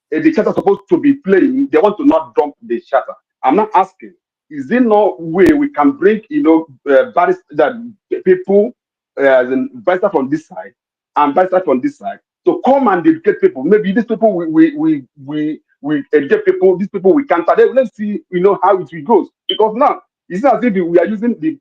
the charter is supposed to be playing? They want to not dump the charter. I'm not asking. Is there no way we can bring people, barrister from this side and barrister from this side, to come and educate people? Maybe these people we educate people. These people we can't. Let's see, how it goes. Because now it's as if we are using the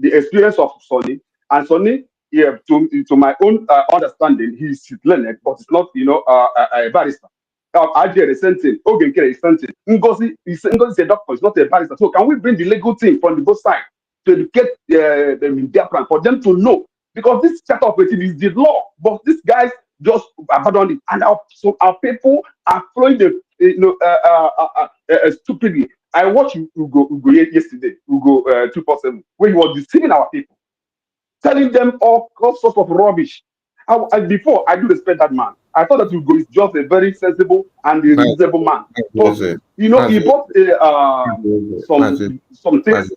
experience of Sonny, and Sonny, to my own understanding, he's learned, but it's not a barrister. I did the same thing. Ogen the same thing. Ngozi is a doctor. It's not a barrister. So can we bring the legal team from the both sides to educate their plan for them to know? Because this charter operating is the law, but these guys just abandoned it, and our people are throwing stupidly. I watched Ugo yesterday, Ugo 247, where he was deceiving our people, telling them all sorts of rubbish. Before, I do respect that man. I thought that Ugo is just a very sensible and a reasonable man. But he bought some things.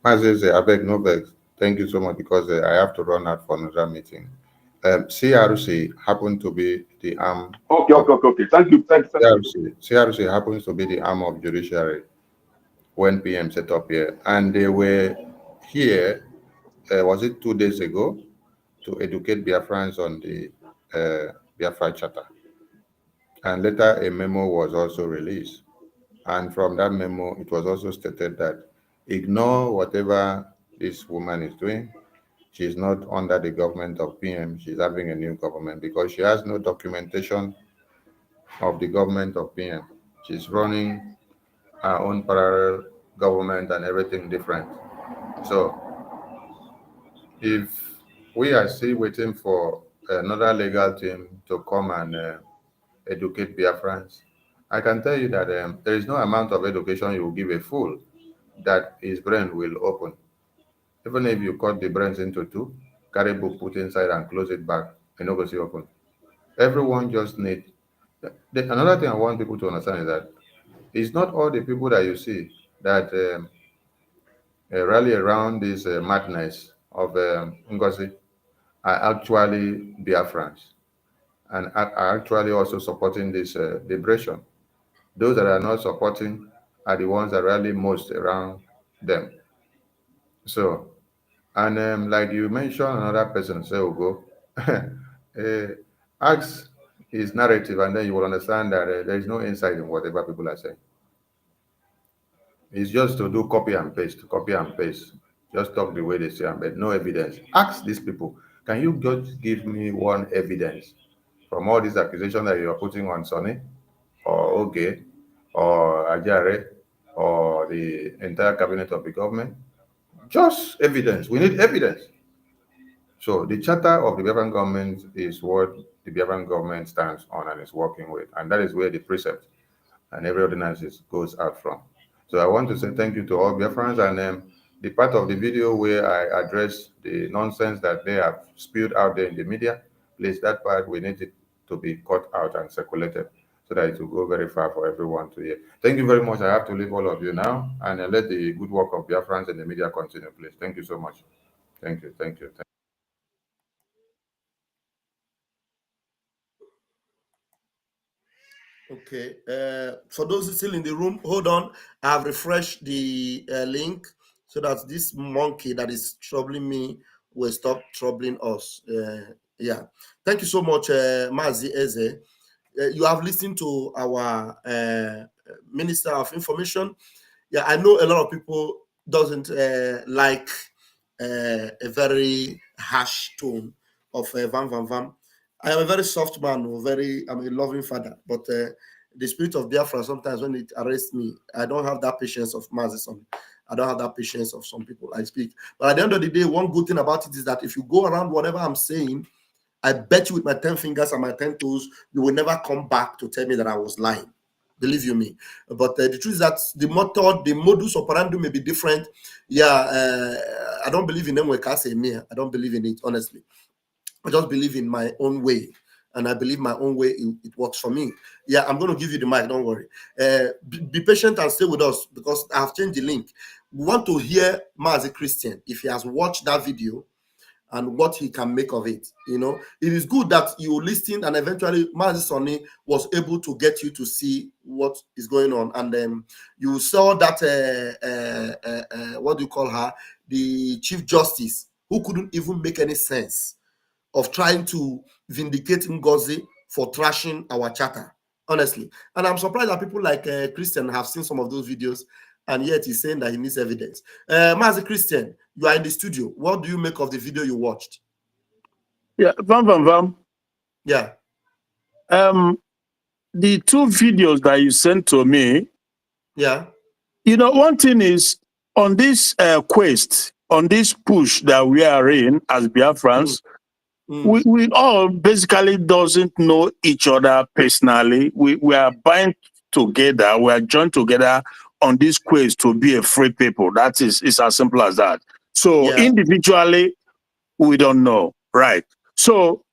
I beg, no beg. Thank you so much, because I have to run out for another meeting. CRC happened to be the arm. Okay. Thank you. CRC happens to be the arm of judiciary when PM set up here, and they were here. Was it 2 days ago, to educate Biafrans on the Biafra Charter, and later a memo was also released, and from that memo it was also stated that ignore whatever this woman is doing. She's not under the government of PM. She's having a new government because she has no documentation of the government of PM. She's running her own parallel government and everything different. So if we are still waiting for another legal team to come and educate Biafrans, I can tell you that there is no amount of education you will give a fool that his brain will open. Even if you cut the brains into two, carry book, put inside and close it back, and go see open. Everyone just need. Another thing I want people to understand is that it's not all the people that you see that rally around this madness of Ngozi are actually Biafrans and are actually also supporting this liberation. Those that are not supporting are the ones that rally most around them. So, and like you mentioned, another person say, Ugo, ask his narrative and then you will understand that there is no insight in whatever people are saying. It's just to do copy and paste. Just talk the way they say, but no evidence. Ask these people, can you just give me one evidence from all these accusations that you are putting on Sonny, or Oge, or Ajare, or the entire cabinet of the government? Just evidence. We need evidence. So the charter of the Biafran government is what the Biafran government stands on and is working with. And that is where the precept and every ordinance goes out from. So I want to say thank you to all Biafrans, and the part of the video where I address the nonsense that they have spewed out there in the media, please, that part we need it to be cut out and circulated so that it will go very far for everyone to hear. Thank you very much. I have to leave all of you now, and let the good work of Biafrans in the media continue, please. Thank you so much. Thank you. Thank you. Okay, for those still in the room, hold on. I've refreshed the link so that this monkey that is troubling me will stop troubling us. Yeah, thank you so much, Mazi Eze. You have listened to our Minister of Information. Yeah, I know a lot of people doesn't like a very harsh tone of Vam Vam Vam. I am a very soft man, I'm a loving father, but the spirit of Biafra, sometimes when it arrests me, I don't have that patience of Mazison. I don't have that patience of some people I speak. But at the end of the day, one good thing about it is that if you go around whatever I'm saying, I bet you with my 10 fingers and my 10 toes, you will never come back to tell me that I was lying. Believe you me. But the truth is that the method, the modus operandi may be different. Yeah, I don't believe in them. I don't believe in it, honestly. I just believe in my own way, and I believe my own way, it works for me. Yeah, I'm going to give you the mic, don't worry. Be patient and stay with us because I have changed the link. We want to hear Ma as a Christian, if he has watched that video and what he can make of it. You know, it is good that you listened and eventually Mazi Sonny was able to get you to see what is going on. And then you saw that, what do you call her? The Chief Justice, who couldn't even make any sense of trying to vindicate Ngozi for trashing our charter, honestly. And I'm surprised that people like Christian have seen some of those videos, and yet he's saying that he needs evidence. Mazi Christian, you are in the studio. What do you make of the video you watched? Yeah, Vam. Yeah. The two videos that you sent to me. Yeah. You know, one thing is on this quest, on this push that we are in as Biafrans, we all basically doesn't know each other personally. We are bound together. We are joined together on this quest to be a free people. That is, it's as simple as that. So individually, we don't know, right? So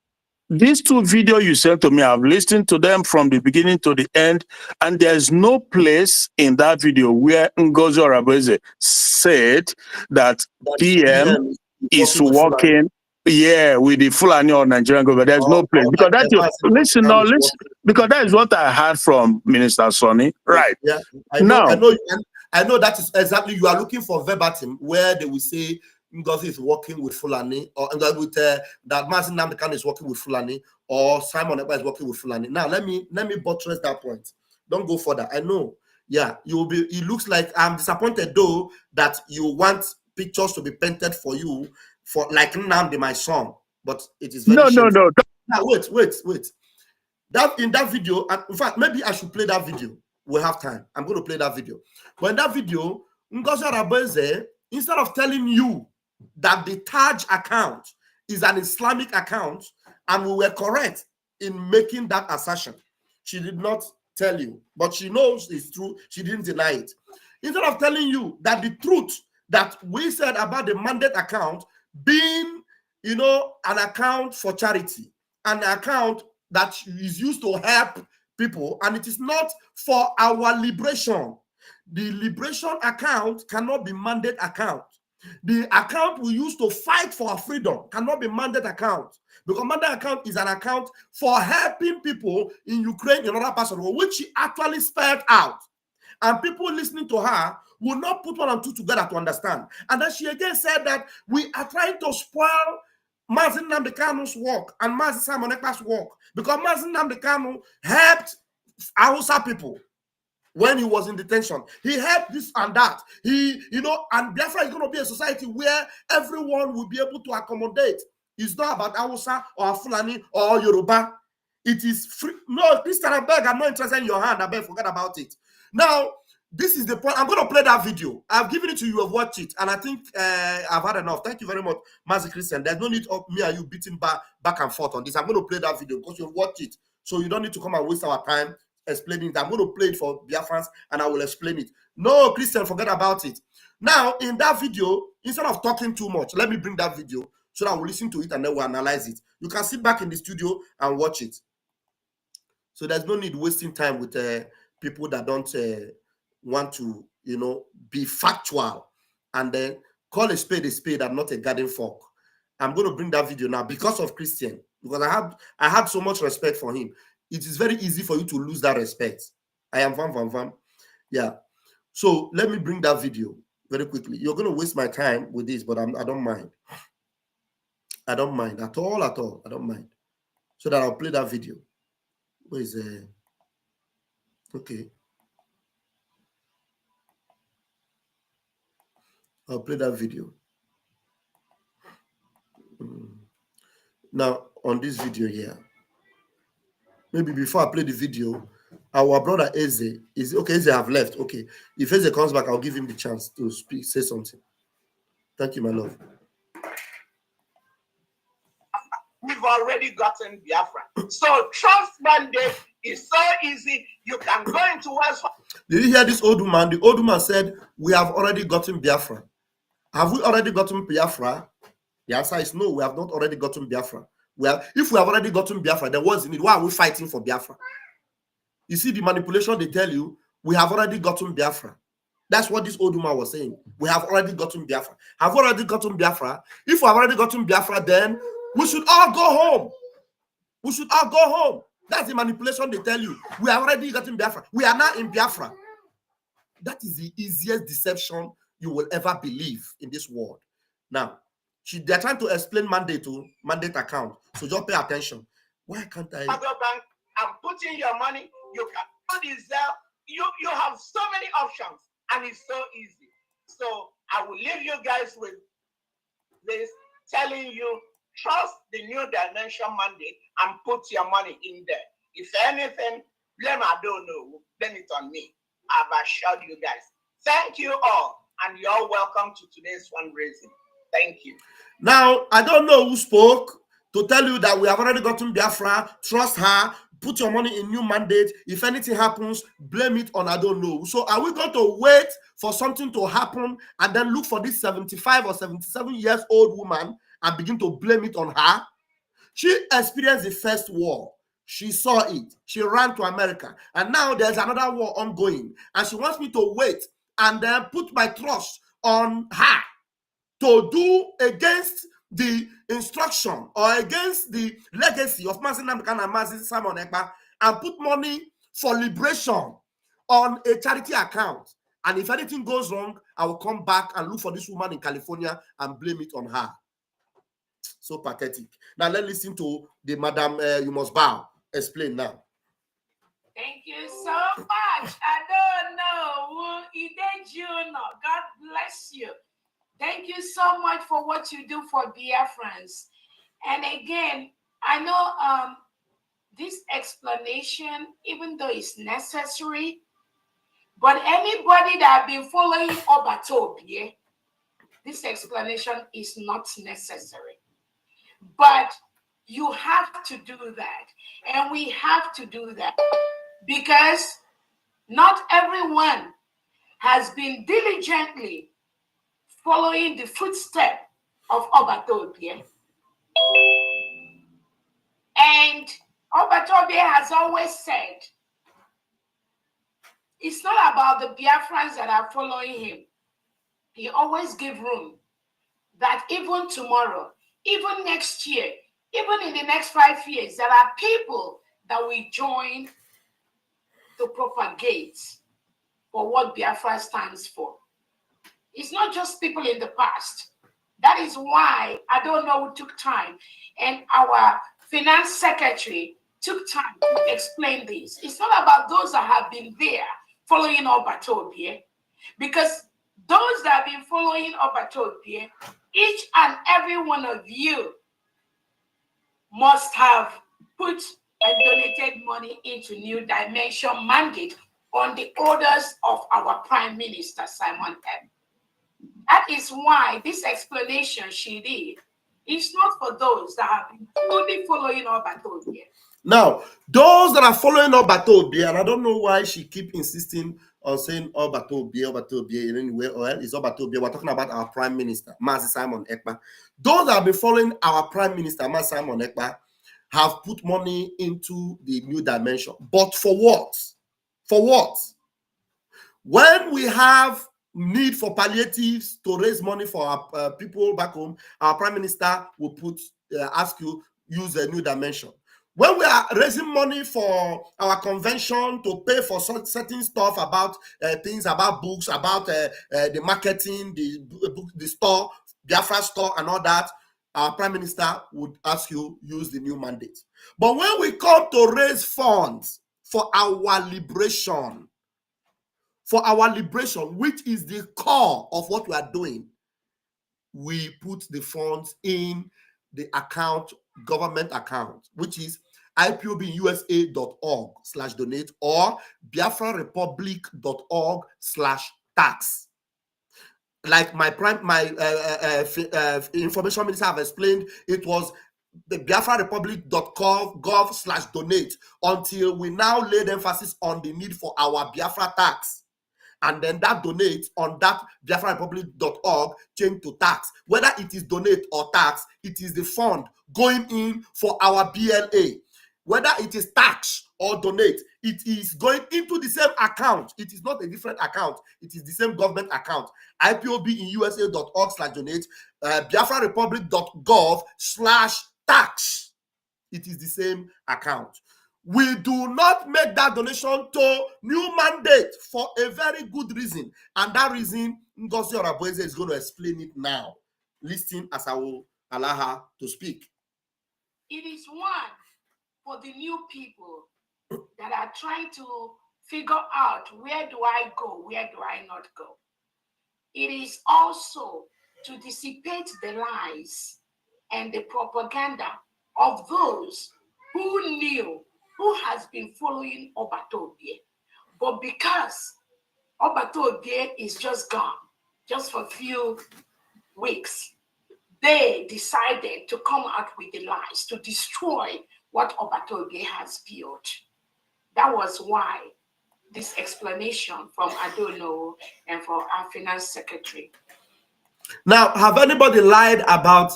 these two videos you sent to me, I've listened to them from the beginning to the end, and there's no place in that video where Ngozi Orebeze said that PM is working, with the Fulani or Nigerian government. There's no place because that listen, because that is what I heard from Minister Sonny, right? Yeah, I know that is exactly, you are looking for verbatim where they will say Ngozi is working with Fulani, or with that Mazi Namdekan is working with Fulani, or Simon Ekpa is working with Fulani. Now let me buttress that point. Don't go further. I know. Yeah, you will be. It looks like I'm disappointed though that you want pictures to be painted for you for like Nnamdi, my son, but it is very shameful. No. Now wait. That in that video, in fact, maybe I should play that video. We'll have time. I'm going to play that video. But in that video, Ngozi Arabeze, instead of telling you that the Taj account is an Islamic account, and we were correct in making that assertion, she did not tell you, but she knows it's true. She didn't deny it. Instead of telling you that the truth that we said about the mandate account being, you know, an account for charity, an account that is used to help people, and it is not for our liberation. The liberation account cannot be mandate account. The account we use to fight for our freedom cannot be mandate account, because mandate account is an account for helping people in Ukraine, in other parts of the world, which she actually spelled out. And people listening to her will not put one and two together to understand. And then she again said that we are trying to spoil Mazin Nnamdi Kanu's work and Mazin Simon Ekpa's work, because Mazin Nnamdi Kanu helped Hausa people when he was in detention. He helped this and that. He, you know, and Biafra is going to be a society where everyone will be able to accommodate. It's not about Hausa or Fulani or Yoruba. It is free. No, Christian, I beg, I'm not interested in your hand. I beg, forget about it. Now, this is the point. I'm going to play that video. I've given it to you. You have watched it. And I think I've had enough. Thank you very much, Mazi Christian. There's no need of me and you beating back and forth on this. I'm going to play that video because you've watched it. So you don't need to come and waste our time explaining it. I'm going to play it for Biafrans and I will explain it. No, Christian, forget about it. Now, in that video, instead of talking too much, let me bring that video so that we'll listen to it and then we'll analyze it. You can sit back in the studio and watch it. So there's no need wasting time with people that don't want to, you know, be factual and then call a spade and not a garden fork. I'm going to bring that video now because of Christian, because I had so much respect for him. It is very easy for you to lose that respect. I am Vam. Yeah. So let me bring that video very quickly. You're going to waste my time with this, but I don't mind. I don't mind at all. I don't mind. So that I'll play that video. Where is it? Okay. I'll play that video. Now, on this video here, maybe before I play the video, our brother Eze is okay. Eze have left. Okay. If Eze comes back, I'll give him the chance to speak, say something. Thank you, my love. We've already gotten Biafra. So trust mandate is so easy. You can go into West. Did you hear this old woman? The old woman said, we have already gotten Biafra. Have we already gotten Biafra? The answer is no, we have not already gotten Biafra. If we have already gotten Biafra, then what's in it? Why are we fighting for Biafra? You see the manipulation they tell you, we have already gotten Biafra. That's what this old woman was saying. We have already gotten Biafra. Have we already gotten Biafra? If we have already gotten Biafra, then we should all go home. We should all go home. That's the manipulation they tell you. We have already gotten Biafra. We are now in Biafra. That is the easiest deception you will ever believe in this world. Now, they're trying to explain mandate account. So just pay attention. Why can't I? Bank and put in your money. You can do this. You have so many options, and it's so easy. So I will leave you guys with this, telling you, trust the new dimension mandate and put your money in there. If anything, blame I don't know, blame it on me. I've assured you guys. Thank you all, and you're welcome to today's fundraising. Thank you. Now, I don't know who spoke to tell you that we have already gotten Biafra. Trust her. Put your money in new mandate. If anything happens, blame it on I don't know. So are we going to wait for something to happen and then look for this 75 or 77 years old woman and begin to blame it on her? She experienced the first war. She saw it. She ran to America. And now there's another war ongoing. And she wants me to wait and then put my trust on her to do against the instruction or against the legacy of Mazin Nnamdi Kanu and Mazin Simon Ekpa and put money for liberation on a charity account. And if anything goes wrong, I will come back and look for this woman in California and blame it on her. So pathetic. Now let's listen to the Madam You Must Bow. Explain now. Thank you so much. I don't know. God bless you. Thank you so much for what you do for Biafrans. And again, I know this explanation, even though it's necessary, but anybody that have been following Obatobie, this explanation is not necessary. But you have to do that. And we have to do that because not everyone has been diligently following the footsteps of Obatobie. And Obatobie has always said, it's not about the Biafrans that are following him. He always gives room that even tomorrow, even next year, even in the next 5 years, there are people that will join to propagate for what Biafra stands for. It's not just people in the past. That is why I don't know who took time, and our finance secretary took time to explain this. It's not about those that have been there following Obatobie, because those that have been following Obatobie, each and every one of you must have put and donated money into New Dimension mandate on the orders of our Prime Minister, Simon M. That is why this explanation she did is not for those that have been fully following Obatobie. Now, those that are following Obatobie, and I don't know why she keep insisting on saying Obatobie in any way, or it's Obatobie. We're talking about our Prime Minister, Mazi Simon Ekpa. Those that have been following our Prime Minister, Mazi Simon Ekpa, have put money into the New Dimension. But for what? For what? When we have need for palliatives to raise money for our people back home, our Prime Minister will put ask you use a New Dimension. When we are raising money for our convention to pay for certain stuff about things about books, about the marketing, the store, Biafra store, and all that, our Prime Minister would ask you use the new mandate. But when we come to raise funds for our liberation, which is the core of what we are doing, we put the funds in the account, government account, which is ipobusa.org/donate or biafrarepublic.org/tax. Like my information minister have explained, it was the biafrarepublic.gov/donate until we now laid emphasis on the need for our Biafra tax. And then that donate on that biafrarepublic.org change to tax. Whether it is donate or tax, it is the fund going in for our BLA. Whether it is tax or donate, it is going into the same account. It is not a different account. It is the same government account. ipobusa.org/donate, biafrarepublic.gov/tax. It is the same account. We do not make that donation to new mandate for a very good reason. And that reason, Ngozi Orabueze is going to explain it now. Listen as I will allow her to speak. It is one for the new people that are trying to figure out, where do I go, where do I not go? It is also to dissipate the lies and the propaganda of those who knew, who has been following Obatobie. But because Obatobie is just gone, just for a few weeks, they decided to come out with the lies, to destroy what Obatobie has built. That was why this explanation from Adono and from our finance secretary. Now, have anybody lied about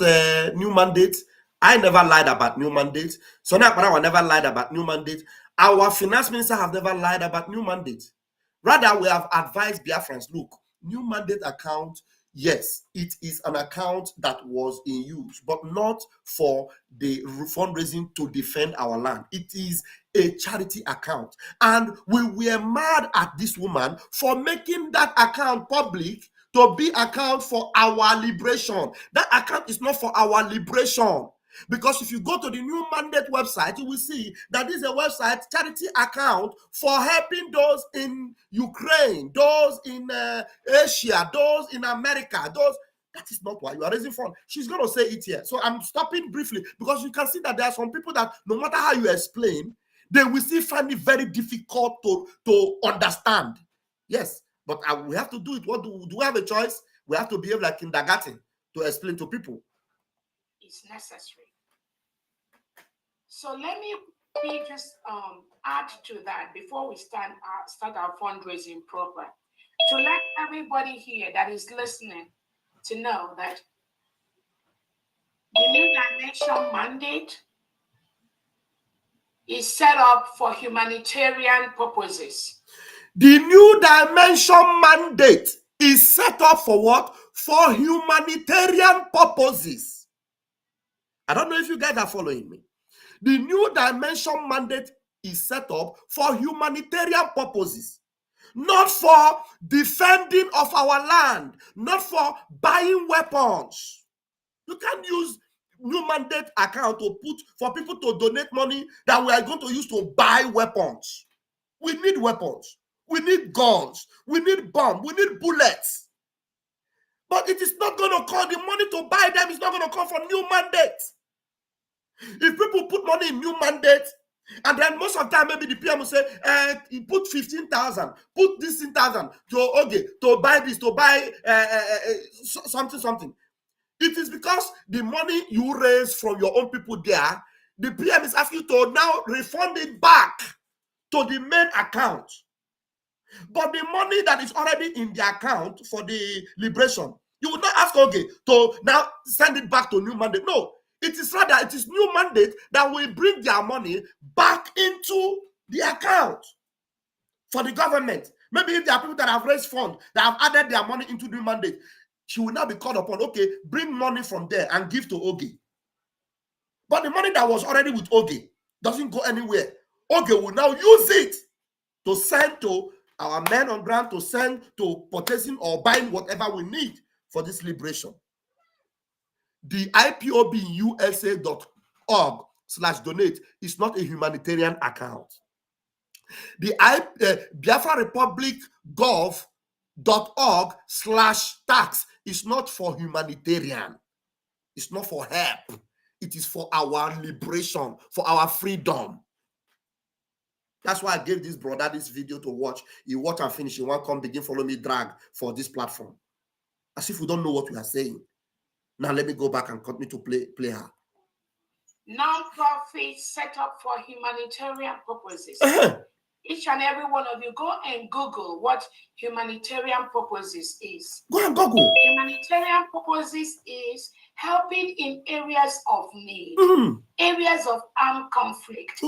new mandate? I never lied about new mandate. Sonia Parawa never lied about new mandate. Our finance minister have never lied about new mandate. Rather, we have advised Biafrans, look, new mandate account, yes, it is an account that was in use, but not for the fundraising to defend our land. It is a charity account. And we were mad at this woman for making that account public to be account for our liberation. That account is not for our liberation. Because if you go to the new mandate website, you will see that this is a website, charity account for helping those in Ukraine, those in Asia, those in America, those. That is not why you are raising funds. She's going to say it here. So I'm stopping briefly because you can see that there are some people that no matter how you explain, they will still find it very difficult to understand. Yes, but we have to do it. What do we have a choice? We have to behave like kindergarten to explain to people. It's necessary. So let me just add to that before we start our fundraising program, to let everybody here that is listening to know that the New Dimension mandate is set up for humanitarian purposes. The New Dimension mandate is set up for what? For humanitarian purposes. I don't know if you guys are following me. The New Dimension mandate is set up for humanitarian purposes, not for defending of our land, not for buying weapons. You can't use new mandate account to put for people to donate money that we are going to use to buy weapons. We need weapons. We need guns. We need bombs. We need bullets. But it is not going to come. The money to buy them is not going to come from new mandates. If people put money in new mandates, and then most of the time maybe the PM will say, you put 15,000, put this 10,000 to buy this, to buy something. It is because the money you raise from your own people there, the PM is asking you to now refund it back to the main account. But the money that is already in the account for the liberation, you would not ask to now send it back to new mandate. No, it is rather, it is new mandate that will bring their money back into the account for the government. Maybe if there are people that have raised funds, that have added their money into the mandate, she will now be called upon, bring money from there and give to Oge. But the money that was already with Oge doesn't go anywhere. Oge will now use it to send to our men on ground, to send to purchasing or buying whatever we need for this liberation. The IPOBUSA.org/donate is not a humanitarian account. The Biafra Republic gov.org/tax is not for humanitarian. It's not for help. It is for our liberation, for our freedom. That's why I gave this brother this video to watch. He watch and finish. He won't come begin follow me drag for this platform. As if we don't know what we are saying. Now let me go back and continue to play her. Non-profit set up for humanitarian purposes. Each and every one of you, go and Google what humanitarian purposes is. Go and Google. Humanitarian purposes is helping in areas of need, areas of armed conflict,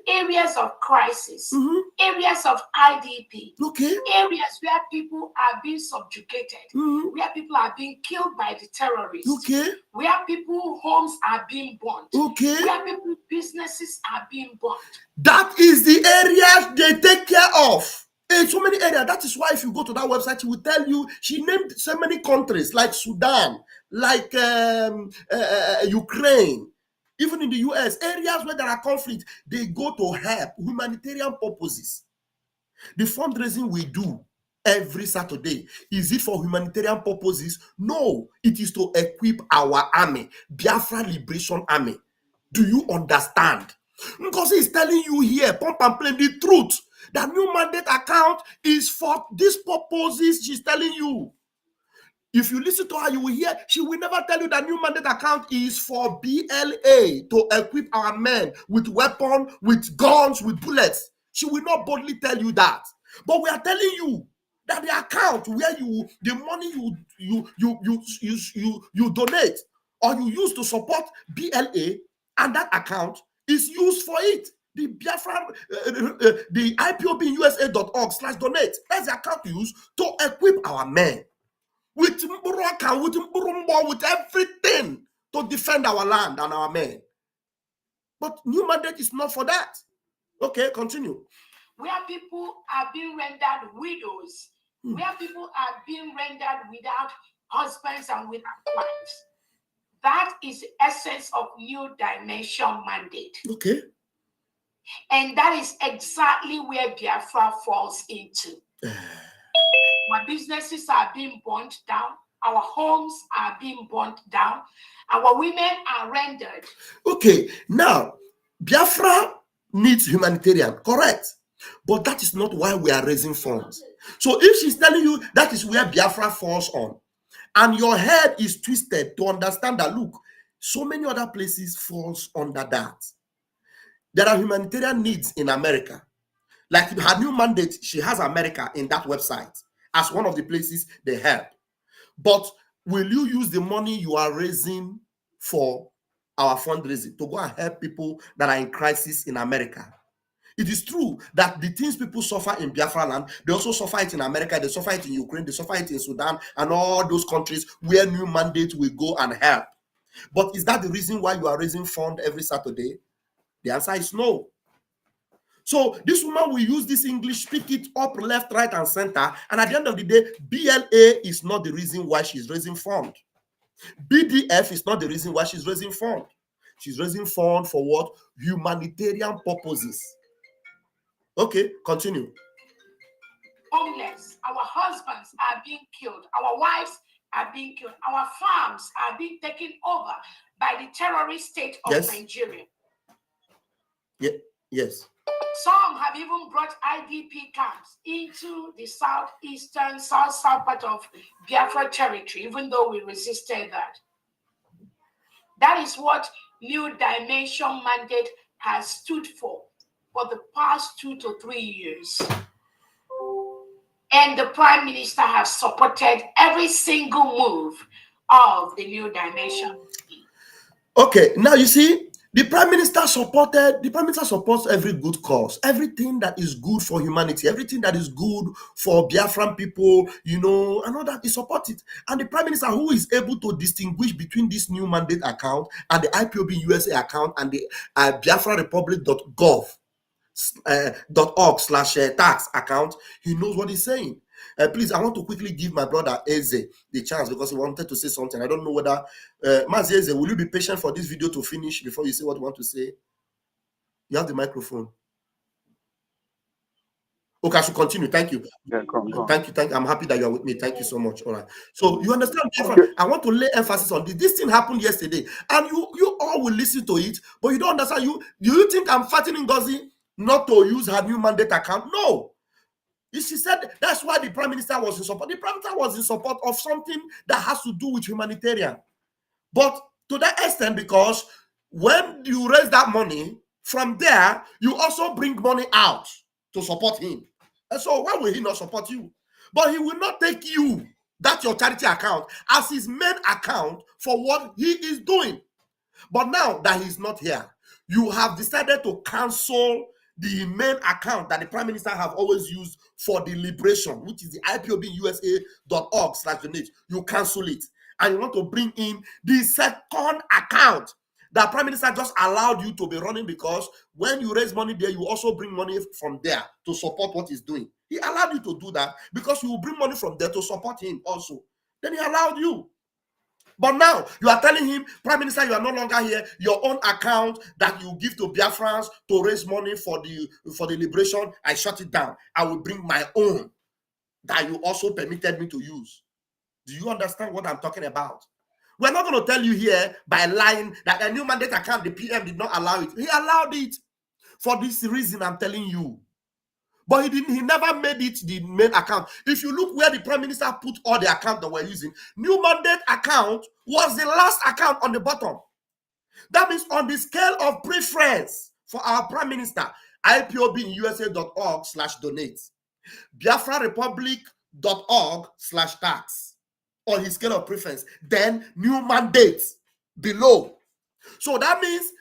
areas of crisis, areas of IDP, areas where people are being subjugated, where people are being killed by the terrorists, where people's homes are being burnt, where people's businesses are being burnt. That is the areas they take care of. In so many areas. That is why if you go to that website, she will tell you, she named so many countries like Sudan, like Ukraine, even in the US, areas where there are conflicts, they go to help humanitarian purposes. The fundraising we do every Saturday, is it for humanitarian purposes? No, it is to equip our army, Biafra Liberation Army. Do you understand? Because he's telling you here, pump and play the truth. That new mandate account is for these purposes. She's telling you. If you listen to her, you will hear she will never tell you that new mandate account is for BLA to equip our men with weapons, with guns, with bullets. She will not boldly tell you that. But we are telling you that the account where the money you donate or you use to support BLA, and that account is used for it. The Biafra, the IPOBUSA.org/donate. That's the account used to equip our men with Mburaka, with everything to defend our land and our men. But new mandate is not for that. Okay, continue. Where people are being rendered widows, where people are being rendered without husbands and without wives. That is the essence of New Dimension mandate. Okay. And that is exactly where Biafra falls into. Where businesses are being burnt down, Our homes are being burnt down. Our women are rendered. Okay, now, Biafra needs humanitarian, correct. But that is not why we are raising funds. So if she's telling you that is where Biafra falls on, and your head is twisted to understand that, look, so many other places falls under that. There are humanitarian needs in America. Like her new mandate, she has America in that website as one of the places they help. But will you use the money you are raising for our fundraising to go and help people that are in crisis in America? It is true that the things people suffer in Biafra land, they also suffer it in America, they suffer it in Ukraine, they suffer it in Sudan, and all those countries where new mandates will go and help. But is that the reason why you are raising fund every Saturday? The answer is no. So this woman will use this English, speak it up, left, right, and center. And at the end of the day, BLA is not the reason why she's raising fund. BDF is not the reason why she's raising fund. She's raising fund for what? Humanitarian purposes. Okay, continue. Homeless. Our husbands are being killed. Our wives are being killed. Our farms are being taken over by the terrorist state of Nigeria. Yeah. Yes. Some have even brought IDP camps into the southeastern, south part of Biafra territory, even though we resisted that. That is what New Dimension mandate has stood for the past 2 to 3 years. And the Prime Minister has supported every single move of the New Dimension. Okay, now you see, the Prime Minister supports every good cause, everything that is good for humanity, everything that is good for Biafran people, and all that is supported. And the Prime Minister, who is able to distinguish between this new mandate account and the IPOB USA account and the biafrarepublic.gov.org/tax account, he knows what he's saying. Please, I want to quickly give my brother Eze the chance because he wanted to say something. I don't know whether Mazi Eze, will you be patient for this video to finish before you say what you want to say? You have the microphone. Okay, I should continue. Thank you. Yeah, come. Thank you. I'm happy that you are with me. Thank you so much. All right. So you understand? Okay. I want to lay emphasis on this. This thing happened yesterday, and you all will listen to it, but you don't understand. Do you think I'm fighting Ngozi not to use her new mandate account? No. She said that's why the Prime Minister was in support. The Prime Minister was in support of something that has to do with humanitarian. But to that extent, because when you raise that money, from there, you also bring money out to support him. And so why will he not support you? But he will not take you, that's your charity account, as his main account for what he is doing. But now that he's not here, you have decided to cancel the main account that the Prime Minister have always used for the liberation, which is the IPOBUSA.org/donate. You cancel it. And you want to bring in the second account that Prime Minister just allowed you to be running, because when you raise money there, you also bring money from there to support what he's doing. He allowed you to do that because you will bring money from there to support him also. Then he allowed you. But now you are telling him, Prime Minister, you are no longer here. Your own account that you give to Biafrans to raise money for the liberation, I shut it down. I will bring my own that you also permitted me to use. Do you understand what I'm talking about? We're not going to tell you here by lying that a new mandate account, the PM did not allow it. He allowed it for this reason I'm telling you. But he never made it the main account. If you look where the Prime Minister put all the accounts that we're using, new mandate account was the last account on the bottom. That means on the scale of preference for our Prime Minister, IPOBUSA.org/donate, BiafraRepublic.org/tax on his scale of preference, then new mandate below. So that means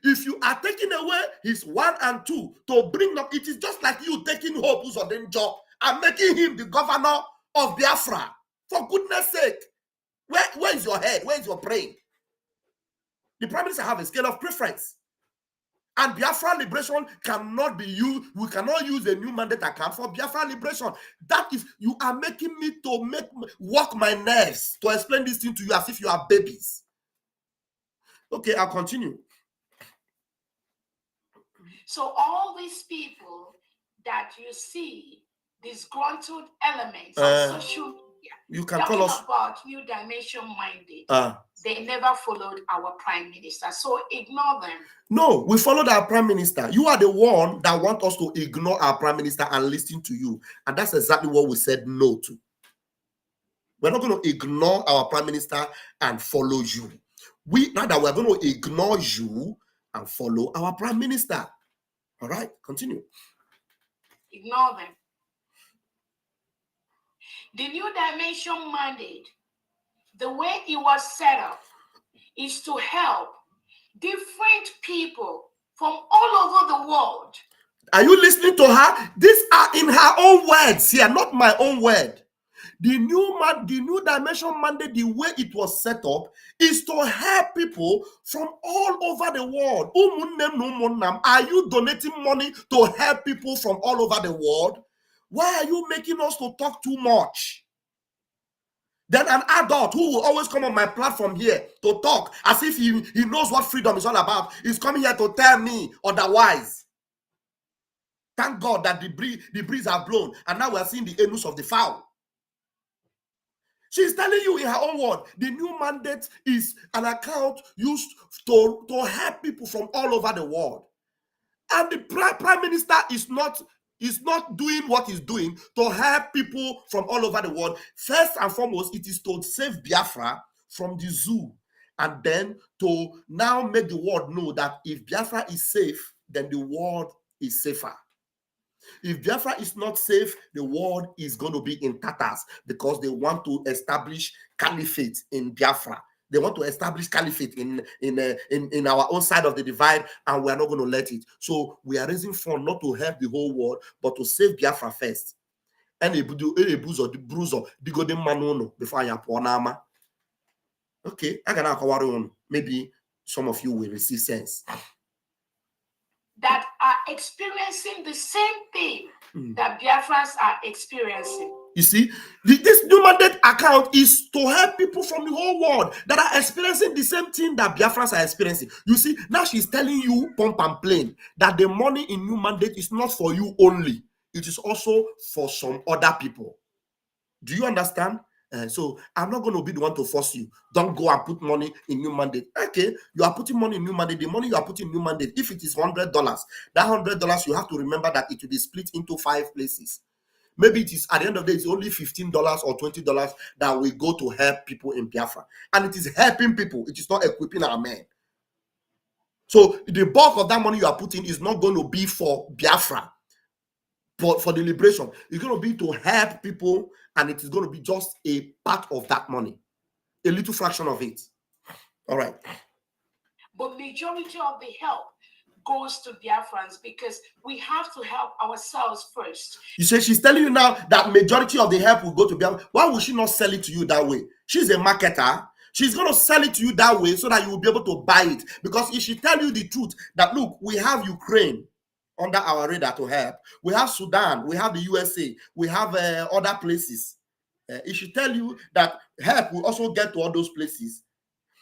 if you are taking away his 1 and 2 to bring up, it is just like you taking Hope Uzodinjo and making him the governor of Biafra. For goodness sake, where is your head? Where is your brain? The Prime Minister have a scale of preference. And Biafra liberation cannot be used. We cannot use a new mandate account for Biafra liberation. That is, you are making me to work my nerves to explain this thing to you as if you are babies. Okay, I'll continue. So all these people that you see, disgruntled elements on social media, You can Talking call us about New Dimension Minded. They never followed our prime minister, so ignore them. No, we followed our prime minister. You are the one that want us to ignore our prime minister and listen to you. And that's exactly what we said no to. We're not going to ignore our prime minister and follow you. We're going to ignore you and follow our prime minister. All right, continue. Ignore them. The New Dimension mandate, the way it was set up, is to help different people from all over the world. Are you listening to her? These are in her own words here, not my own word. The new dimension mandate, the way it was set up, is to help people from all over the world. Are you donating money to help people from all over the world? Why are you making us to talk too much? Then an adult who will always come on my platform here to talk as if he knows what freedom is all about is coming here to tell me otherwise. Thank God that the breeze have blown and now we are seeing the anus of the fowl. She's telling you in her own word, the new mandate is an account used to help people from all over the world. And the prime minister is not doing what he's doing to help people from all over the world. First and foremost, it is to save Biafra from the zoo. And then to now make the world know that if Biafra is safe, then the world is safer. If Biafra is not safe, the world is going to be in tatters because they want to establish caliphate in Biafra. They want to establish caliphate in our own side of the divide, and we are not going to let it. So we are raising funds not to help the whole world, but to save Biafra first. And before I am okay, I can maybe some of you will receive sense. That are experiencing the same thing that Biafrans are experiencing. You see, this new mandate account is to help people from the whole world that are experiencing the same thing that Biafrans are experiencing. You see, now she's telling you, pump and plain, that the money in new mandate is not for you only. It is also for some other people. Do you understand? So I'm not going to be the one to force you. Don't go and put money in new mandate. Okay, you are putting money in new mandate. The money you are putting in new mandate, if it is $100, that $100 you have to remember that it will be split into 5 places. Maybe it is at the end of the day, it's only $15 or $20 that will go to help people in Biafra. And it is helping people. It is not equipping our men. So the bulk of that money you are putting is not going to be for Biafra, for the liberation. It's going to be to help people, and it is going to be just a part of that money, a little fraction of it. All right. But majority of the help goes to Biafrans because we have to help ourselves first. You say she's telling you now that majority of the help will go to Biafra. Why would she not sell it to you that way? She's a marketer. She's going to sell it to you that way so that you will be able to buy it. Because if she tell you the truth, that look, we have Ukraine under our radar to help. We have Sudan. We have the USA. We have other places. If she tell you that help will also get to all those places.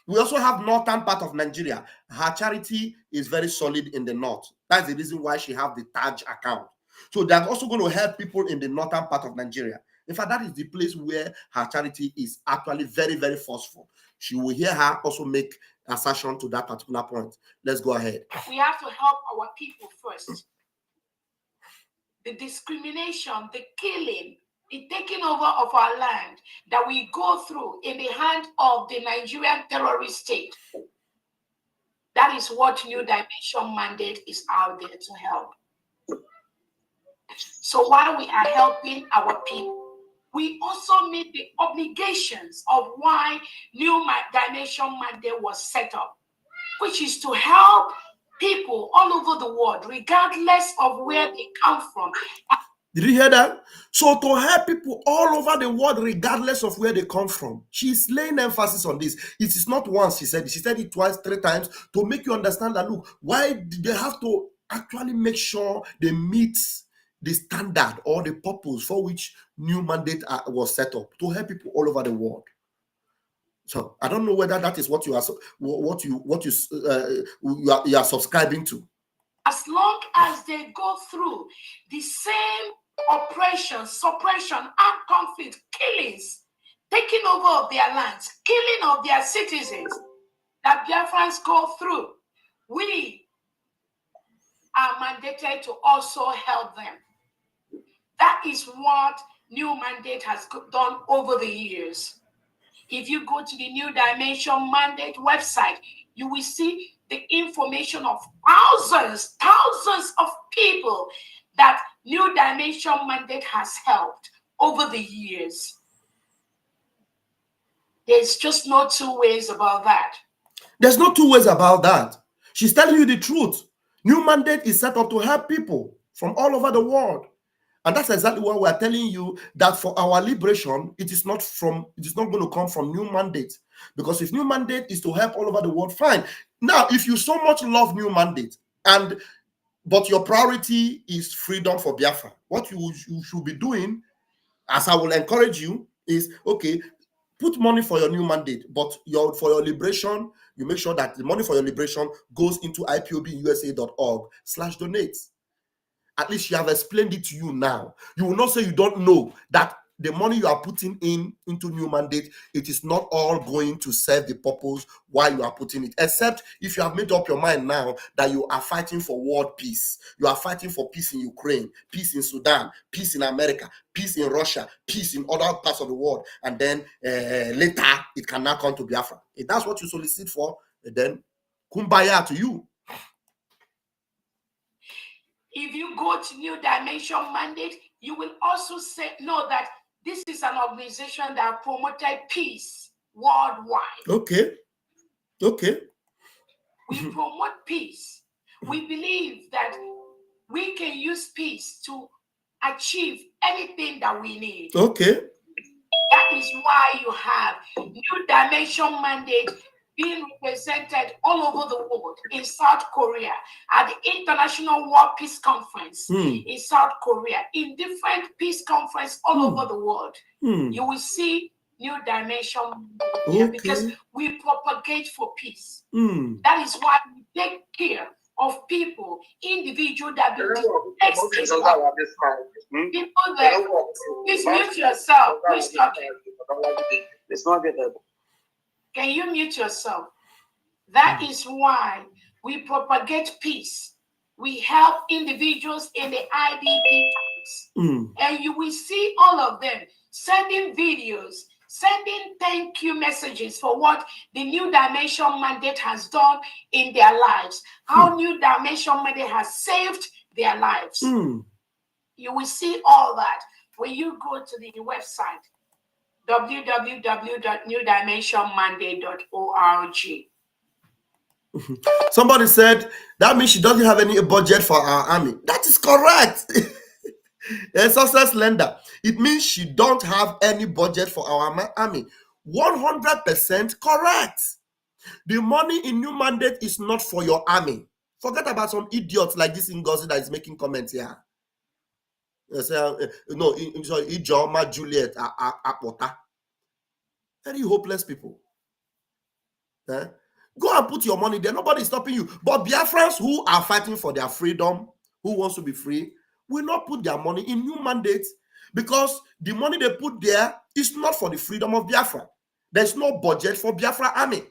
We also have northern part of Nigeria. Her charity is very solid in the north. That's the reason why she have the Taj account. So they're also going to help people in the northern part of Nigeria. In fact, that is the place where her charity is actually very, very forceful. She will hear her also make assertion to that particular point. Let's go ahead. We have to help our people first. The discrimination, the killing, the taking over of our land that we go through in the hand of the Nigerian terrorist state. That is what New Dimension mandate is out there to help. So while we are helping our people, we also meet the obligations of why New Dimension mandate was set up, which is to help people all over the world, regardless of where they come from. Did you hear that? So to help people all over the world, regardless of where they come from. She's laying emphasis on this. It is not once she said it. She said it twice, 3 times to make you understand that, look, why did they have to actually make sure they meet the standard or the purpose for which new mandate was set up to help people all over the world. So I don't know whether that is what you are subscribing to. As long as they go through the same oppression, suppression, armed conflict, killings taking over of their lands, killing of their citizens that Biafrans go through, we are mandated to also help them. That is what New Mandate has done over the years. If you go to the New Dimension Mandate website, you will see the information of thousands of people that New Dimension Mandate has helped over the years. There's just no two ways about that. There's no two ways about that. She's telling you the truth. New Mandate is set up to help people from all over the world. And that's exactly why we're telling you that for our liberation, it is not going to come from New Mandate. Because if New Mandate is to help all over the world, fine. Now, if you so much love New Mandate, but your priority is freedom for Biafra, what you should be doing, as I will encourage you, is, okay, put money for your New Mandate, but for your liberation, you make sure that the money for your liberation goes into IPOBUSA.org/donate. At least you have explained it to you now. You will not say you don't know that the money you are putting into New Mandate, it is not all going to serve the purpose why you are putting it, except if you have made up your mind now that you are fighting for world peace. You are fighting for peace in Ukraine, peace in Sudan, peace in America, peace in Russia, peace in other parts of the world, and then later it can now come to Biafra. If that's what you solicit for, then kumbaya to you. If you go to New Dimension Mandate, you will also know that this is an organization that promoted peace worldwide. Okay. We promote peace. We believe that we can use peace to achieve anything that we need. Okay. That is why you have New Dimension Mandate being represented all over the world, in South Korea, at the International War Peace Conference in South Korea, in different peace conferences all over the world. You will see New Dimension here because we propagate for peace. That is why we take care of people, individuals that be people that, please mute yourself, please stop it. It's not good. Can you mute yourself? That is why we propagate peace. We help individuals in the IDP camps. And you will see all of them sending videos, sending thank you messages for what the New Dimension Mandate has done in their lives, how New Dimension Mandate has saved their lives. You will see all that when you go to the website, www.newdimensionmandate.org. Somebody said that means she doesn't have any budget for our army. That is correct. A success lender. It means she don't have any budget for our army. 100% correct. The money in New Mandate is not for your army. Forget about some idiots like this Ngozi that is making comments here. No, Ijoma, Juliet, Apota. Very hopeless people. Go and put your money there. Nobody is stopping you. But Biafrans who are fighting for their freedom, who wants to be free, will not put their money in New Mandate because the money they put there is not for the freedom of Biafra. There's no budget for Biafra army.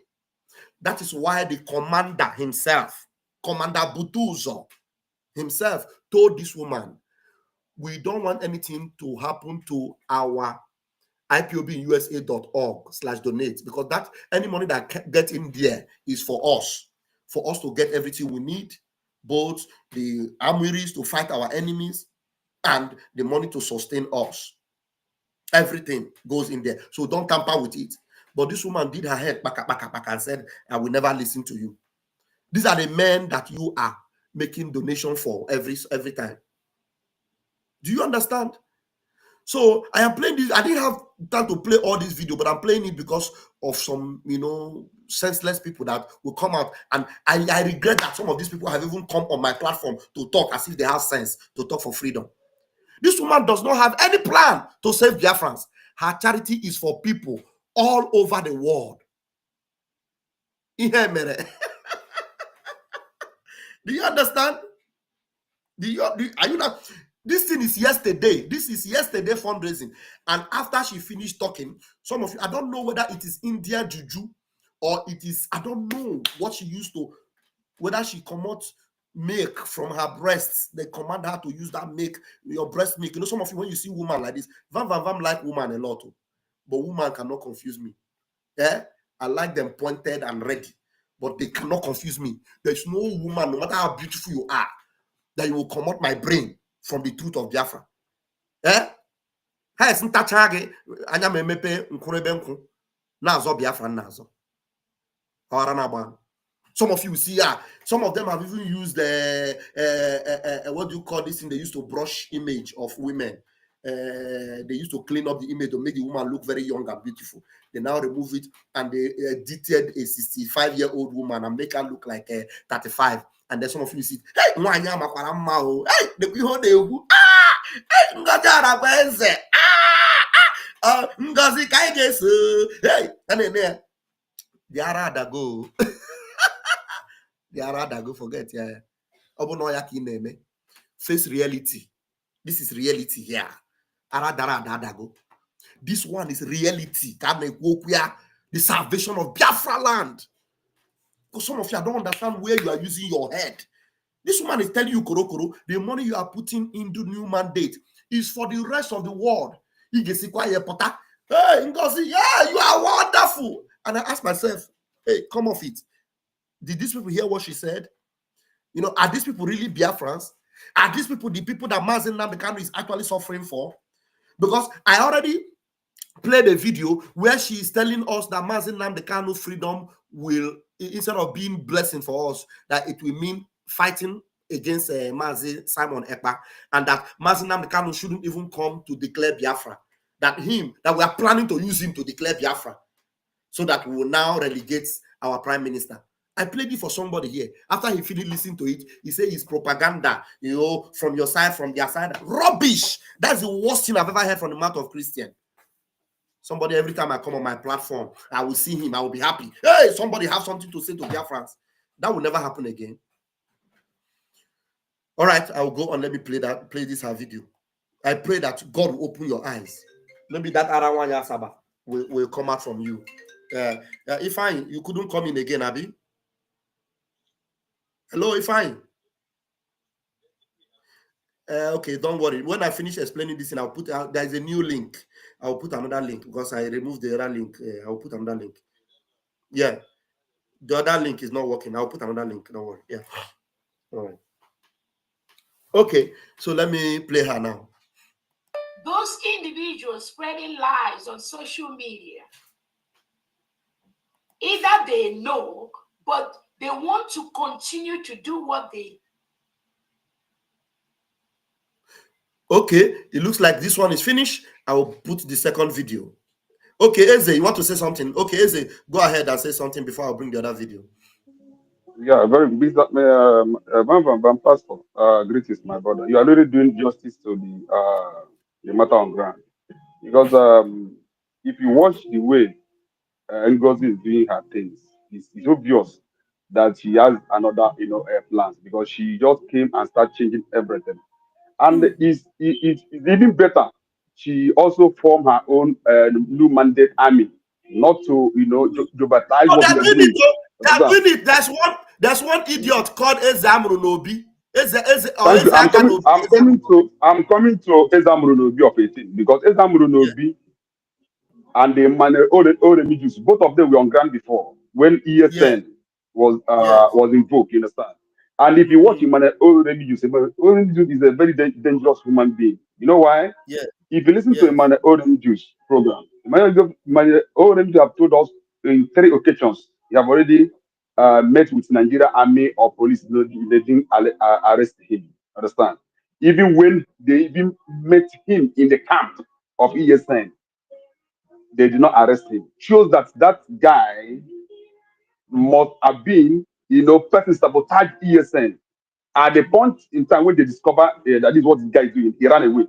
That is why the commander himself, Commander Butuzo himself, told this woman, we don't want anything to happen to our IPOBUSA.org/donate because that any money that get in there is for us to get everything we need, both the armories to fight our enemies and the money to sustain us. Everything goes in there, so don't tamper with it. But this woman did her head back and said, I will never listen to you. These are the men that you are making donation for every time. Do you understand? So I am playing this. I didn't have time to play all this video, but I'm playing it because of some, senseless people that will come out. And I regret that some of these people have even come on my platform to talk as if they have sense to talk for freedom. This woman does not have any plan to save Biafrans. Her charity is for people all over the world. Do you understand? Are you not? This thing is yesterday. This is yesterday fundraising. And after she finished talking, some of you, I don't know whether it is India juju or it is, I don't know what she used to, whether she commot milk from her breasts. They command her to use that milk, your breast milk. You know, some of you, when you see woman like this, Vam like woman a lot. But woman cannot confuse me. Yeah? I like them pointed and ready. But they cannot confuse me. There's no woman, no matter how beautiful you are, that you will come out my brain from the truth of Biafra. Eh? Ha ntacha gị anya m emepe nkwurebe nkwu na-azọ Biafra na-azọ. Ọhara na-agba. Some of you see, some of them have even used what do you call this thing? They used to brush image of women. They used to clean up the image to make the woman look very young and beautiful. They now remove it and they edited a 65-year-old woman and make her look like 35. And then some of you see, hey, hey, the people they hey, Ngozi hey, and then there, the Arada go. The Arada go forget, yeah. Face reality. This is reality here. This one is reality. The salvation of Biafra land. Because some of you don't understand where you are using your head. This woman is telling you, Korokoro, the money you are putting into new mandate is for the rest of the world. Hey, Ngozi, yeah, you are wonderful. And I ask myself, hey, come off it. Did these people hear what she said? You know, are these people really Biafrans? Are these people the people that Mazen Nnamdi Kanu is actually suffering for? Because I already played a video where she is telling us that Mazen Nnamdi Kanu freedom will, instead of being blessing for us, that it will mean fighting against Mazi Simon Ekpa, and that Mazen Nnamdi Kanu shouldn't even come to declare Biafra. That we are planning to use him to declare Biafra, so that we will now relegate our prime minister. I played it for somebody here. After he finished listening to it, he said it's propaganda, you know, from your side, from their side. Rubbish! That's the worst thing I've ever heard from the mouth of Christian. Somebody, every time I come on my platform, I will see him, I will be happy. Hey, somebody have something to say to Biafrans. That will never happen again. All right, I will go on. Let me play this video. I pray that God will open your eyes. Maybe that Arawanya Saba will come out from you. Ifeanyi, you couldn't come in again, Abi? Hello, Ifeanyi. Okay, don't worry. When I finish explaining this, I'll put there's a new link. I'll put another link because I removed the other link. I'll put another link. Yeah, the other link is not working. I'll put another link. Don't worry. Yeah. All right. Okay, so let me play her now. Those individuals spreading lies on social media, either they know, but they want to continue to do what they. Okay, it looks like this one is finished. I will put the second video. Okay, Eze, you want to say something? Okay, Eze, go ahead and say something before I bring the other video. Yeah, very big. Pastor, greetings, my brother. You are really doing justice to the matter on ground, because if you watch the way Ngozi is doing her things, it's obvious that she has another, plans, because she just came and started changing everything, and it's even better. She also formed her own new mandate army, not to jeopardize Oh, what they're we are doing doing. it. They're doing it. There's one idiot called Eze Amrunobi. Thank you. I'm coming to Ezamrunobi of 18, because Ezamrunobi and the Emmanuel Oremijus, both of them were on ground before when ESN was invoked, you understand? And if you watch Emmanuel Oremijus is a very dangerous human being. You know why? Yeah. If you listen to Emmanuel Oremijus program, Emmanuel Oremijus have told us in 3 occasions he have already met with Nigeria army or police. They didn't arrest him. Understand? Even when they even met him in the camp of ESN, they did not arrest him. Shows that guy must have been, person sabotage ESN. At the point in time when they discover that is what this guy is doing, he ran away.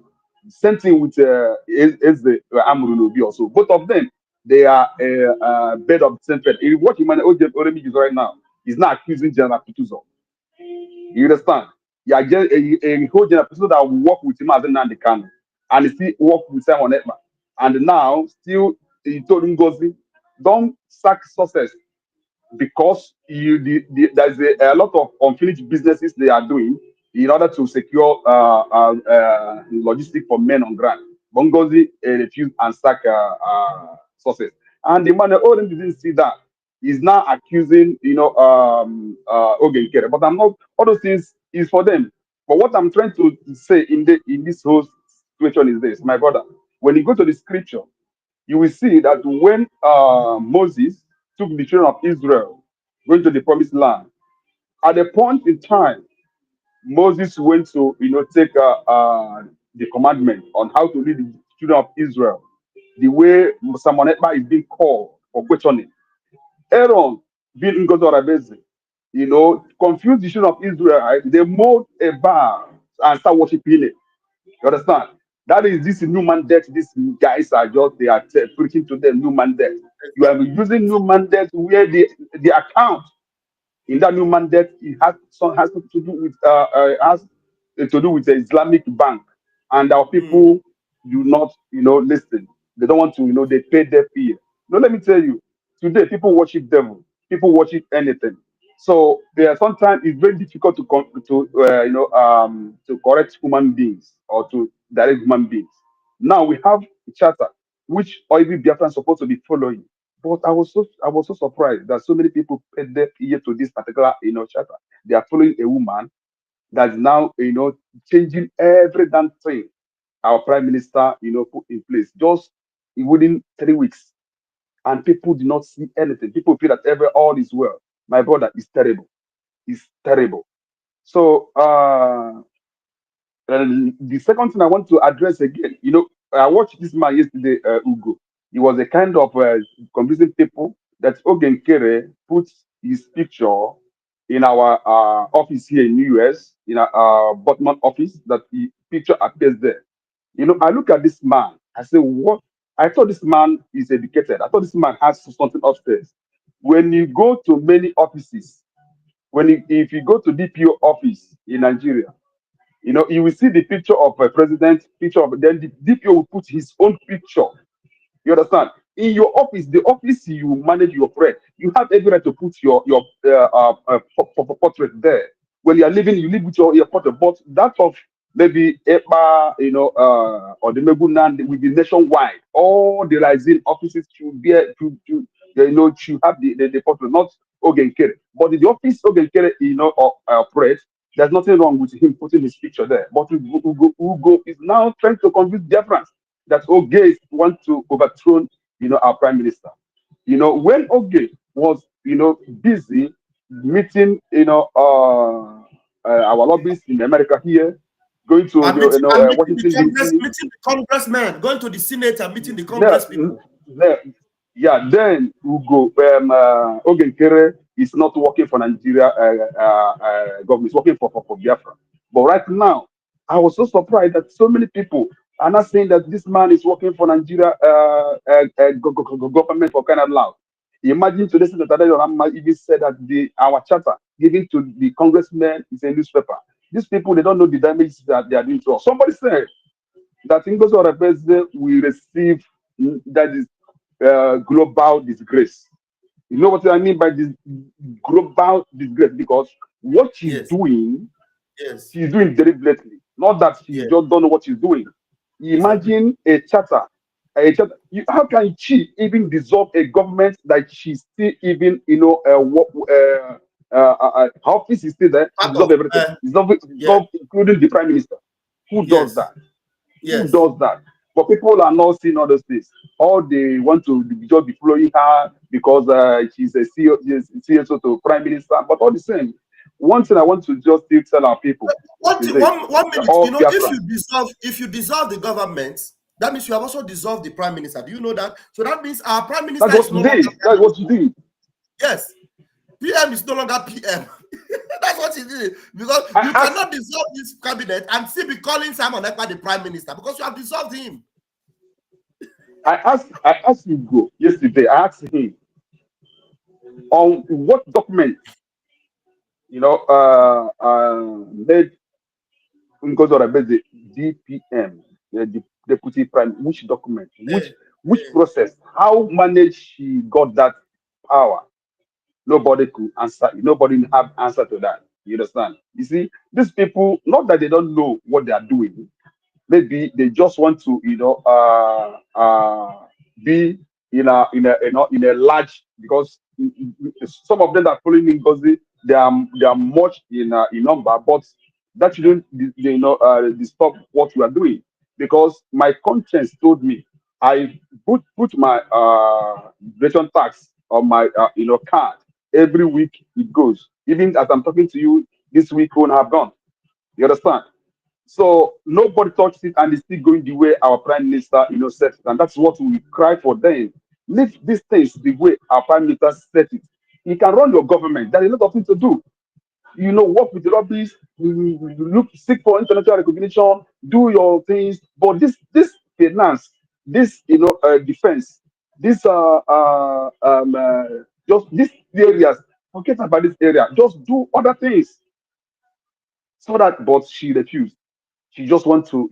Same thing with Amrunobi also. Both of them, they are bed of the same thread. If what Emmanuel Oremijus is right now, he's not accusing General Kutuzo. You understand? Yeah, just a whole generation that work with him as a Nandekan, and he still work with Simon Ekpa. And now, still, he told him, Ngozi, don't sack success because there's a lot of unfinished businesses they are doing in order to secure logistics for men on ground. But Ngozi refused and sack success. And the man, oh, didn't see that. He's now accusing, Ogenkere. But I'm not, all those things is for them. But what I'm trying to say in this whole situation is this, my brother. When you go to the scripture, you will see that when Moses took the children of Israel going to the promised land, at a point in time, Moses went to take the commandment on how to lead the children of Israel, the way Simon Ekpa is being called for questioning. Aaron, being Ngozi Arabeze, confused the children of Israel. Right? They made a bar and start worshiping it. You understand? That is this new mandate. These guys are just preaching to them new mandate. You are using new mandate where the account in that new mandate it has to do with the Islamic bank, and our people do not listen. They don't want to they pay their fee. No, let me tell you, today people worship devil, people worship anything. So there sometimes it's very difficult to correct human beings or to direct human beings. Now we have a charter which every Biafran is supposed to be following. But I was so surprised that so many people paid their ear to this particular charter. They are following a woman that's now changing every damn thing our prime minister put in place just within 3 weeks, and people do not see anything. People feel that all is well. My brother, is terrible. It's terrible. So the second thing I want to address again, I watched this man yesterday, Ugo. He was a kind of convincing people that Ogenkere put his picture in our office here in the US, in our Botman office, that the picture appears there. I look at this man, I say, what? I thought this man is educated. I thought this man has something upstairs. When you go to many offices, if you go to DPO office in Nigeria, you will see the picture of a president, then the DPO will put his own picture. You understand? In your office, the office you manage your friend, you have every right to put your portrait there. When you are living, you live with your portrait. But that of maybe EPA, or the Megunan will be nationwide. All the rising offices should be should have the portrait, not Ogenkere. But the office Ogenkere, operate, there's nothing wrong with him putting his picture there. But Ugo is now trying to convince difference that Oge want to overthrow, our prime minister. When Oge was, busy meeting, our lobbyists in America here, going to, Washington DC, meeting the congressman, going to the Senate and meeting the Congress people. Then Ugo, Ogenkere is not working for Nigeria government, is working for Biafra. But right now, I was so surprised that so many people are not saying that this man is working for Nigeria government for Canada loud. Imagine today, Senator even said that our charter given to the congressmen is a newspaper. These people, they don't know the damage that they are doing to us. Somebody said that Ngozi Arabeze will receive, that is global disgrace. You know what I mean by this global disgrace? Because what she's doing, she's doing deliberately. Not that she just don't know what she's doing. Imagine a charter. How can she even dissolve a government that she's still even, her office is still there, dissolve everything. Dissolve, including the prime minister. Who does that? Who does that? But people are not seeing all those things. All they want to just be following her because she's a CSO to prime minister. But all the same, one thing I want to just still tell our people. One minute, if you dissolve the government, that means you have also dissolved the prime minister. Do you know that? So that means our prime minister is no longer. That's what you did. Yes. PM is no longer PM. That's what he did. Because you cannot dissolve this cabinet and still be calling Simon Ekpa the prime minister because you have dissolved him. I asked Hugo yesterday. I asked him on what document, made because of the DPM, the deputy prime, which document, which process, how managed she got that power? Nobody could answer. Nobody have answer to that. You understand? You see, these people, not that they don't know what they are doing, maybe they just want to, be in a large, because some of them that are following Ngozi, they are much in number, but that shouldn't disturb what we are doing, because my conscience told me I put my registration tax on my card every week. It goes, even as I'm talking to you this week won't have done. You understand? So nobody touched it, and it's still going the way our prime minister, set it, and that's what we cry for them. Leave these things the way our prime minister set it. You can run your government. There is a lot of things to do. Work with the lobbyists, look, seek for international recognition, do your things. But this finance, this defense, this just these areas, forget about this area. Just do other things. So that, but she refused. She just wants to,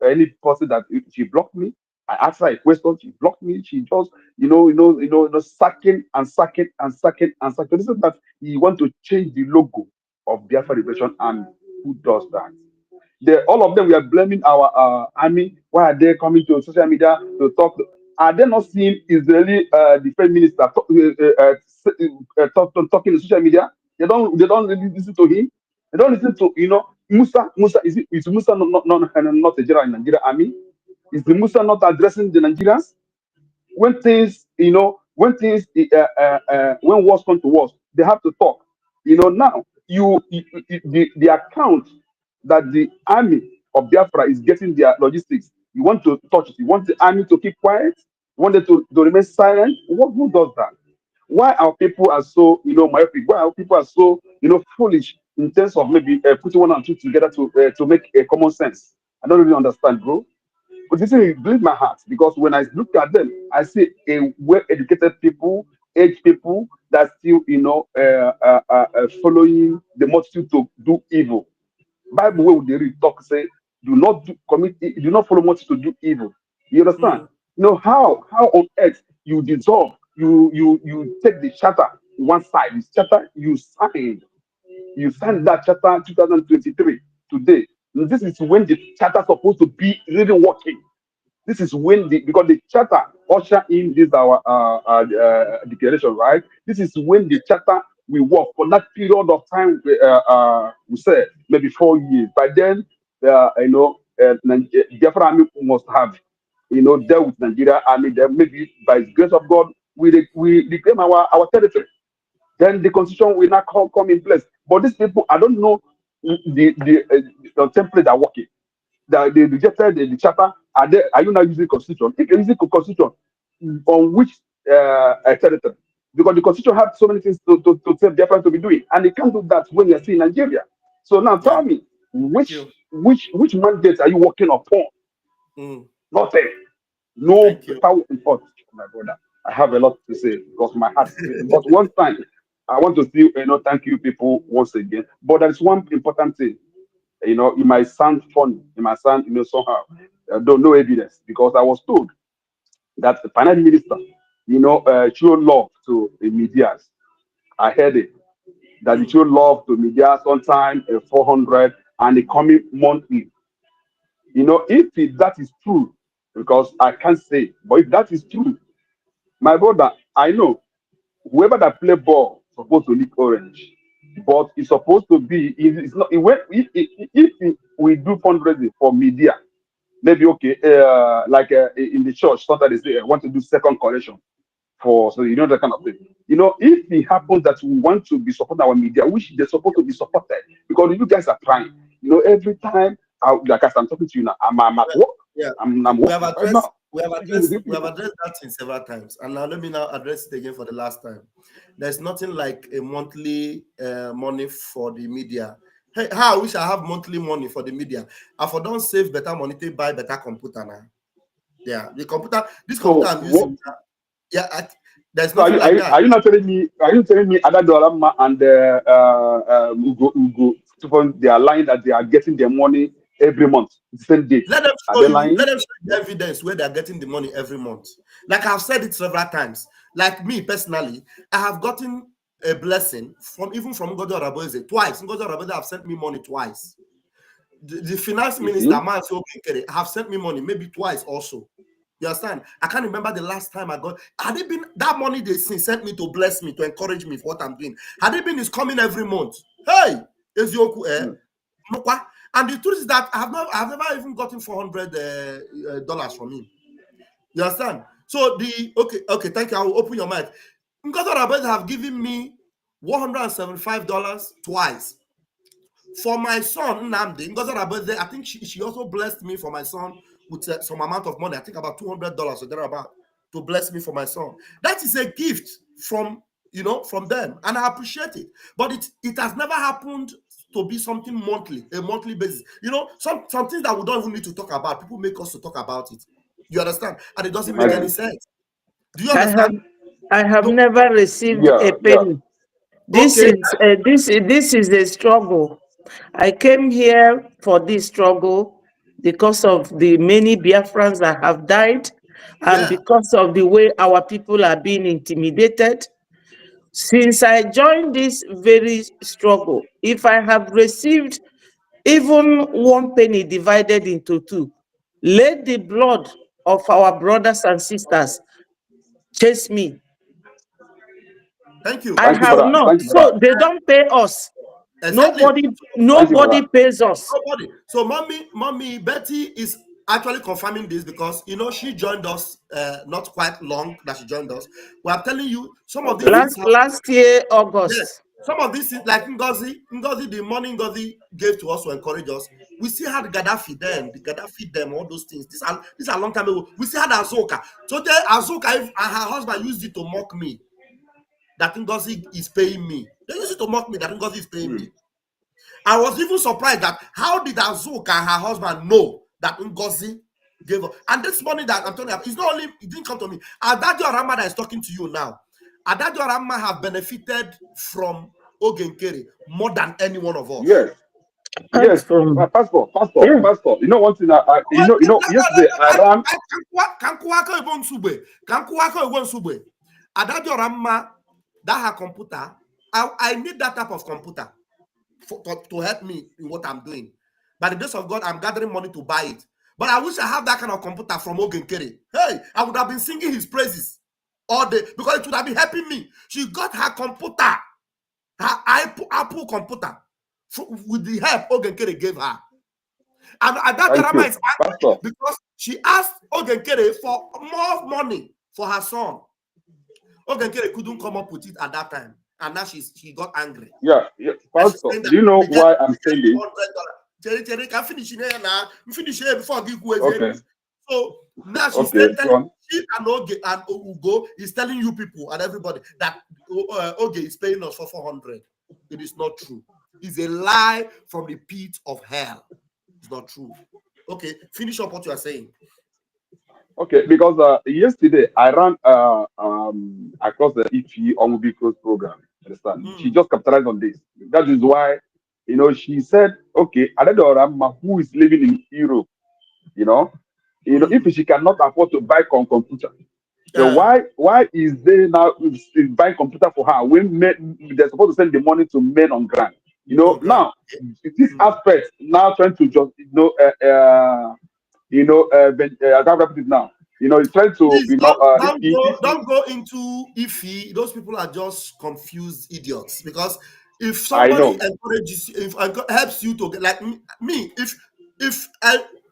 any person that she blocked me. I asked her a question. She blocked me. She just, sacking and sacking and sacking and sacking. This is that he want to change the logo of Biafra Liberation Army. Who does that? All of them, we are blaming our army. Why are they coming to social media to talk? Are they not seeing Israeli defense minister talking to social media? They don't really listen to him. They don't listen to Musa. Is Musa not a general in Nigeria army? Is the Musa not addressing the Nigerians? When things when wars come to wars, they have to talk. Now the account that the army of Biafra is getting their logistics. You want to touch it. You want the army to keep quiet. You want them to remain silent. Who does that? Why our people are so myopic? Why our people are so foolish in terms of maybe putting one and two together to make a common sense? I don't really understand, bro. But this thing bleeds my heart, because when I look at them, I see a well-educated people, aged people that still following the multitude to do evil. Bible where they read talk say, do not follow multitude to do evil. You understand? How on earth you dissolve, you take the charter one side, this charter you signed that charter 2023 today. This is when the charter supposed to be really working. This is when because the charter usher in this our declaration, right? This is when the charter will work for that period of time. We said maybe 4 years. By then, Biafra army must have dealt with Nigeria army. Then maybe by the grace of God, we reclaim our territory. Then the constitution will not come in place. But these people, I don't know the template are working. They rejected the charter. Are you not using constitution? If you're using constitution, on which territory? Because the constitution has so many things to tell Biafra to be doing, and they can't do that when you're still in Nigeria. So now tell me, which mandate are you working upon? Nothing. No power in force, my brother. I have a lot to say because my heart. But one time, I want to still thank you people once again. But there's one important thing. It might sound funny, it might sound somehow. Don't know evidence, because I was told that the finance minister showed love to the media. I heard it that he showed love to media sometime 400 and they coming monthly. If that is true, because I can't say, but if that is true, my brother, I know whoever that play ball supposed to lick orange, but it's supposed to be. It's not. If we do fundraising for media, maybe okay. Like in the church, sometimes they say I want to do second collection for, so that kind of thing. If it happens that we want to be supporting our media, which they're supposed to be supported, because you guys are trying. Every time, like as I'm talking to you now, I'm at work. Yeah, I'm we have working right now. addressed that thing several times, and now let me now address it again for the last time. There's nothing like a monthly money for the media. Hey, how I wish I have monthly money for the media. If I don't save better money to buy better computer now. Yeah, this computer I'm using. There's nothing like that. Are you not telling me? Are you telling me Adadorama and Ugo, they are lying that they are getting their money every month, the same date. Let them Are show they you. lying? Let them show you the evidence where they are getting the money every month. Like I've said it several times. Like me personally, I have gotten a blessing from Ngozi Araboeze twice. Ngozi Araboeze have sent me money twice. The finance minister, Manso Kinkere, have sent me money maybe twice also. You understand? I can't remember the last time I got. Had it been that money they sent me to bless me, to encourage me for what I'm doing? Had it been, it's coming every month. Hey, Ezioku, and the truth is that I've never even gotten $400 from him. You understand? So okay, thank you. I will open your mic. Ngozi Araboeze have given me $175 twice. For my son, Nnamdi, Ngozi Araboeze, I think she also blessed me for my son with some amount of money. I think about $200 or thereabout to bless me for my son. That is a gift from them, and I appreciate it. But it has never happened to be something monthly, a monthly basis. Some things that we don't even need to talk about. People make us to talk about it. You understand? And it doesn't make any sense. Do you understand? I have never received a penny. This is a struggle. I came here for this struggle because of the many Biafrans that have died, and because of the way our people are being intimidated. Since I joined this very struggle, if I have received even 1 penny divided into 2, let the blood of our brothers and sisters chase me. Thank you. I have not. So they don't pay us. Exactly. Nobody pays us. Nobody. So mommy Betty is actually confirming this because she joined us not quite long that she joined us. We are telling you some of these last year August. Yes, some of these things like Ngozi, the money Ngozi gave to us to encourage us. We still had Gaddafi them, all those things. These are long time ago. We still had Azoka. So Azoka and her husband used it to mock me that Ngozi is paying me. They used it to mock me that Ngozi is paying me. I was even surprised that how did Azuka and her husband know that Ngozi gave up? And this money that I'm telling you, it's not only, it didn't come to me. Adadio Arama that is talking to you now. Adadio Arama have benefited from Ogenkere more than any one of us. Yes. Yes, Pastor. You know one thing. Yesterday I ran. Adadio Arama, that her computer, I need that type of computer to help me in what I'm doing. By the grace of God, I'm gathering money to buy it. But I wish I have that kind of computer from Ogenkere. Hey, I would have been singing his praises all day because it would have been helping me. She got her computer, her Apple computer, with the help Ogenkere gave her. And that Karama is angry because she asked Ogenkere for more money for her son. Ogenkere couldn't come up with it at that time. And now she got angry. Yeah. Pastor, do you know why I'm saying this? Jerry can finish now. Finish here before I give you okay. So now she's telling she and Ugo is telling you people and everybody that Oge is paying us for 400. It is not true. It's a lie from the pit of hell. It's not true. Okay, finish up what you are saying. Okay, because yesterday I ran across the EPE Omubi Close program. Understand? She just capitalized on this. That is why, she said, okay, Adedorama, who is living in Europe, if she cannot afford to buy computer, so why is they now buying computer for her when they're supposed to send the money to men on ground? Now this aspect now trying to just I can't repeat it now. He's trying to, please, don't go into iffy. Those people are just confused idiots. Because if somebody encourages, helps you to get like me, if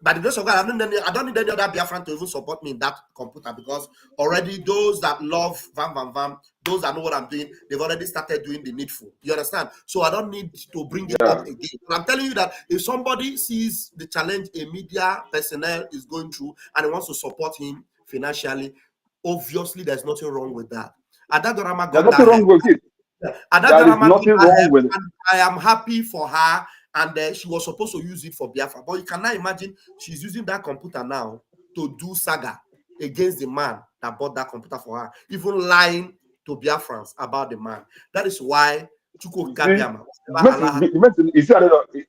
by the grace of God, I don't need any other Biafran to even support me in that computer because already those that love Vam, those that know what I'm doing, they've already started doing the needful. You understand? So I don't need to bring it up again. But I'm telling you that if somebody sees the challenge a media personnel is going through and wants to support him financially, obviously there's nothing wrong with that. Adadorama got nothing wrong with it. There is nothing wrong with it. And I am happy for her. And she was supposed to use it for Biafra. But you cannot imagine she's using that computer now to do saga against the man that bought that computer for her, even lying to Biafrans about the man. That is why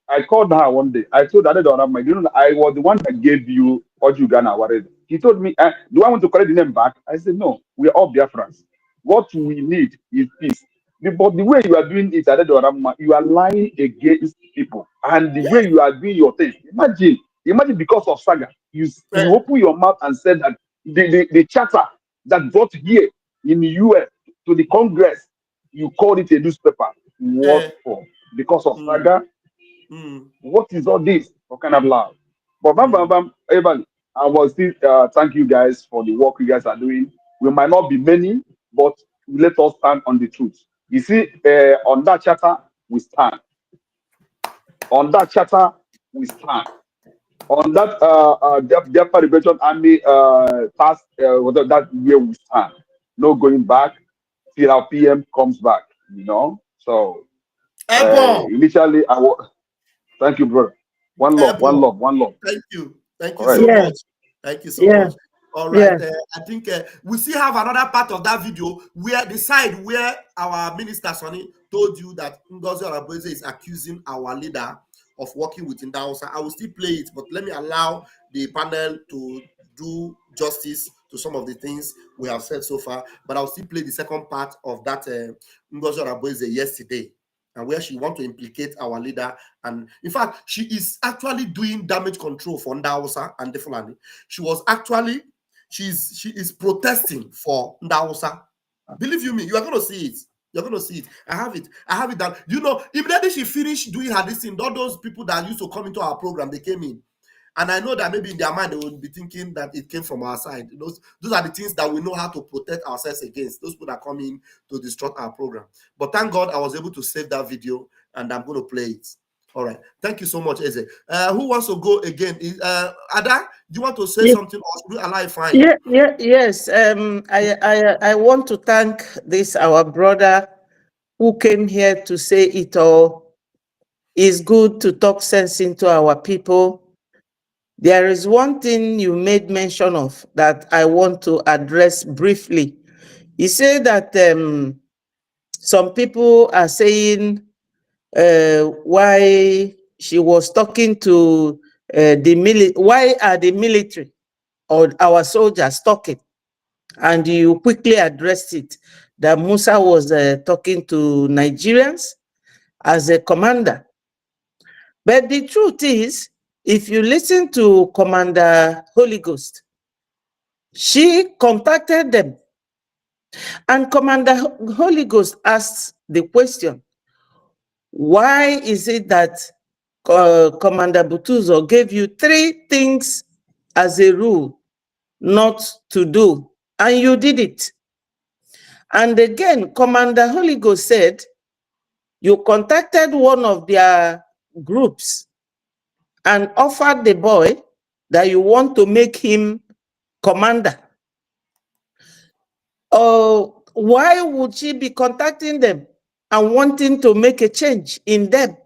I called her one day. I told her, I was the one that gave you Ojugana, whatever. He told me, do I want to collect the name back? I said, no, we are all Biafrans. What we need is peace. But the way you are doing it, you are lying against people. And the way you are doing your thing, imagine because of Saga, you open your mouth and said that the charter that brought here in the US to the Congress, you called it a newspaper. What for? Because of Saga? What is all this? What kind of love? But Evan, I will still thank you guys for the work you guys are doing. We might not be many, but let us stand on the truth. You see, on that charter, we stand. On that charter, we stand. On that Biafra Liberation Army task, that year we stand. No going back till our PM comes back, you know. So initially, thank you, brother. One love, one love, one love. Thank you. Thank you right. so much. Thank you so much. All right. I think we still have another part of that video where the side where our minister Sonny told you that Ngozi Oronboeze is accusing our leader of working with Ndausa. I will still play it, but let me allow the panel to do justice to some of the things we have said so far. But I'll still play the second part of that Ngozi Oronboeze yesterday, and where she wants to implicate our leader. And in fact, she is actually doing damage control for Ndausa and the Fulani. She is protesting for Ndausa. Believe you me, you are going to see it. You're going to see it. I have it down. You know, immediately she finished doing her this thing, all those people that used to come into our program, they came in. And I know that maybe in their mind, they will be thinking that it came from our side. Those are the things that we know how to protect ourselves against. Those people that come in to disrupt our program. But thank God I was able to save that video, and I'm going to play it. All right. Thank you so much, Eze. Who wants to go again? Ada, do you want to say something, or should we allow it fine? Yes. I want to thank our brother who came here to say it all. It's good to talk sense into our people. There is one thing you made mention of that I want to address briefly. You say that some people are saying why she was talking to the military. Why are the military or our soldiers talking? And you quickly addressed it, that Musa was talking to Nigerians as a commander. But the truth is, if you listen to Commander Holy Ghost, she contacted them. And Commander Holy Ghost asked the question, why is it that Commander Butuzo gave you 3 things as a rule not to do, and you did it? And again, Commander Holy Ghost said, you contacted one of their groups and offered the boy that you want to make him commander. Why would she be contacting them and wanting to make a change in them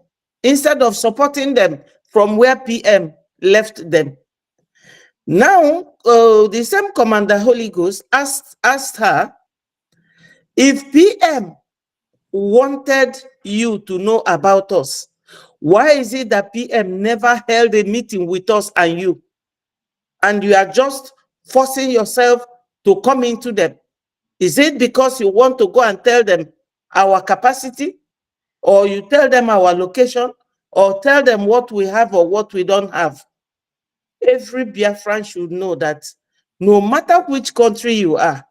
instead of supporting them from where PM left them? Now, the same Commander Holy Ghost asked her, if PM wanted you to know about us, why is it that PM never held a meeting with us and you? And you are just forcing yourself to come into them? Is it because you want to go and tell them our capacity, or you tell them our location, or tell them what we have or what we don't have? Every Biafran should know that no matter which country you are,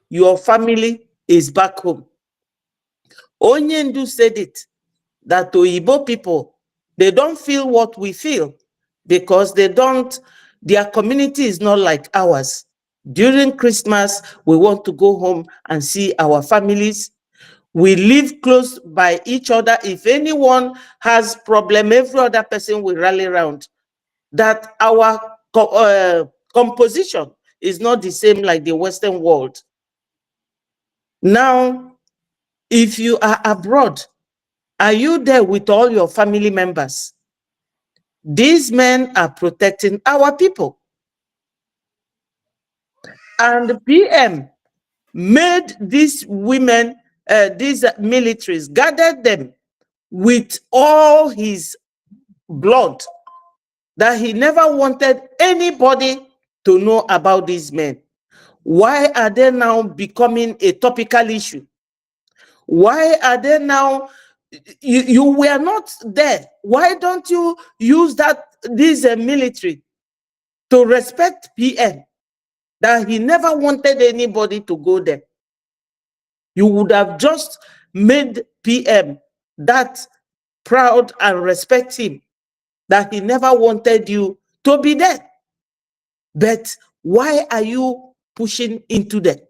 your family is back home. Onyendu said it, that Oyibo people, they don't feel what we feel because their community is not like ours. During Christmas, we want to go home and see our families. We live close by each other. If anyone has problem, every other person will rally around. That our composition is not the same like the Western world. Now, if you are abroad, are you there with all your family members? These men are protecting our people. And the PM made these women these militaries, gathered them with all his blood, that he never wanted anybody to know about these men. Why are they now becoming a topical issue? Why are they now? You were not there. Why don't you use this military to respect PM? That he never wanted anybody to go there. You would have just made PM that proud and respect him, that he never wanted you to be there. But why are you pushing into that?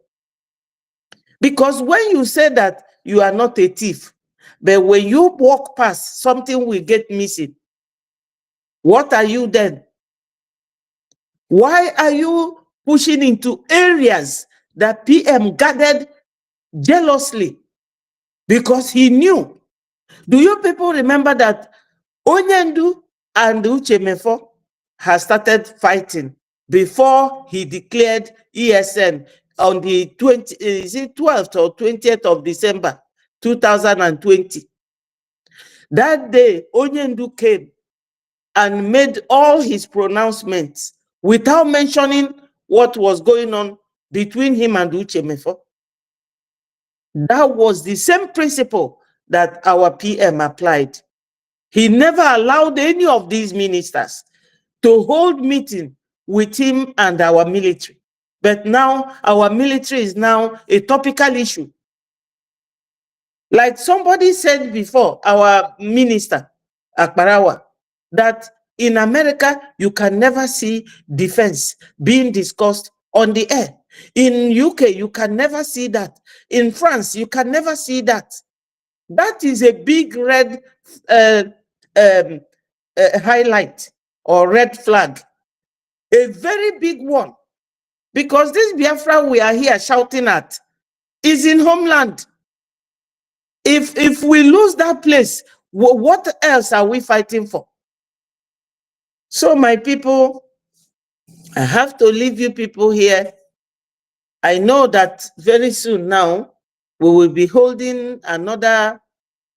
Because when you say that you are not a thief, but when you walk past, something will get missing. What are you then? Why are you pushing into areas that PM gathered jealously? Because he knew. Do you people remember that Onyendu and Uchemefo has started fighting before he declared ESN on the 12th or 20th of December 2020? That day, Onyendu came and made all his pronouncements without mentioning what was going on between him and Uchemefo. That was the same principle that our PM applied. He never allowed any of these ministers to hold meeting with him and our military. But now our military is now a topical issue. Like somebody said before, our minister, Akbarawa, that in America, you can never see defense being discussed on the air. In UK, you can never see that. In France, you can never see that. That is a big red highlight or red flag, a very big one, because this Biafra we are here shouting at is in homeland. If we lose that place, what else are we fighting for? So my people, I have to leave you people here. I know that very soon now we will be holding another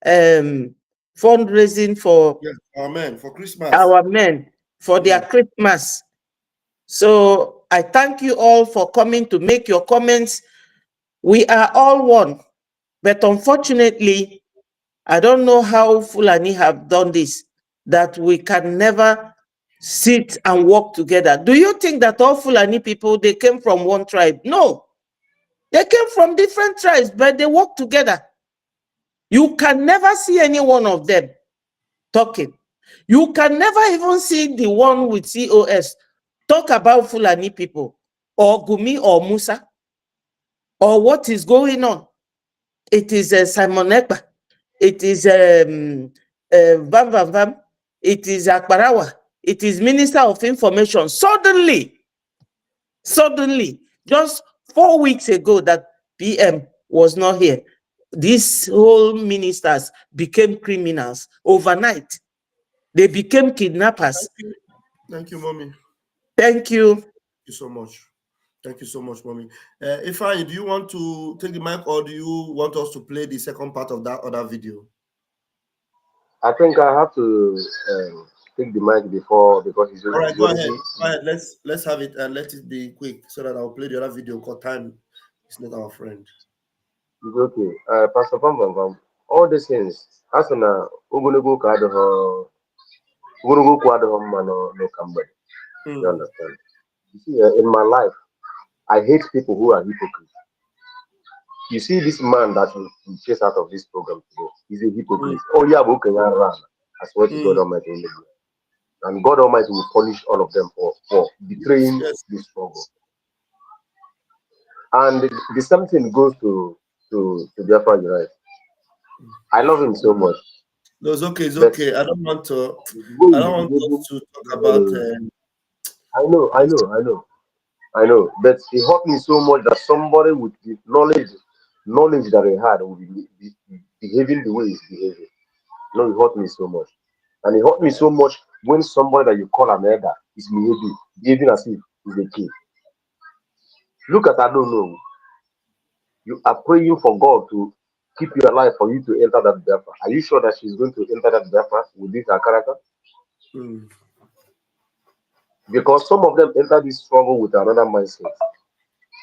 fundraising for our men for Christmas. Our men for their Christmas. So I thank you all for coming to make your comments. We are all one, but unfortunately, I don't know how Fulani have done this, that we can never sit and work together. Do you think that all Fulani people, they came from one tribe? No, they came from different tribes, but they work together. You can never see any one of them talking. You can never even see the one with COS talk about Fulani people or Gumi or Musa or what is going on. It is Simon Ekpa. It is Vam Vam Vam. It is Akbarawa. It is Minister of Information. Suddenly, just 4 weeks ago that PM was not here, these whole ministers became criminals overnight. They became kidnappers. Thank you, Mommy. Thank you. Thank you so much. Thank you so much, Mommy. Ifeanyi, do you want to take the mic or do you want us to play the second part of that other video? I think I have to take the mic before because it's all right. Go ahead. Go ahead. Let's have it and let it be quick so that I'll play the other video because time is not our friend. It's okay. Pastor Bam, all these things, as an Ugunugu Kado, Ugunugu Kwado no Camber. You understand? You see, in my life, I hate people who are hypocrites. You see, this man that you chase out of this program today, he's a hypocrite. Oh, yeah, but can run? I swear to God Almighty. And God Almighty will punish all of them for betraying this struggle. And the same thing goes to Biafra Unite. I love him so much. No, it's okay. It's okay. I don't want to. I don't want us to talk about. I know. But it hurt me so much that somebody with the knowledge that he had would be behaving the way he's behaving. No, it hurt me so much. And it hurt me so much when somebody that you call an elder is behaving as if he's a kid. Look at, I don't know. You are praying for God to keep you alive for you to enter that Biafra? Are you sure that she's going to enter that Biafra with this her character? Because some of them enter this struggle with another mindset,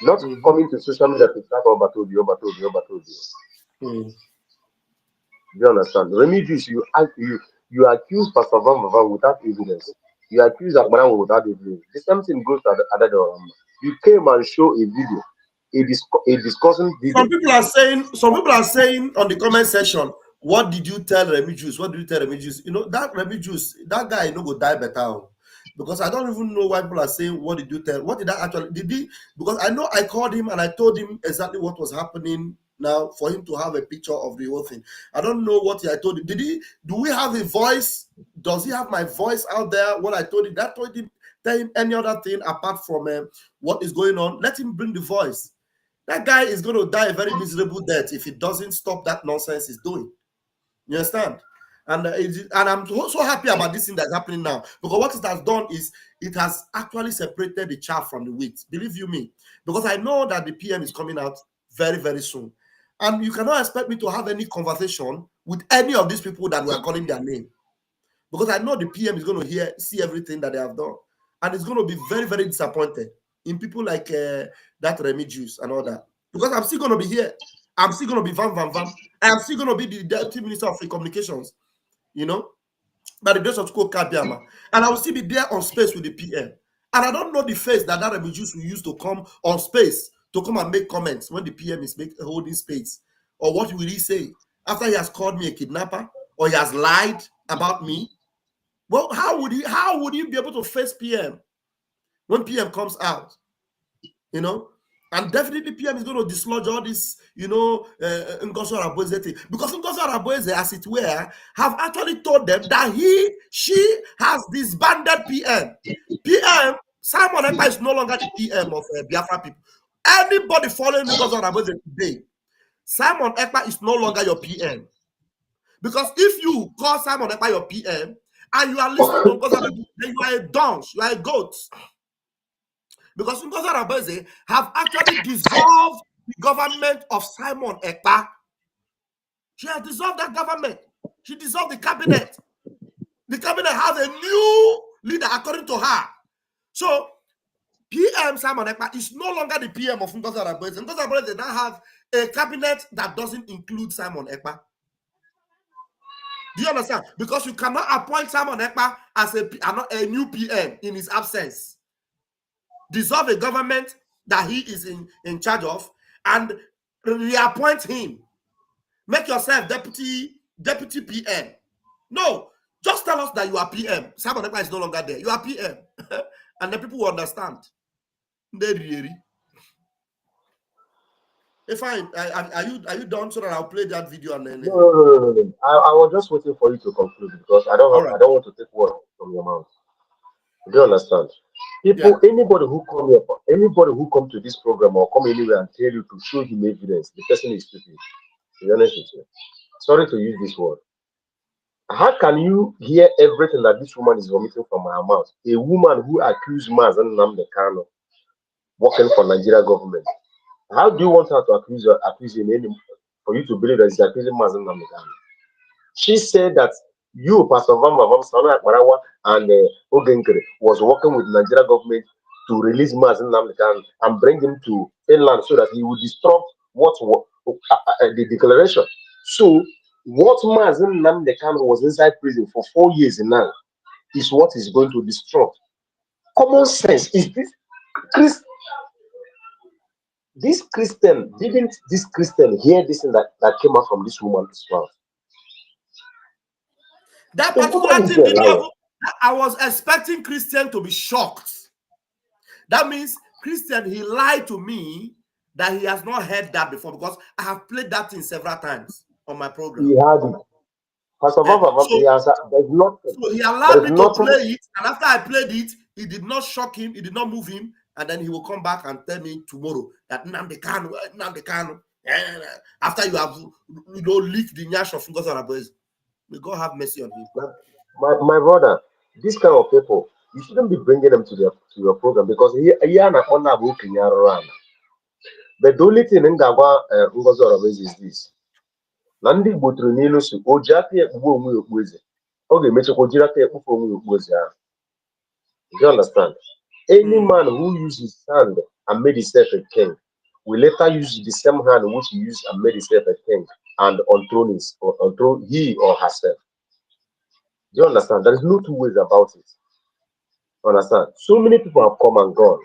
not coming to social media to start Obatobi. Do you understand? Remigius, you accuse Pastor Van without evidence. You accuse Akbarang without evidence. The same thing goes to other. You came and show a video, a discussing video. Some people are saying on the comment section, what did you tell Remigius? What did you tell Remigius? You know, that Remigius, that guy no go die better. Because I don't even know why people are saying, what did you tell? What did I actually, did he? Because I know I called him and I told him exactly what was happening now for him to have a picture of the whole thing. I don't know what I told him. Do we have a voice? Does he have my voice out there? What I told him, that told him, tell him any other thing apart from what is going on. Let him bring the voice. That guy is going to die a very miserable death if he doesn't stop that nonsense he's doing. You understand? And I'm so happy about this thing that's happening now, because what it has done is it has actually separated the chaff from the wheat. Believe you me, because I know that the PM is coming out very, very soon, and you cannot expect me to have any conversation with any of these people that were calling their name, because I know the PM is going to see everything that they have done, and it's going to be very, very disappointed in people like that Remigius and all that, because I'm still going to be here. I'm still going to be Vam. I'm still going to be the Deputy Minister of Communications, you know, by the grace of Kabiama. And I will still be there on space with the PM. And I don't know the face that Remigius will use to come on space to come and make comments when the PM is holding space. Or what will he say after he has called me a kidnapper or he has lied about me? Well, how would he be able to face PM when PM comes out? You know? And definitely PM is going to dislodge all this, you know, Ngozi Araboeze thing. Because Ngozi Araboeze, as it were, have actually told them that she has disbanded PM. Simon Ekpa is no longer the PM of Biafra people. Anybody following Ngozi Araboeze today, Simon Ekpa is no longer your PM. Because if you call Simon Ekpa your PM and you are listening to Ngozi Araboeze, then you are a dunce, you are a goat. Because Ngozi Araboeze have actually dissolved the government of Simon Ekpa. She has dissolved that government. She dissolved the cabinet. The cabinet has a new leader according to her. So PM Simon Ekpa is no longer the PM of Ngozi Araboeze. Ngozi Araboeze now have a cabinet that doesn't include Simon Ekpa. Do you understand? Because you cannot appoint Simon Ekpa as a new PM in his absence. Dissolve a government that he is in charge of and reappoint him. Make yourself deputy PM. No, just tell us that you are PM. Simon Ekpa is no longer there. You are PM. And the people will understand. Fine. Are you done so that I'll play that video and then? No. I was just waiting for you to conclude because I don't want to take words from your mouth. Do you understand? People, anybody who come to this program or come anywhere and tell you to show him evidence, the person is stupid. To be honest with you. Sorry to use this word. How can you hear everything that this woman is vomiting from her mouth? A woman who accused Mazen Nnamdi Kanu working for Nigeria government. How do you want her to accuse him for you to believe that she's accusing Mazen Nnamdi Kanu? She said that you, Pastor Vam, Marawa, and Ogenkere was working with the Nigeria government to release Mazen Nnamdi Kanu and bring him to Finland so that he would disrupt the declaration. So, what Mazen Nnamdi Kanu was inside prison for 4 years now is what is going to disrupt. Common sense is this. This Christian, didn't this Christian hear this thing that came out from this woman's mouth? That particular thing, I was expecting Christian to be shocked. That means Christian, he lied to me that he has not heard that before because I have played that thing several times on my program. He had it. So he allowed me to play it, and after I played it, it did not shock him, it did not move him, and then he will come back and tell me tomorrow that Nnamdi Kanu, after you have leaked the nyash of Ngozi Araboeze. May God have mercy on him. My brother, this kind of people, you shouldn't be bringing them to your program because he are not on. But the only thing in Ngozi Araboeze is this: Na ndị Igbo tụrụ n'ilu si o ji aka ekpugbu onwe ya okpueze, ọ ga-emechakwa jiri aka ekpufu onwe ya okpueze ahụ. Do you understand? Any man who uses his hand and made himself a king will later use the same hand which he used and made himself a king and unthrone he or herself. Do you understand? There is no two ways about it. Understand? So many people have come and gone.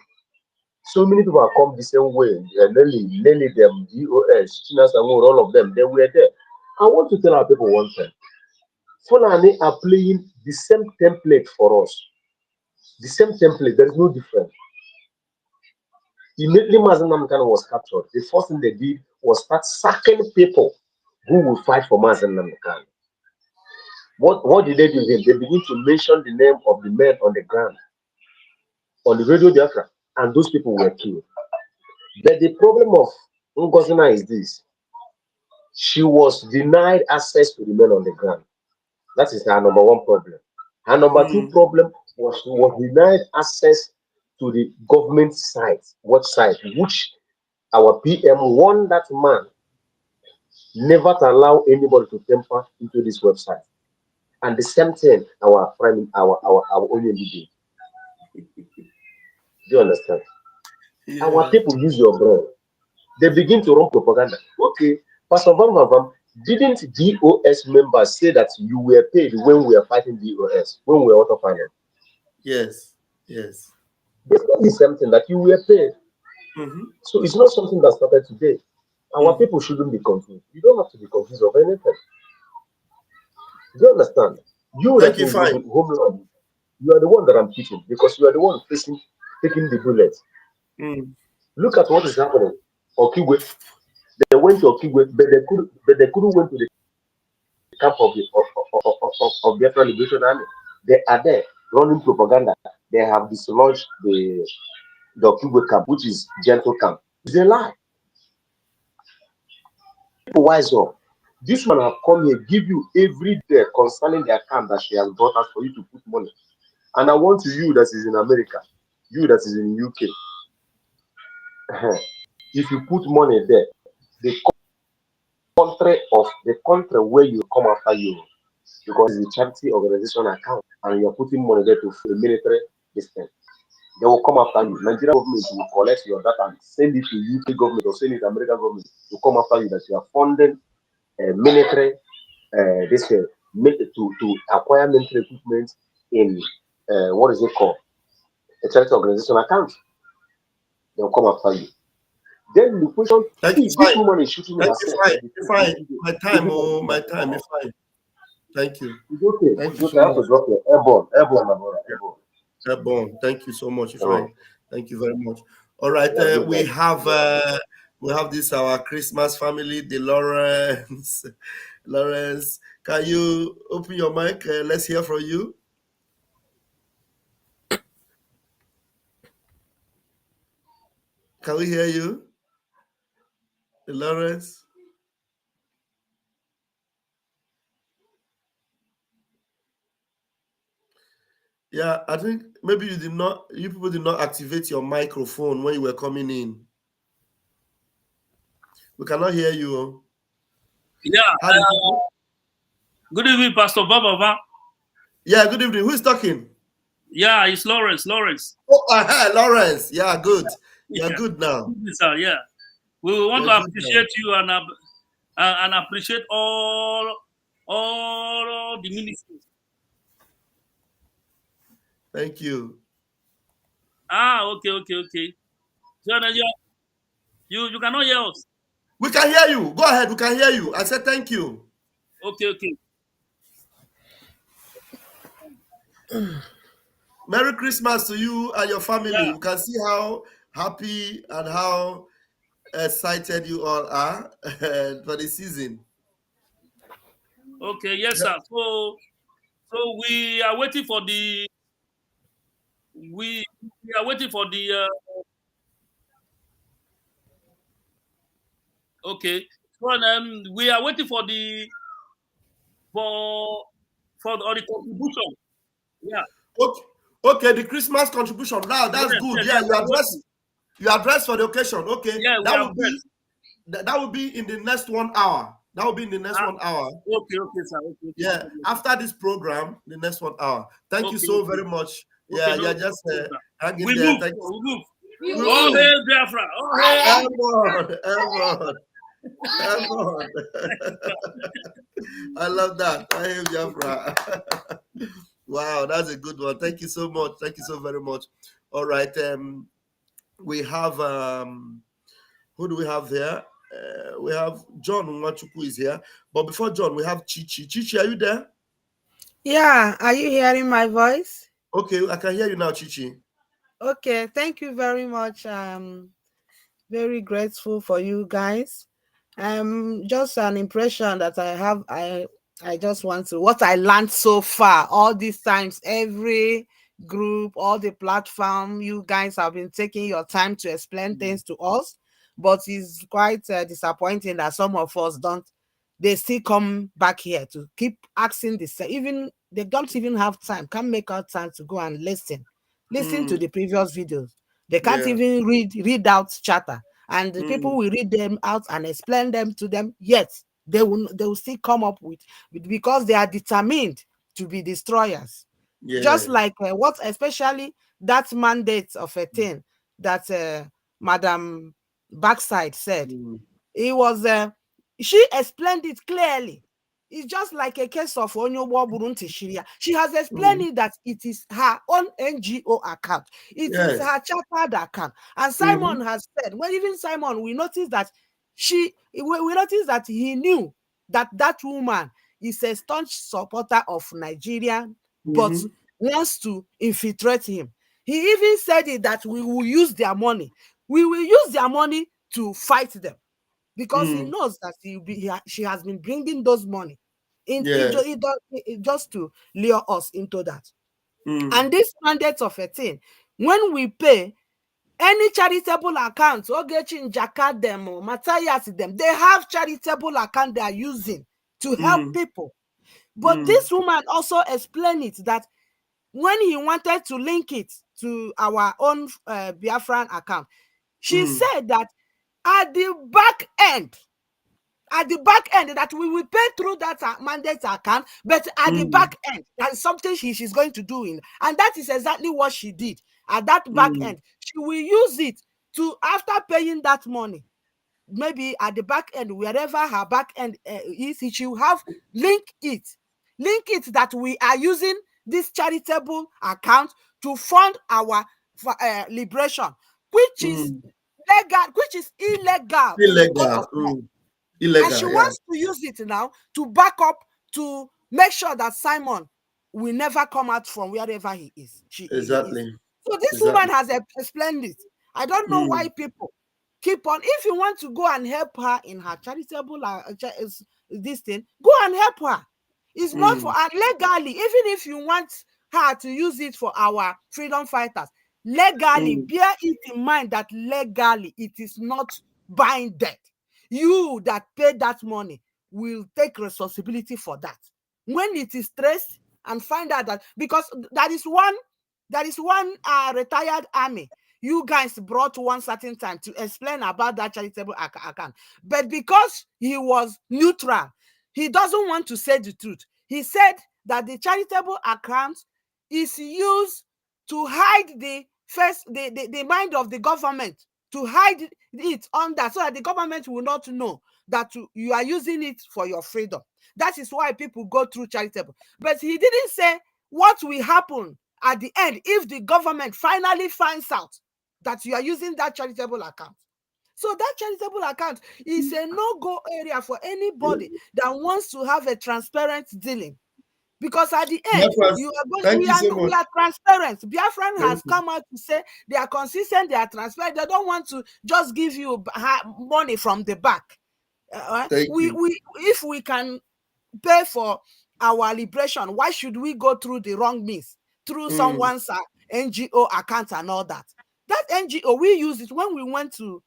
So many people have come the same way. Nelly them, DOS, Chinas and all of them, they were there. I want to tell our people one thing. Fulani are playing the same template for us. The same template, there is no difference. Immediately Mazen Namdekan was captured, the first thing they did was start sacking people who will fight for Mazen Namdekan. What did they do then? They begin to mention the name of the men on the ground, on the radio Biafra, and those people were killed. But the problem of Ngozina is this. She was denied access to the men on the ground. That is her number one problem. Her number two problem was she was denied access to the government site, website, which our PM warned that man never to allow anybody to tamper into this website. And the same thing our Onion did. Do you understand? Yeah. Our people use your brain. They begin to run propaganda. Okay, Pastor Vam, didn't DOS members say that you were paid when we were fighting DOS, when we were auto finance? Yes, yes. They said the same thing, that you were paid. So it's not something that started today. Our people shouldn't be confused. You don't have to be confused of anything. Do you understand? You that in homeland, you are the one that I'm teaching because you are the one taking the bullets. Look at what is happening. Okigwe. They went to Okigwe, but they couldn't went to the camp of Biafra Liberation Army. They are there running propaganda. They have dislodged the Okigwe camp, which is gentle camp. It's a lie. People wise up. This man have come here, give you every day concerning their camp that she has brought us for you to put money. And I want you that is in America, you that is in UK. If you put money there, the country where you come after you, because it's a charity organization account and you're putting money there to the military distance, they will come after you. Nigerian government will collect your data and send it to UK government or send it to American government to come after you that you are funding military to acquire military equipment in what is it called? A charity organization account. They will come after you. Then the question, this woman is shooting herself. My time, it's fine. Thank you. It's okay. Thank you so much. Drop your airborne. Thank you so much. Thank you very much. All right, we have this our Christmas family, the Lawrence. Lawrence, can you open your mic? Let's hear from you. Can we hear you, Lawrence? Yeah, I think maybe you people did not activate your microphone when you were coming in. We cannot hear you. Yeah. Good evening, Pastor Baba. Yeah, good evening. Who is talking? Yeah, it's Lawrence. Oh, Lawrence. Yeah, good. You're good now. Good, sir. Yeah. We want to appreciate you and appreciate all the ministries. Thank you. Okay. So you cannot hear us. We can hear you. Go ahead. We can hear you. I said thank you. Okay. Merry Christmas to you and your family. Yeah. You can see how happy and how excited you all are for the season. Okay, yes, sir. So we are waiting for the okay. So we are waiting for the contribution. Yeah. Okay, the Christmas contribution. Now that's good. Yeah, you address for the occasion. Okay. Yeah, that will be in the next 1 hour. That will be in the next 1 hour. Okay, sir. Okay. Yeah, after this program, the next 1 hour. Thank you so very much. Yeah, no, just hanging we there. move. Thank you. We move. All hail Biafra. All hail. Everyone. I love that. I am Biafra. Wow, that's a good one. Thank you so much. Thank you so very much. All right. We have who do we have there? We have John Nwachukwu is here. But before John, we have Chichi. Chichi, are you there? Yeah, are you hearing my voice? Okay, I can hear you now, Chichi. Okay, thank you very much. Very grateful for you guys. Just an impression that I have. I just want to what I learned so far. All these times, every group, all the platform, you guys have been taking your time to explain things to us. But it's quite disappointing that some of us don't. They still come back here to keep asking the same. Even they don't even have time. Can't make out time to go and listen to the previous videos. They can't even read out chatter, and the people will read them out and explain them to them. Yet they will still come up with because they are determined to be destroyers. Just like what especially that mandate of a thing that Madam Backside said. It was she explained it clearly. It's just like a case of Onyobo Burunti Shiria. She has explained it that it is her own NGO account. It is her chartered account. And Simon has said, well, even Simon, we noticed that we noticed that he knew that that woman is a staunch supporter of Nigeria, but wants to infiltrate him. He even said it that we will use their money. We will use their money to fight them. Because he knows that she has been bringing those money just to lure us into that. And this mandate of a thing, when we pay any charitable account, Ogechi Njaka them or Matthias them, they have charitable account they are using to help people. But this woman also explained it that when he wanted to link it to our own Biafran account, she said that at the back end that we will pay through that mandate account, but at the back end, that is something she's going to do and that is exactly what she did. At that back end, she will use it to, after paying that money, maybe at the back end, wherever her back end is, she will have link it that we are using this charitable account to fund our liberation, which is legal, which is illegal in the court of law. And she wants to use it now to back up, to make sure that Simon will never come out from wherever he is. He is. So this woman has explained it. I don't know why people keep on. If you want to go and help her in her charitable this thing, go and help her. It's not for her legally. Even if you want her to use it for our freedom fighters, legally, bear it in mind that legally it is not binded. You that pay that money will take responsibility for that. When it is traced and find out that, because that is one retired army you guys brought one certain time to explain about that charitable account. But because he was neutral, he doesn't want to say the truth. He said that the charitable account is used to hide the mind of the government, to hide it under, so that the government will not know that you are using it for your freedom. That is why people go through charitable. But he didn't say what will happen at the end if the government finally finds out that you are using that charitable account. So that charitable account is a no-go area for anybody that wants to have a transparent dealing. Because at the end, we are transparent. Biafran has come out to say they are consistent, they are transparent. They don't want to just give you money from the back. If we can pay for our liberation, why should we go through the wrong means, through someone's NGO account and all that? That NGO, we use it when we went to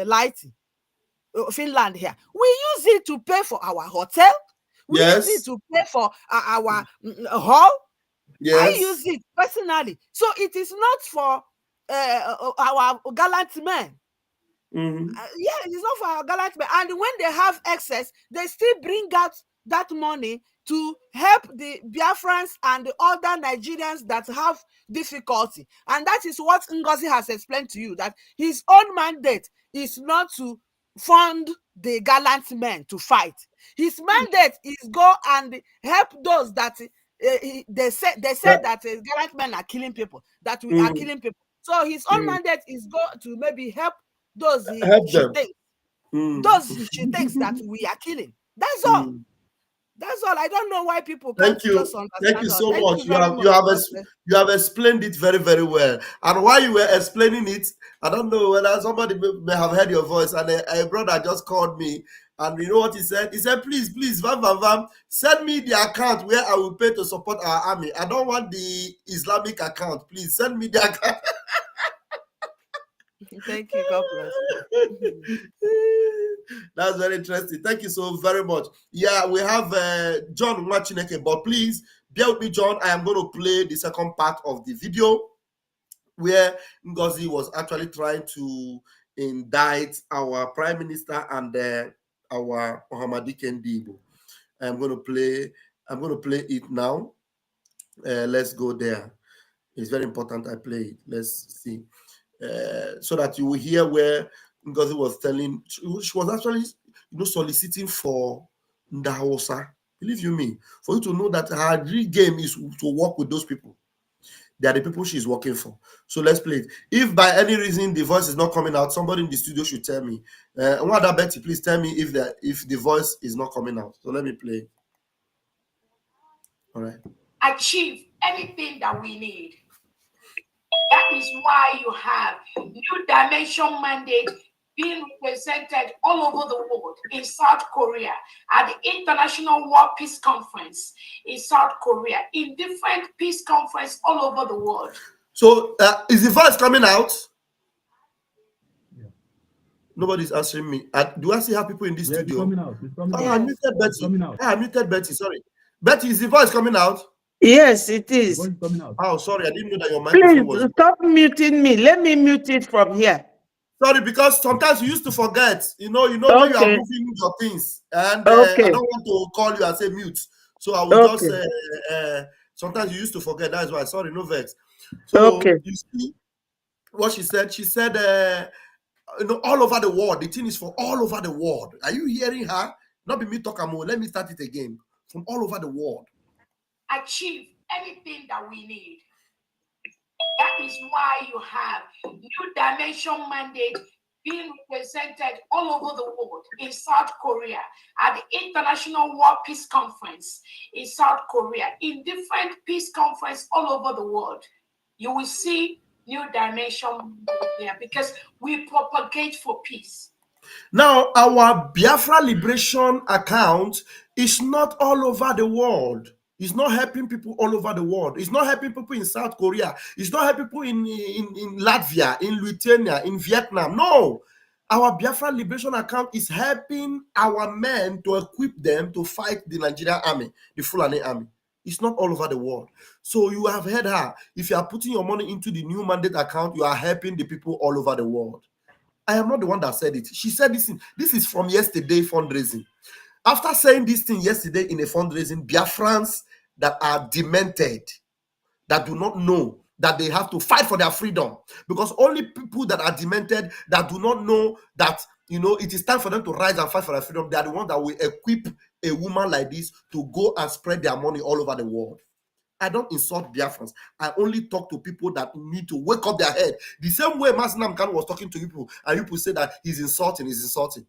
Lighty, Finland here. We use it to pay for our hotel. We use it to pay for our hall. I use it personally. So it is not for our gallant men. Yeah, it's not for our gallant men. And when they have excess, they still bring out that money to help the Biafrans and the other Nigerians that have difficulty. And that is what Ngozi has explained to you, that his own mandate is not to fund the gallant men to fight. His mandate is go and help those that they said that gallant men are killing people, that we are killing people. So his own mandate is go to maybe help those she thinks that we are killing. That's all. That's all. I don't know why people can't just understand. Thank you so Thank much. you very much. You have explained it very, very well. And while you were explaining it, I don't know whether somebody may have heard your voice, and a brother just called me, and you know what he said? He said, please, Vam, send me the account where I will pay to support our army. I don't want the Islamic account. Please send me the account. Thank you. God bless. That's very interesting. Thank you so very much. Yeah, we have John Machineke, but please bear with me, John. I am going to play the second part of the video where Ngozi was actually trying to indict our Prime Minister and our Muhammadi Kendibo. I'm going to play it now. Let's go there. It's very important I play it. Let's see. So that you will hear where Ngozi was telling, she was actually, soliciting for Ndahosa. Believe you me, for you to know that her real game is to work with those people. They are the people she's working for. So let's play it. If by any reason the voice is not coming out, somebody in the studio should tell me. Wanda Betty, please tell me if the voice is not coming out. So let me play it. All right. Achieve anything that we need. That is why you have New Dimension mandate being represented all over the world, in South Korea, at the International War Peace Conference in South Korea, in different peace conferences all over the world. So is the voice coming out? Yeah. Nobody's answering me. Do I still have people in this studio? It's coming out. It's coming out. I muted Betty. I muted Betty. Sorry. Betty, is the voice coming out? Yes, it is. The voice coming out. Oh, sorry. I didn't know that your microphone was. Please stop muting me. Let me mute it from here. Sorry, because sometimes you used to forget. When you are moving your things, and I don't want to call you and say mute. So I will just sometimes you used to forget. That's why. Sorry, no vex. So you see what she said? She said, all over the world. The thing is for all over the world. Are you hearing her? Not be me talking more. Let me start it again. From all over the world. Achieve anything that we need. That is why you have New Dimension mandate being represented all over the world, in South Korea, at the International War Peace Conference in South Korea, in different peace conferences all over the world. You will see New Dimension there because we propagate for peace. Now, our Biafra Liberation account is not all over the world. It's not helping people all over the world. It's not helping people in South Korea. It's not helping people in Latvia, in Lithuania, in Vietnam. No. Our Biafra Liberation account is helping our men to equip them to fight the Nigerian army, the Fulani army. It's not all over the world. So you have heard her. If you are putting your money into the new mandate account, you are helping the people all over the world. I am not the one that said it. She said this. This is from yesterday fundraising. After saying this thing yesterday in a fundraising, Biafrans that are demented, that do not know that they have to fight for their freedom, because only people that are demented, that do not know that, it is time for them to rise and fight for their freedom, they are the ones that will equip a woman like this to go and spread their money all over the world. I don't insult Biafrans. I only talk to people that need to wake up their head. The same way Masinam Khan was talking to people, and people say that he's insulting.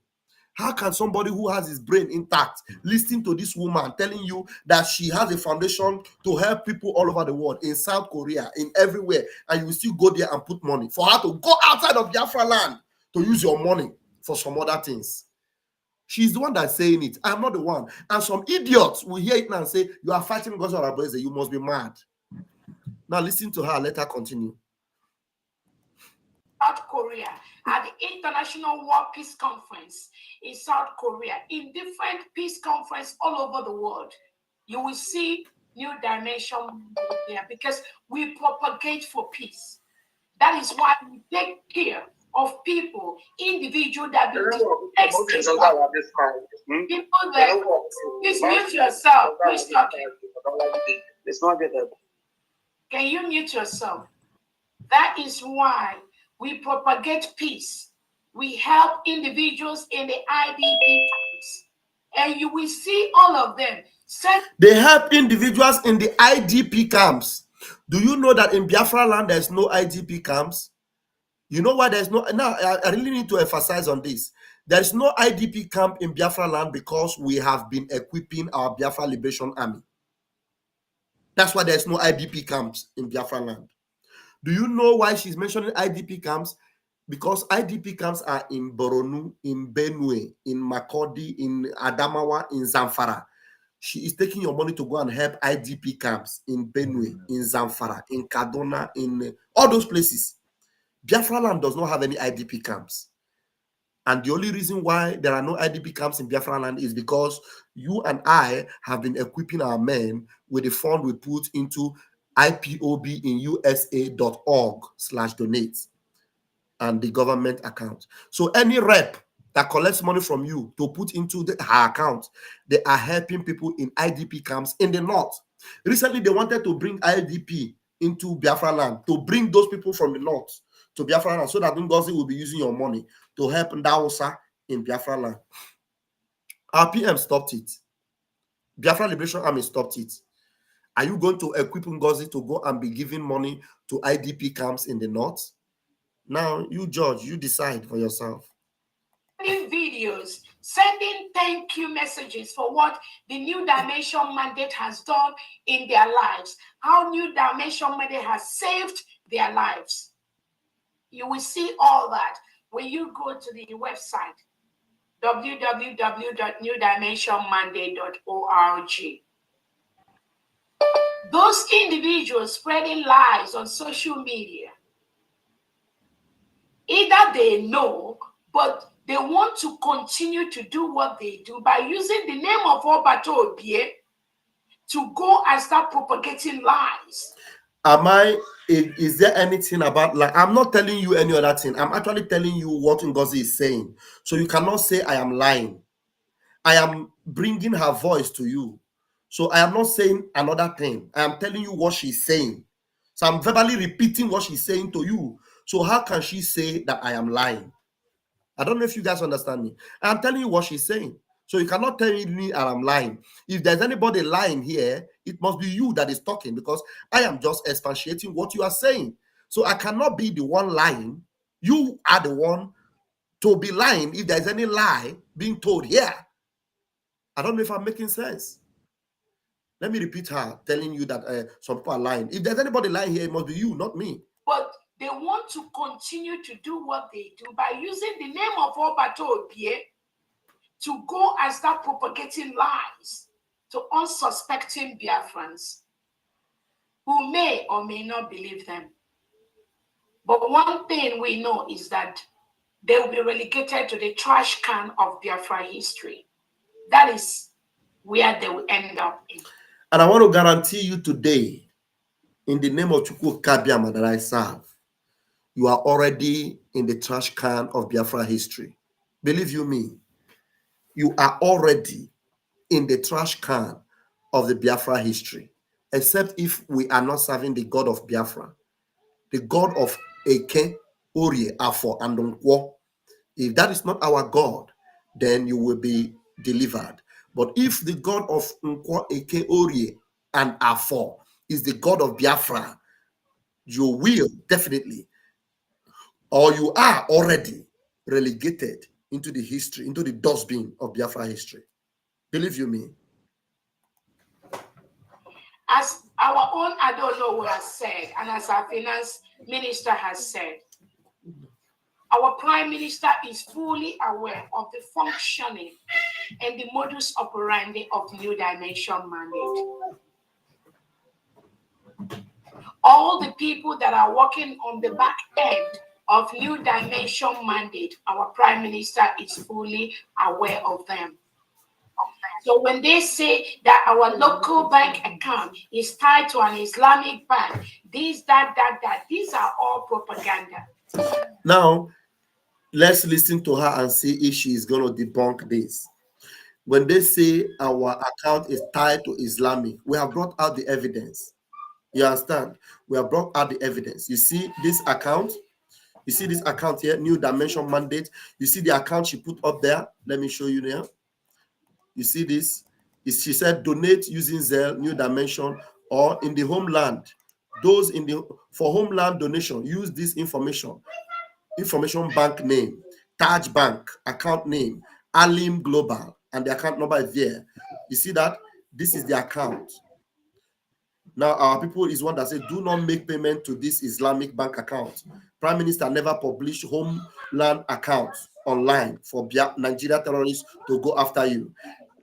How can somebody who has his brain intact listen to this woman telling you that she has a foundation to help people all over the world, in South Korea, in everywhere, and you will still go there and put money for her to go outside of Biafra land to use your money for some other things? She's the one that's saying it. I'm not the one. And some idiots will hear it now and say, you are fighting because of Araboese. You must be mad. Now listen to her. Let her continue. South Korea, at the International War Peace Conference in South Korea, in different peace conferences all over the world. You will see New Dimension there because we propagate for peace. That is why we take care of people, individuals that be people that please mute yourself. Please talking. It's not good. Can you mute yourself? That is why we propagate peace. We help individuals in the IDP camps, and you will see all of them. They help individuals in the IDP camps. Do you know that in Biafra land there's no IDP camps? You know why there's no? Now I really need to emphasize on this. There's no IDP camp in Biafra land because we have been equipping our Biafra Liberation Army. That's why there's no IDP camps in Biafra land. Do you know why she's mentioning IDP camps? Because IDP camps are in Boronu, in Benue, in Makurdi, in Adamawa, in Zamfara. She is taking your money to go and help IDP camps in Benue, in Zamfara, in Kaduna, in all those places. Biafra land does not have any IDP camps. And the only reason why there are no IDP camps in Biafra land is because you and I have been equipping our men with the fund we put into IPOBinusa.org/donate and the government account. So any rep that collects money from you to put into her account, they are helping people in IDP camps in the north. Recently, they wanted to bring IDP into Biafra land, to bring those people from the north to Biafra land, so that Ngozi will be using your money to help Ndausa in Biafra land. Our PM stopped it. Biafra Liberation Army stopped it. Are you going to equip Ngozi to go and be giving money to IDP camps in the north? Now, you judge, you decide for yourself. Videos, sending thank you messages for what the New Dimension Mandate has done in their lives, how New Dimension Mandate has saved their lives. You will see all that when you go to the website, www.newdimensionmandate.org. Those individuals spreading lies on social media, either they know, but they want to continue to do what they do by using the name of Obato Obie to go and start propagating lies. Is there anything about, like, I'm not telling you any other thing. I'm actually telling you what Ngozi is saying. So you cannot say I am lying. I am bringing her voice to you. So I am not saying another thing. I am telling you what she's saying. So I'm verbally repeating what she's saying to you. So how can she say that I am lying? I don't know if you guys understand me. I'm telling you what she's saying. So you cannot tell me I'm lying. If there's anybody lying here, it must be you that is talking, because I am just expatiating what you are saying. So I cannot be the one lying. You are the one to be lying if there's any lie being told here. I don't know if I'm making sense. Let me repeat her telling you that some people are lying. If there's anybody lying here, it must be you, not me. But they want to continue to do what they do by using the name of Obato Obie to go and start propagating lies to unsuspecting Biafrans who may or may not believe them. But one thing we know is that they will be relegated to the trash can of Biafra history. That is where they will end up in. And I want to guarantee you today, in the name of Chukwu Kabiama that I serve, you are already in the trash can of Biafra history. Believe you me, you are already in the trash can of the Biafra history, except if we are not serving the God of Biafra, the God of Eke, Orie, Afo, and Nkwo. If that is not our God, then you will be delivered. But if the God of Nkwo, Eke, Orie, and Afo is the God of Biafra, you will definitely, or you are already relegated into the history, into the dustbin of Biafra history. Believe you me. As our own Adolo has said, and as our finance minister has said, our prime minister is fully aware of the functioning and the modus operandi of New Dimension Mandate. All the people that are working on the back end of New Dimension Mandate, our prime minister is fully aware of them. So when they say that our local bank account is tied to an Islamic bank, these are all propaganda. Now, Let's listen to her and see if she is going to debunk this. When they say our account is tied to Islamic, we have brought out the evidence. You understand? We have brought out the evidence. You see this account? You see this account here, New Dimension Mandate. You see the account she put up there? Let me show you there. You see this? She said donate using Zelle, New Dimension, or in the homeland. Those in the for homeland donation, use this information bank name, Taj Bank, account name, Alim Global, and the account number is there. You see that? This is the account. Now, our people is one that said, do not make payment to this Islamic bank account. Prime Minister never published homeland accounts online for Nigeria terrorists to go after you.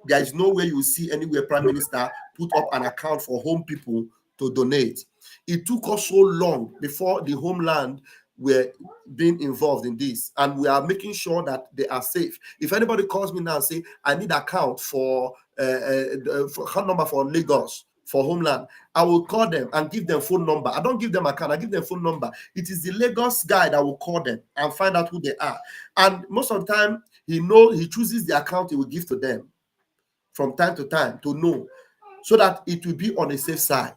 There is no way you will see anywhere Prime Minister put up an account for home people to donate. It took us so long before the homeland were being involved in this, and we are making sure that they are safe. If anybody calls me now and say, I need account for account number for Lagos, for homeland, I will call them and give them phone number. I don't give them account, I give them phone number. It is the Lagos guy that will call them and find out who they are. And most of the time, he chooses the account he will give to them from time to time to know, so that it will be on a safe side.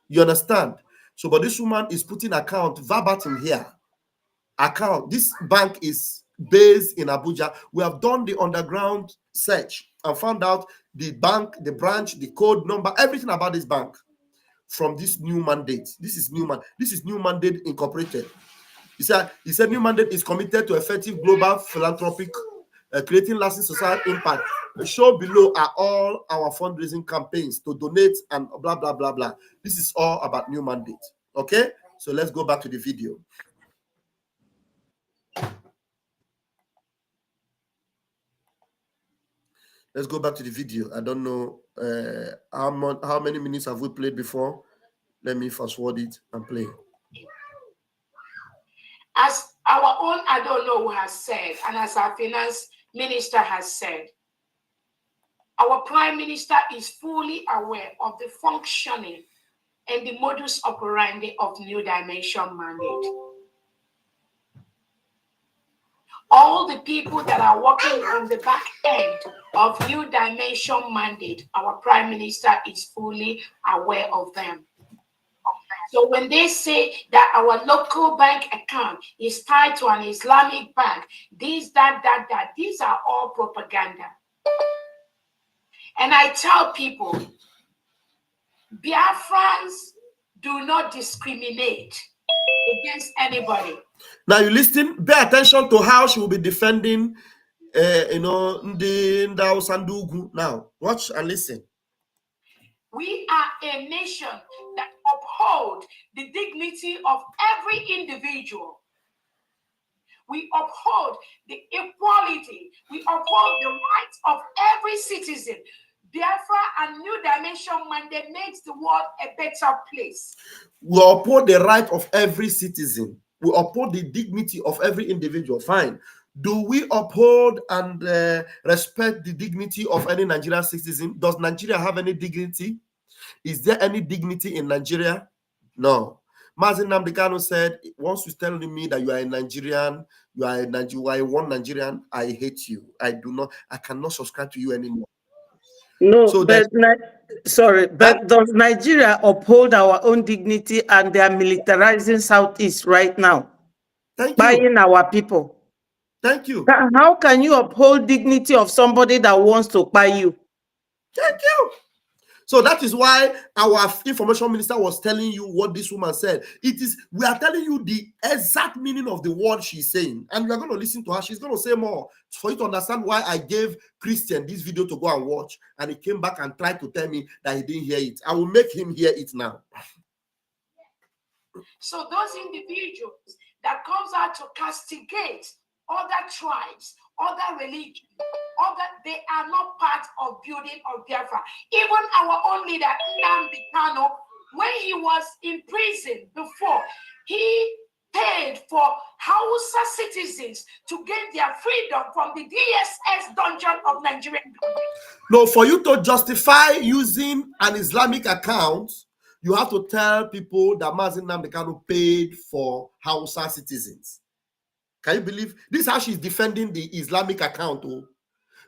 You understand? So, but this woman is putting account verbatim here. Account. This bank is based in Abuja. We have done the underground search and found out the bank, the branch, the code number, everything about this bank from this new mandate. This is New Mandate Incorporated. He said New Mandate is committed to effective global philanthropic, creating lasting social impact. Show below are all our fundraising campaigns to donate and blah, blah, blah, blah. This is all about New Mandate. Okay? So let's go back to the video. Let's go back to the video. I don't know how many minutes have we played before. Let me fast forward it and play. As our own I don't know who has said, and as our finance minister has said, our prime minister is fully aware of the functioning and the modus operandi of New Dimension Mandate. All the people that are working on the back end of New Dimension Mandate, our prime minister is fully aware of them. So when they say that our local bank account is tied to an Islamic bank, these are all propaganda. And I tell people, Biafrans do not discriminate against anybody. Now you listen, pay attention to how she will be defending, the Sandugu. Now, watch and listen. We are a nation that uphold the dignity of every individual. We uphold the equality. We uphold the rights of every citizen. Biafra and New Dimension Mandate makes the world a better place. We uphold the right of every citizen. We uphold the dignity of every individual. Fine. Do we uphold and respect the dignity of any Nigerian citizen? Does Nigeria have any dignity? Is there any dignity in Nigeria? No. Mazin Nnamdi Kanu said, once you tell me that you are a Nigerian, you are one Nigerian, I hate you. I cannot subscribe to you anymore. No, so but does Nigeria uphold our own dignity, and they are militarizing Southeast right now? Thank buying you. Our people. Thank you. How can you uphold dignity of somebody that wants to buy you? Thank you. So that is why our information minister was telling you what this woman said. We are telling you the exact meaning of the word she's saying, and we are going to listen to her. She's going to say more for you to understand why I gave Christian this video to go and watch, and he came back and tried to tell me that he didn't hear it. I will make him hear it now. So those individuals that comes out to castigate other tribes, other religions, they are not part of building of Biafra. Even our own leader, Nnamdi Kanu, when he was in prison before, he paid for Hausa citizens to get their freedom from the DSS dungeon of Nigerian government. No, for you to justify using an Islamic account, you have to tell people that Mazin Nnamdi Kanu paid for Hausa citizens. Can you believe this? Is how she's defending the Islamic account. Oh,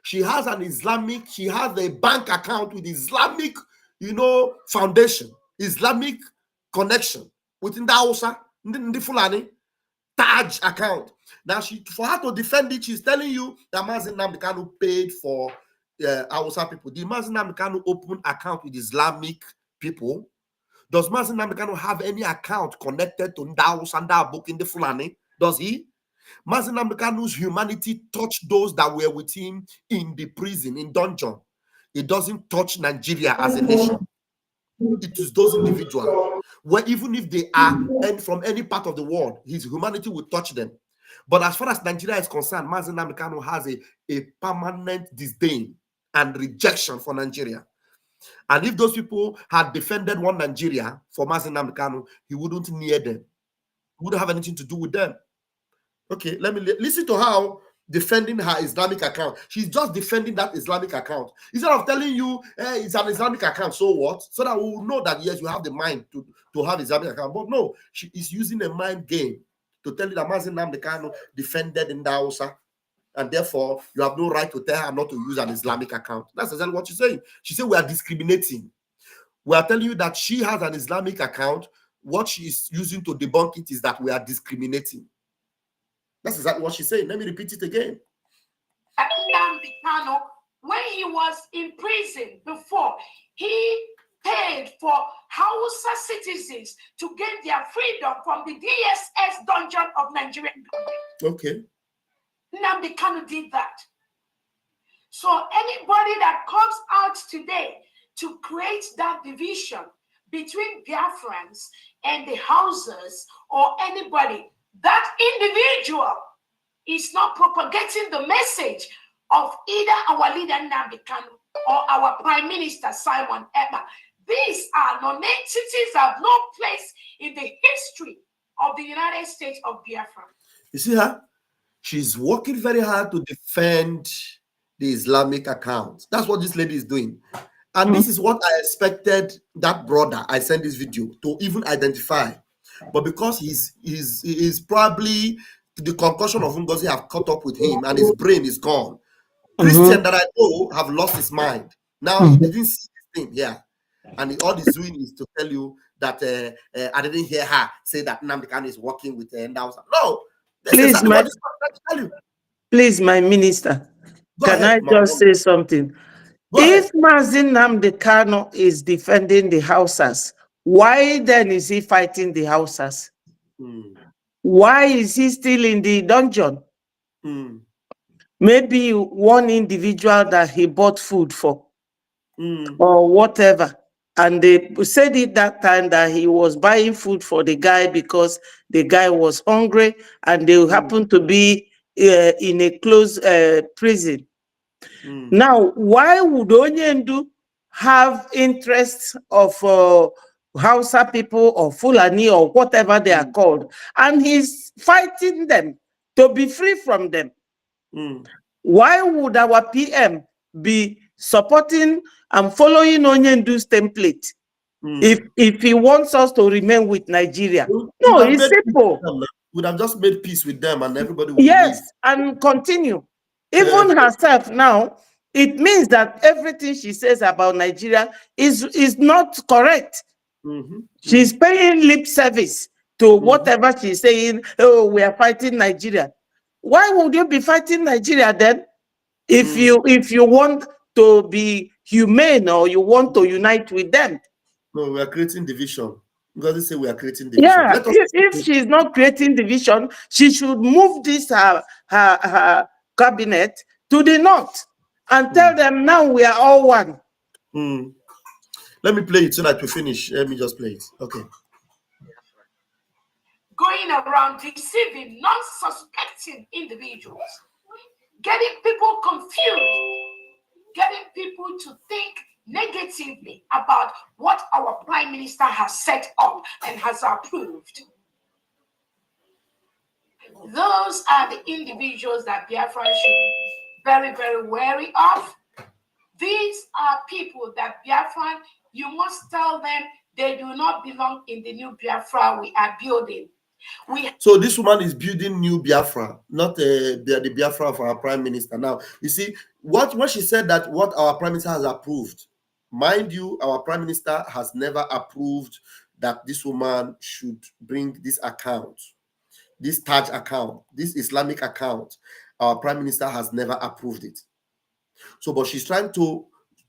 she has an Islamic, she has a bank account with Islamic, foundation, Islamic connection within the Hausa, the Fulani Taj account. Now, for her to defend it, she's telling you that Mazi Nnamdi Kanu paid for Hausa people. Did Mazi Nnamdi Kanu open account with Islamic people? Does Mazi Nnamdi Kanu have any account connected to Ndao Sanda book in the Fulani? Does he? Mazi Nnamdi Kanu's humanity touched those that were with him in the prison, in dungeon. It doesn't touch Nigeria as a nation. It is those individuals where even if they are from any part of the world, his humanity will touch them. But as far as Nigeria is concerned, Mazi Nnamdi Kanu has a permanent disdain and rejection for Nigeria. And if those people had defended one Nigeria for Mazi Nnamdi Kanu, he wouldn't near them. He wouldn't have anything to do with them. Okay, let me listen to how defending her Islamic account. She's just defending that Islamic account. Instead of telling you, hey, it's an Islamic account, so what? So that we will know that, yes, you have the mind to have Islamic account. But no, she is using a mind game to tell you that Mazi Nnamdi Kanu defended in Hausa, and therefore you have no right to tell her not to use an Islamic account. That's exactly what she's saying. She said we are discriminating. We are telling you that she has an Islamic account. What she is using to debunk it is that we are discriminating. That's exactly what she's saying. Let me repeat it again. Nnamdi Kanu, when he was in prison before, he paid for Hausa citizens to get their freedom from the DSS dungeon of Nigerian government. Okay. Nnamdi Kanu did that. So anybody that comes out today to create that division between Biafrans and the Hausas or anybody, that individual is not propagating the message of either our leader Nnamdi Kanu or our Prime Minister Simon Ekpa. These are non-entities that have no place in the history of the United States of Biafra. You see her? She's working very hard to defend the Islamic account. That's what this lady is doing. And this is what I expected that brother I sent this video to even identify. But because he's probably the concussion of Ngozi have caught up with him and his brain is gone. Christian that I know have lost his mind. Now he didn't see this thing here. And all he's doing is to tell you that I didn't hear her say that Nnamdi Kanu is working with Ndausa. No. Please, please, my minister, can I just say something? If Mazi Nnamdi Kanu is defending the Hausas, why then is he fighting the Hausas? Why is he still in the dungeon? Maybe one individual that he bought food for or whatever. And they said it that time that he was buying food for the guy because the guy was hungry and they happened to be in a closed prison. Now, why would Onyendu have interests of Hausa people or Fulani or whatever they are called? And he's fighting them to be free from them. Why would our PM be supporting and following Onyendu's template if he wants us to remain with Nigeria? No, it's simple. Would have just made peace with them and everybody would leave. And continue. Even herself now, it means that everything she says about Nigeria is not correct. She's paying lip service to whatever she's saying. Oh, we are fighting Nigeria. Why would you be fighting Nigeria then? If you want to be humane or you want to unite with them. No, we are creating division. Because they say we are creating division. Yeah, if she's not creating division, she should move this her cabinet to the north and tell them now we are all one. Let me play it so that we finish. Let me just play it. Okay. Going around deceiving non-suspecting individuals, getting people confused, getting people to think negatively about what our Prime Minister has set up and has approved. Those are the individuals that Biafra should be very, very wary of. These are people that Biafra, you must tell them they do not belong in the new Biafra we are building. So this woman is building new Biafra, not the Biafra of our prime minister. Now, you see, what she said that what our prime minister has approved, mind you, our prime minister has never approved that this woman should bring this account, this Taj account, this Islamic account. Our prime minister has never approved it. So, but she's trying to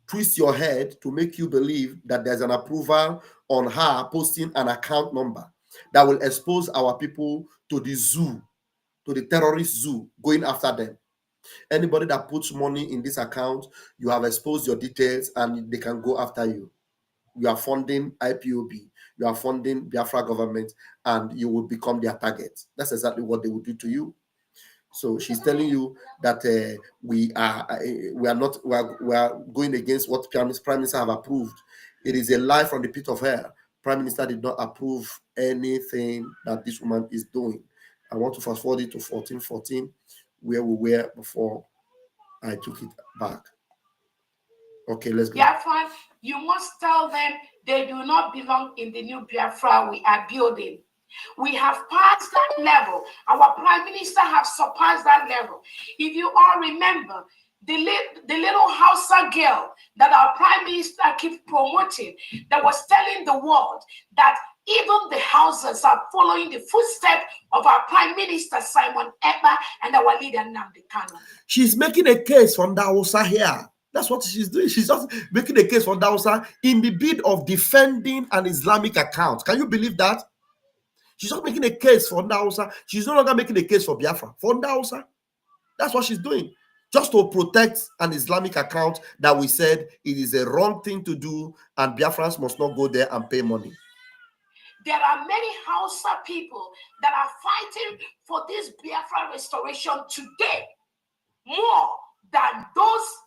twist your head to make you believe that there's an approval on her posting an account number that will expose our people to the zoo, to the terrorist zoo, going after them. Anybody that puts money in this account, you have exposed your details and they can go after you. You are funding IPOB, you are funding Biafra government, and you will become their target. That's exactly what they will do to you. So she's telling you that we are going against what Prime Minister have approved. It is a lie from the pit of hell. Prime Minister did not approve anything that this woman is doing. I want to fast forward it to 1414, where we were before I took it back. Okay, let's go. Biafra, you must tell them they do not belong in the new Biafra we are building. We have passed that level. Our prime minister has surpassed that level. If you all remember, the little Hausa girl that our prime minister keeps promoting, that was telling the world that even the Hausas are following the footsteps of our prime minister Simon Ekpa and our leader Nnamdi Kanu. She's making a case from the Hausa here. That's what she's doing. She's just making a case for Hausa in the bid of defending an Islamic account. Can you believe that? She's not making a case for Hausa. She's no longer making a case for Biafra. For Hausa. That's what she's doing. Just to protect an Islamic account that we said it is a wrong thing to do and Biafrans must not go there and pay money. There are many Hausa people that are fighting for this Biafra restoration today more than those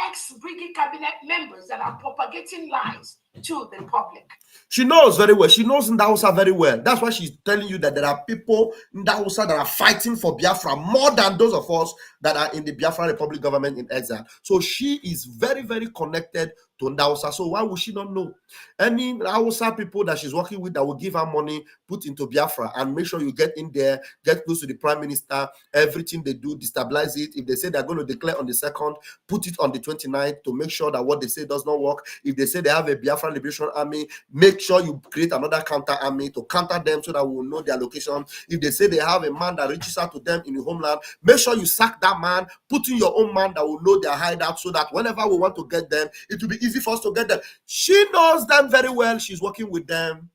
ex-Briggy cabinet members that are propagating lies to the public. She knows very well. She knows Ndausa very well. That's why she's telling you that there are people in Ndausa that are fighting for Biafra more than those of us that are in the Biafra Republic government in exile. So she is very, very connected to Ndausa. So why would she not know? Any Ndausa people that she's working with that will give her money, put into Biafra and make sure you get in there, get close to the prime minister, everything they do, destabilize it. If they say they're going to declare on the 2nd, put it on the 29th to make sure that what they say does not work. If they say they have a Biafra Liberation Army, make sure you create another counter army to counter them so that we will know their location. If they say they have a man that reaches out to them in the homeland, make sure you sack that man, put in your own man that will know their hideout so that whenever we want to get them, it will be easy for us to get them. She knows them very well. She's working with them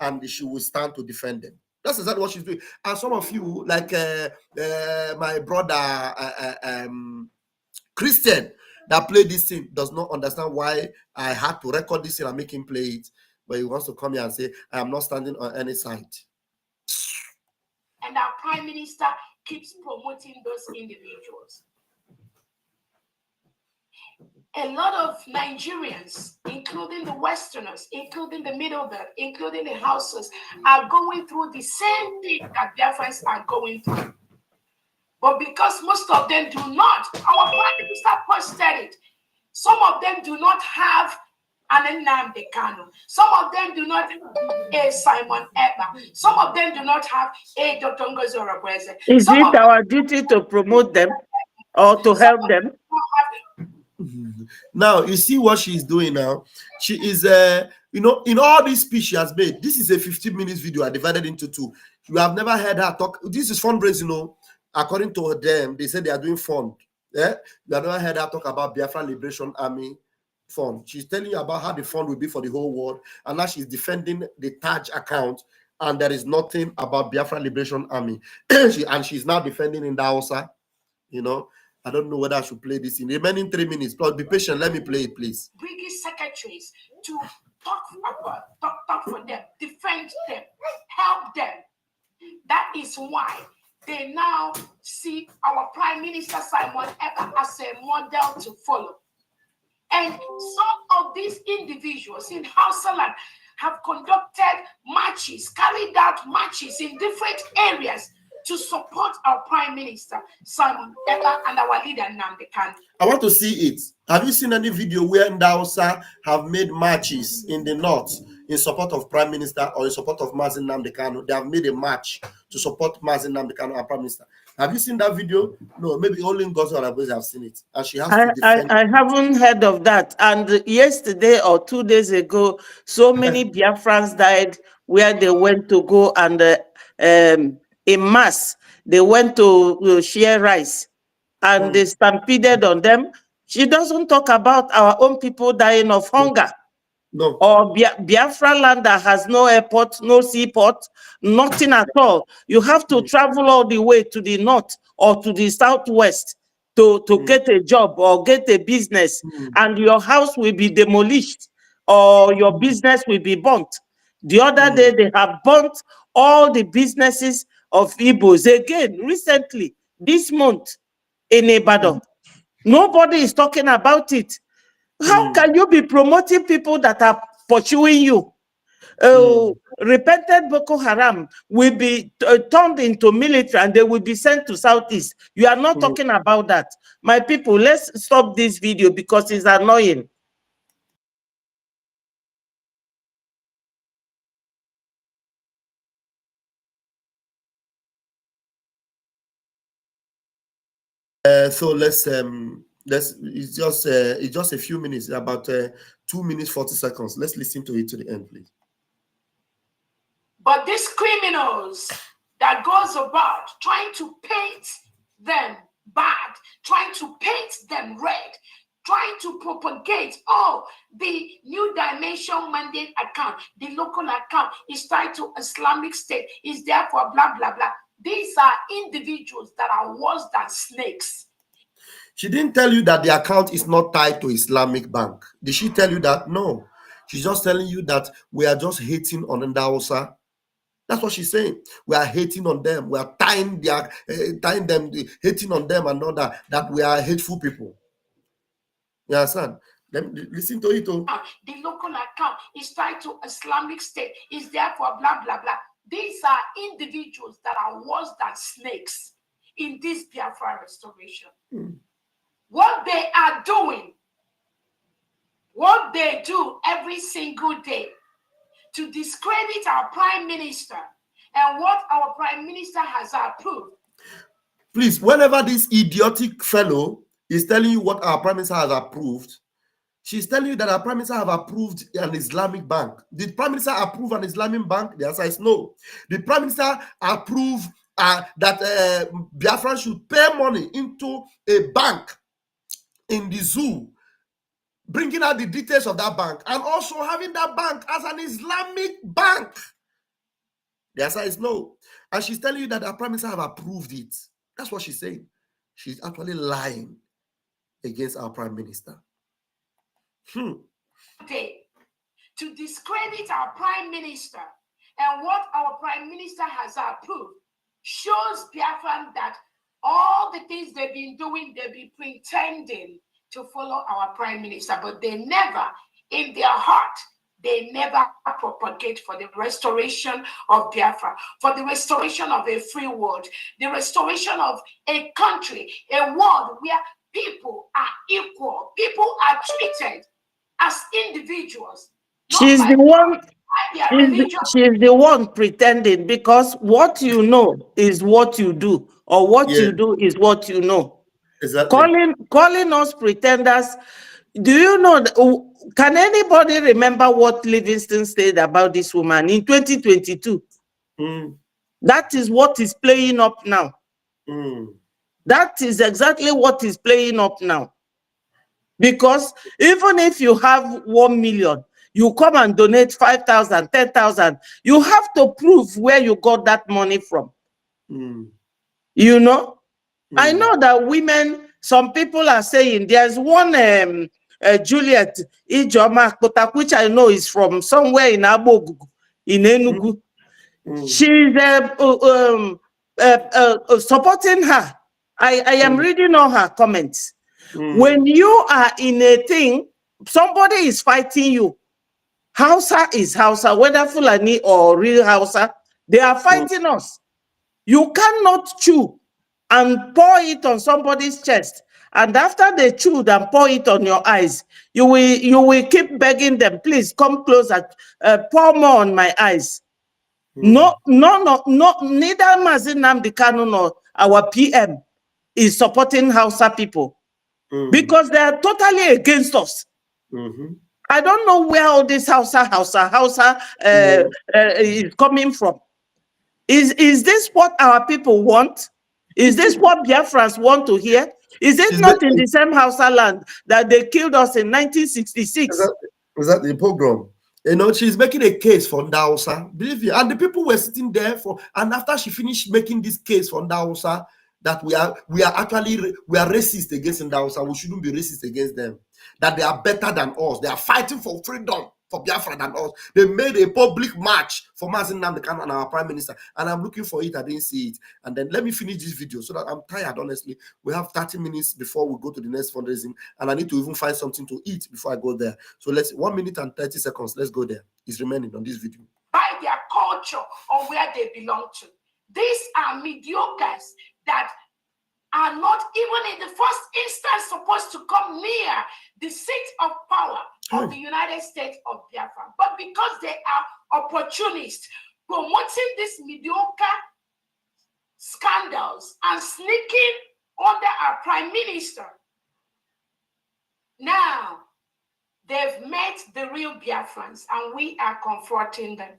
and she will stand to defend them. That's exactly what she's doing. And some of you, like my brother Christian, that played this thing, does not understand why I had to record this thing and make him play it. But he wants to come here and say, I am not standing on any side. And our prime minister keeps promoting those individuals. A lot of Nigerians, including the Westerners, including the Middle Belt, including the Hausas, are going through the same thing that Biafrans are going through. But because most of them do not, our prime minister posted it. Some of them do not have an Nnamdi Kanu. Some of them do not have a Simon Ekpa. Some of them do not have a Dr. Ngozi Orebeze. Is it our duty to promote them or to help them? Now, you see what she's doing now. She is, in all this speech she has made, this is a 15 minutes video. I divided into two. You have never heard her talk. This is fundraising, according to them, they said they are doing fund. Yeah? You have never heard her talk about Biafra Liberation Army fund. She's telling you about how the fund will be for the whole world, and now she's defending the Taj account, and there is nothing about Biafra Liberation Army. She's now defending in Hausa. I don't know whether I should play this in the remaining 3 minutes. Please be patient. Let me play it, please. British secretaries to talk for them, defend them, help them. That is why they now see our Prime Minister Simon Ekpa as a model to follow. And some of these individuals in Hausaland have conducted marches, carried out marches in different areas to support our Prime Minister, Simon Ekpa, and our leader, Nnamdi Kanu. I want to see it. Have you seen any video where Ndausa have made marches in the north in support of Prime Minister or in support of Mazi Nnamdi Kanu? They have made a march to support Mazi Nnamdi Kanu and Prime Minister. Have you seen that video? No, maybe only Ngozi Orabueze have seen it. And she has to defend. I haven't heard of that. And yesterday or 2 days ago, so many Biafrans died where they went to go and in mass, they went to share rice and they stampeded on them. She doesn't talk about our own people dying of hunger. No. Or Biafra land that has no airport, no seaport, nothing at all. You have to travel all the way to the north or to the southwest to get a job or get a business, and your house will be demolished or your business will be burnt. The other day, they have burnt all the businesses of Igbos again recently, this month in Ibadan. Nobody is talking about it. How can you be promoting people that are pursuing you? Repented Boko Haram will be turned into military and they will be sent to Southeast. You are not talking about that. My people, let's stop this video because it's annoying. So it's just a few minutes, about 2 minutes 40 seconds. Let's listen to it to the end, please. But these criminals that goes about trying to paint them bad, trying to paint them red, trying to propagate, the New Dimension mandate account, the local account is tied to Islamic State, is there for blah, blah, blah. These are individuals that are worse than snakes. She didn't tell you that the account is not tied to Islamic Bank. Did she tell you that? No. She's just telling you that we are just hating on Ndausa. That's what she's saying. We are hating on them. We are tying them, hating on them and all that we are hateful people. You understand? Listen to it. The local account is tied to Islamic State, is there for blah, blah, blah. These are individuals that are worse than snakes in this Biafra restoration. What they are doing, what they do every single day to discredit our Prime Minister and what our Prime Minister has approved. Please, whenever this idiotic fellow is telling you what our Prime Minister has approved, she's telling you that our Prime Minister have approved an Islamic bank. Did Prime Minister approve an Islamic bank? The answer is no. The Prime Minister approve that Biafra should pay money into a bank in the zoo, bringing out the details of that bank and also having that bank as an Islamic bank? The answer is no. And she's telling you that our Prime Minister have approved it. That's what she's saying. She's actually lying against our Prime Minister. To discredit our Prime Minister and what our Prime Minister has approved shows Biafran that all the things they've been doing, they've been pretending to follow our Prime Minister, but they never, in their heart, they never propagate for the restoration of Biafra, for the restoration of a free world, the restoration of a country, a world where people are equal, people are treated as individuals. She's the one. She's the one pretending, because what you know is what you do, or what you do is what you know. Exactly. Calling us pretenders. Do you know? Can anybody remember what Livingston said about this woman in 2022? That is what is playing up now. That is exactly what is playing up now. Because even if you have 1 million, you come and donate 5,000, 10,000, you have to prove where you got that money from. You know? I know that women, some people are saying, there's one Juliet Ijoma, which I know is from somewhere in Abogu, in Enugu. She's supporting her. I am reading all her comments. When you are in a thing, somebody is fighting you. Hausa is Hausa, whether Fulani or real Hausa, they are fighting us. You cannot chew and pour it on somebody's chest, and after they chewed and pour it on your eyes, you will keep begging them, please come closer, pour more on my eyes. No, neither Mazin Nnamdi Kanu nor our PM is supporting Hausa people because they are totally against us. I don't know where all this Hausa is coming from. Is this what our people want? Is this what Biafrans want to hear? Is it not in the same Hausa land that they killed us in 1966? Was that the pogrom? You know, she's making a case for Ndausa. Believe you, and the people were sitting there for. And after she finished making this case for Ndausa, that we are racist against Ndausa, we shouldn't be racist against them. That they are better than us. They are fighting for freedom for Biafra than us. They made a public march for Mazin Nnamdi Kanu and our prime minister. And I'm looking for it. I didn't see it. And then let me finish this video so that I'm tired, honestly. We have 30 minutes before we go to the next fundraising. And I need to even find something to eat before I go there. So let's 1 minute and 30 seconds. Let's go there. It's remaining on this video. By their culture or where they belong to. These are mediocres that are not even in the first instance supposed to come near the seat of power of the United States of Biafra. But because they are opportunists promoting these mediocre scandals and sneaking under our prime minister, now they've met the real Biafrans and we are confronting them.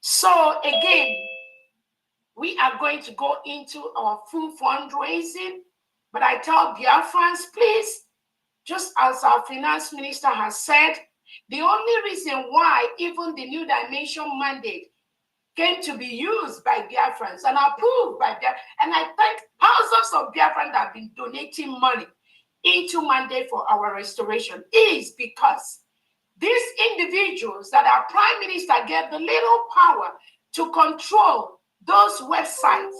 So again, we are going to go into our full fundraising, but I tell Biafrans, please, just as our finance minister has said, the only reason why even the New Dimension mandate came to be used by Biafrans and approved by Biafrans, and I thank thousands of Biafrans that have been donating money into mandate for our restoration, is because these individuals that our prime minister gave the little power to control those websites,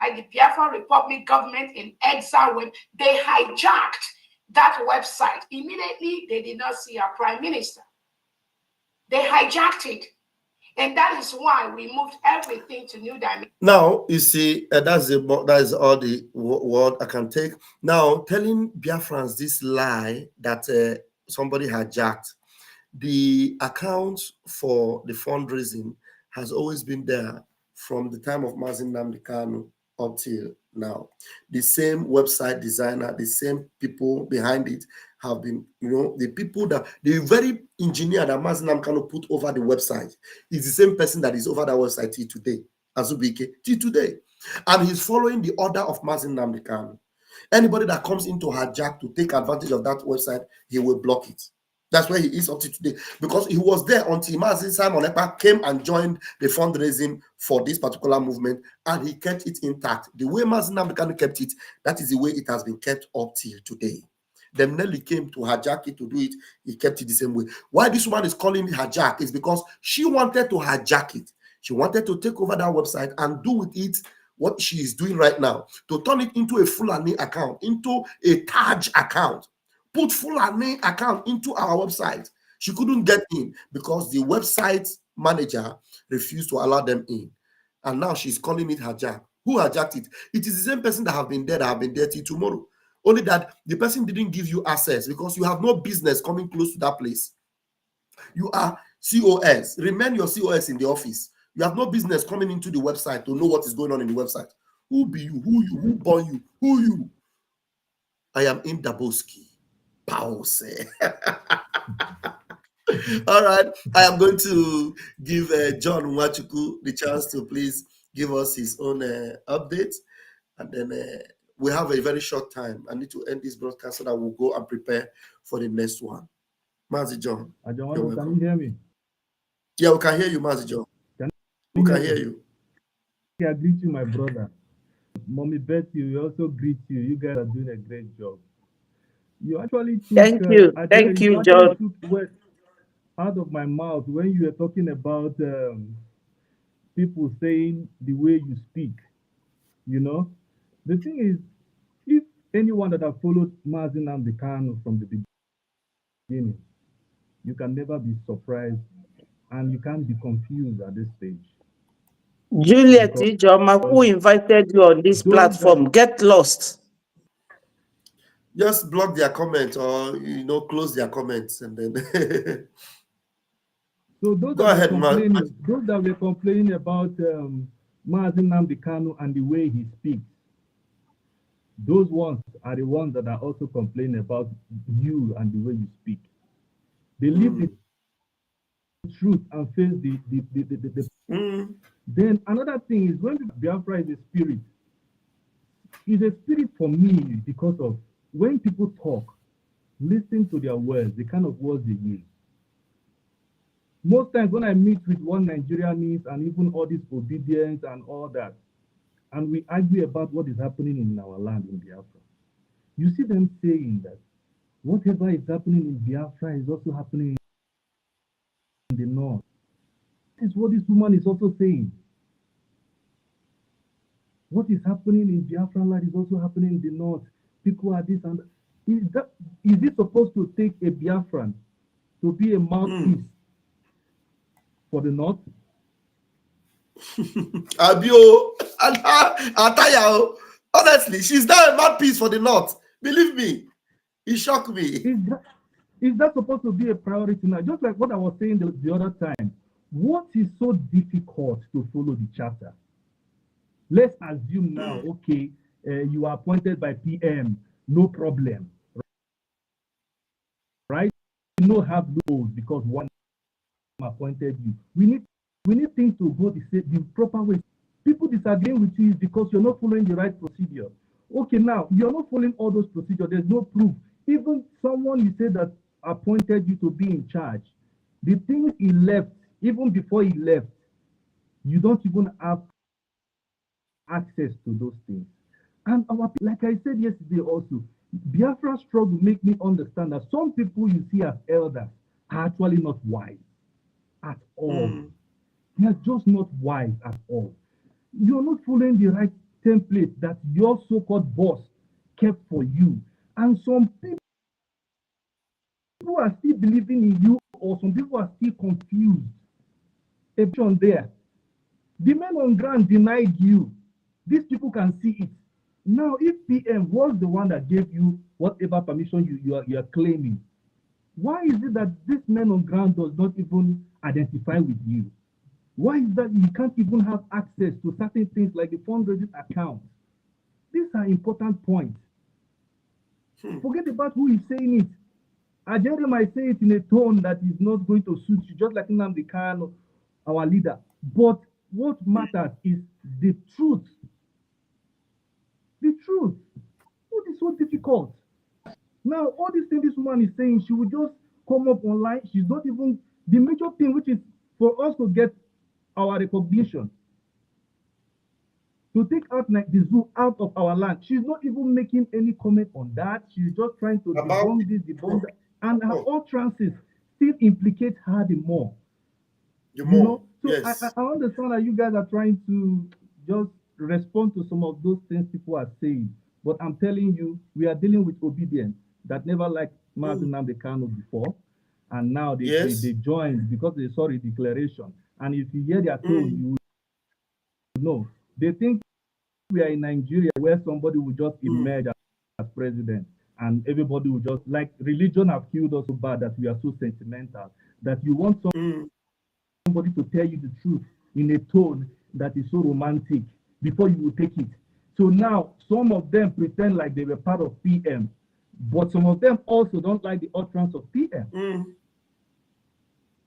like the Biafra Republic government in exile, when they hijacked that website, immediately they did not see our prime minister. They hijacked it. And that is why we moved everything to New Dimension. Now, you see, that is all the word I can take. Now, telling Biafrans this lie that somebody hijacked, the account for the fundraising has always been there from the time of Mazin Nnamdi Kanu up till now. The same website designer, the same people behind it have been, the people that, the very engineer that Mazin Nnamdi Kanu put over the website is the same person that is over that website till today, Azubike, till today. And he's following the order of Mazin Nnamdi Kanu. Anybody that comes into hijack to take advantage of that website, he will block it. That's where he is up to today, because he was there until Mazin Simon Ekpa came and joined the fundraising for this particular movement, and he kept it intact. The way Mazin Nnamdi Kanu kept it, that is the way it has been kept up till today. Then Nelly came to hijack it, to do it, he kept it the same way. Why this woman is calling it hijack is because she wanted to hijack it. She wanted to take over that website and do with it what she is doing right now, to turn it into a Fulani account, into a Taj account. Put Fulani account into our website. She couldn't get in because the website manager refused to allow them in. And now she's calling it hijack. Who hijacked it? It is the same person that have been there till tomorrow. Only that the person didn't give you access because you have no business coming close to that place. You are COS. Remain your COS in the office. You have no business coming into the website to know what is going on in the website. Who be you? Who you? Who born you? Who you? I am in Daboski. Pause. All right. I am going to give John Nwachukwu the chance to please give us his own update. And then we have a very short time. I need to end this broadcast so that we'll go and prepare for the next one. Mazi John. Can you hear me? Yeah, we can hear you, Mazi John. We can hear you. I greet you, my brother. Mommy Betty, we also greet you. You guys are doing a great job. You actually took, thank you, John. Took words out of my mouth when you were talking about people saying the way you speak. The thing is, if anyone that have followed Mazin Nnamdi Kanu from the beginning, you can never be surprised and you can't be confused at this stage. Juliet Ijoma, who invited you on this platform, get lost. Just block their comments or close their comments and then So those go that ahead, those that were complaining about Mazi Nnamdi Kanu and the way he speaks, those ones are the ones that are also complaining about you and the way you speak. They leave the truth and face the Then another thing is, when Biafra is a spirit for me, because of when people talk, listen to their words, the kind of words they use. Most times when I meet with one Nigerianese and even all this obedience and all that, and we argue about what is happening in our land in Biafra, you see them saying that whatever is happening in Biafra is also happening in the north. That's what this woman is also saying. What is happening in Biafra land is also happening in the north. People are this and that. Is it supposed to take a Biafran to be a mouthpiece for the north? Abio, Ataya, honestly, she's not a mouthpiece for the north. Believe me, it shocked me. Is that supposed to be a priority now? Just like what I was saying the other time. What is so difficult to follow the charter? Let's assume now, okay, you are appointed by PM, no problem, right? You don't have laws because one appointed you. We need things to go the proper way. People disagreeing with you is because you're not following the right procedure. Okay, now you're not following all those procedures. There's no proof. Even someone you say that appointed you to be in charge, the things he left, even before he left, you don't even have access to those things. And like I said yesterday also, Biafra struggle make me understand that some people you see as elders are actually not wise at all. They are just not wise at all. You're not following the right template that your so-called boss kept for you. And some people are still believing in you, or some people are still confused. There. The men on ground denied you. These people can see it. Now, if PM was the one that gave you whatever permission you are claiming, why is it that this man on ground does not even identify with you? Why is that you can't even have access to certain things like the fundraising account? These are important points. Forget about who is saying it. Ajere might say it in a tone that is not going to suit you, just like Nnamdi Kanu, our leader. But what matters is the truth. The truth. What is so difficult? Now, all these things this woman is saying, she will just come up online. She's not even the major thing, which is for us to get our recognition, to take out the zoo out of our land. She's not even making any comment on that. She's just trying to debunk this, debunk that, and her utterances still implicate her the more. So yes. I understand that you guys are trying to just respond to some of those things people are saying, but I'm telling you, we are dealing with obedience that never liked Mazi Nnamdi Kanu before, and now they joined because they saw the declaration. And if you hear their tone, you know they think we are in Nigeria where somebody will just emerge as president, and everybody will just, like, religion have killed us so bad that we are so sentimental that you want somebody to tell you the truth in a tone that is so romantic before you will take it. So now some of them pretend like they were part of PM, but some of them also don't like the utterance of PM.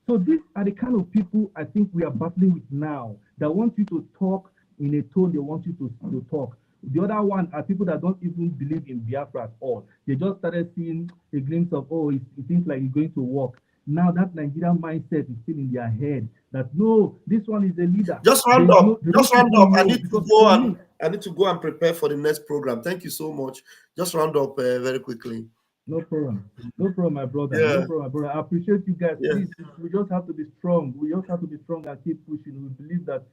So these are the kind of people I think we are battling with now, that want you to talk in a tone they want you to talk. The other one are people that don't even believe in Biafra at all. They just started seeing a glimpse of, it seems like it's going to work. Now that Nigerian mindset is still in their head that no, this one is a leader. Just round up. I need to go and prepare for the next program. Thank you so much. Just round up very quickly. No problem. No problem, my brother. Yeah. No problem, my brother. I appreciate you guys. Yeah. Please, we just have to be strong. We just have to be strong and keep pushing. We believe that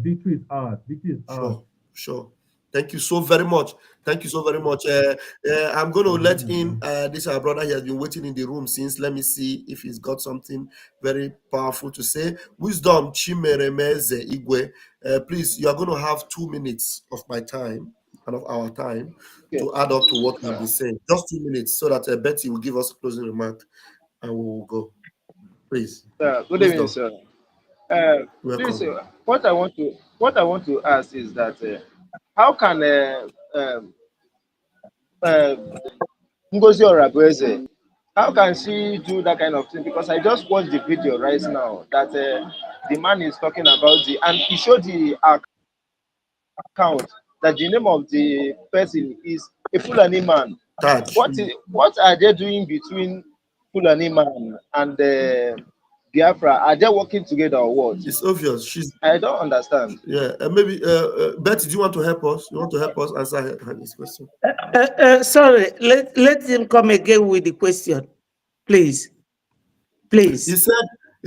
victory is ours. Victory is ours. Sure. Thank you so very much. Thank you so very much. I'm going to let in this our brother. He has been waiting in the room since. Let me see if he's got something very powerful to say. Wisdom Chimeremeze Igwe. Please, you are going to have 2 minutes of my time and of our time to add up to what we'll be saying. Just 2 minutes so that Betty will give us a closing remark and we will go. Please. Good evening, sir. Please, what I want to ask is that how can Ngozi Orabueze, how can she do that kind of thing? Because I just watched the video right now that the man is talking about and he showed the account that the name of the person is a Fulani man. What are they doing between Fulani man and Biafra? Are they working together or what? It's obvious. I don't understand. Yeah, maybe Betty, do you want to help us? You want to help us answer his question? Sorry, let him come again with the question, please. Please. He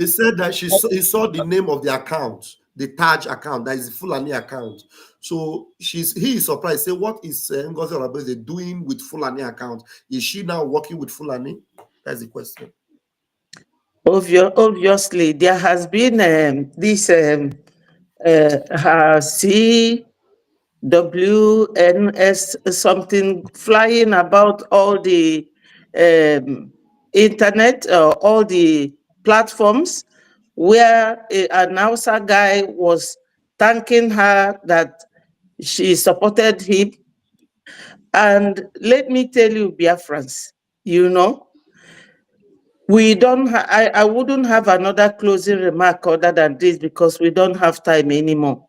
said that he saw the name of the account, the Taj account, that is the Fulani account. So he is surprised. Say, what is Ngozi Orabueze doing with Fulani account? Is she now working with Fulani? That's the question. Obviously, there has been this CWNS something flying about all the internet, all the platforms, where an Hausa guy was thanking her that she supported him. And let me tell you, Biafrans, you know, we don't. I wouldn't have another closing remark other than this because we don't have time anymore.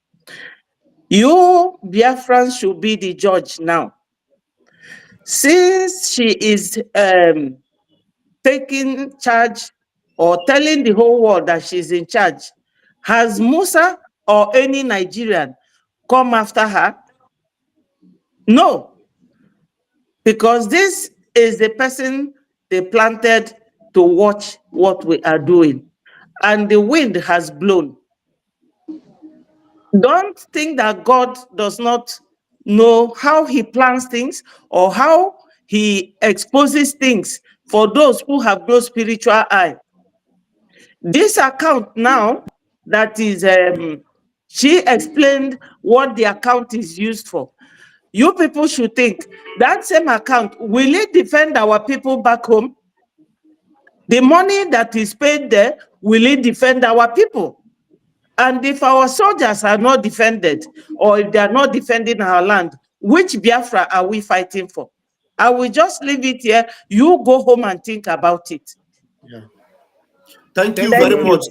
You Biafrans should be the judge now. Since she is taking charge or telling the whole world that she's in charge, has Musa or any Nigerian come after her? No, because this is the person they planted to watch what we are doing, and the wind has blown. Don't think that God does not know how he plans things or how he exposes things for those who have no spiritual eye. This account now, that is, she explained what the account is used for. You people should think that same account, will it defend our people back home? The money that is paid there, will it defend our people? And if our soldiers are not defended, or if they are not defending our land, which Biafra are we fighting for? I will just leave it here. You go home and think about it. Yeah. Thank you very much.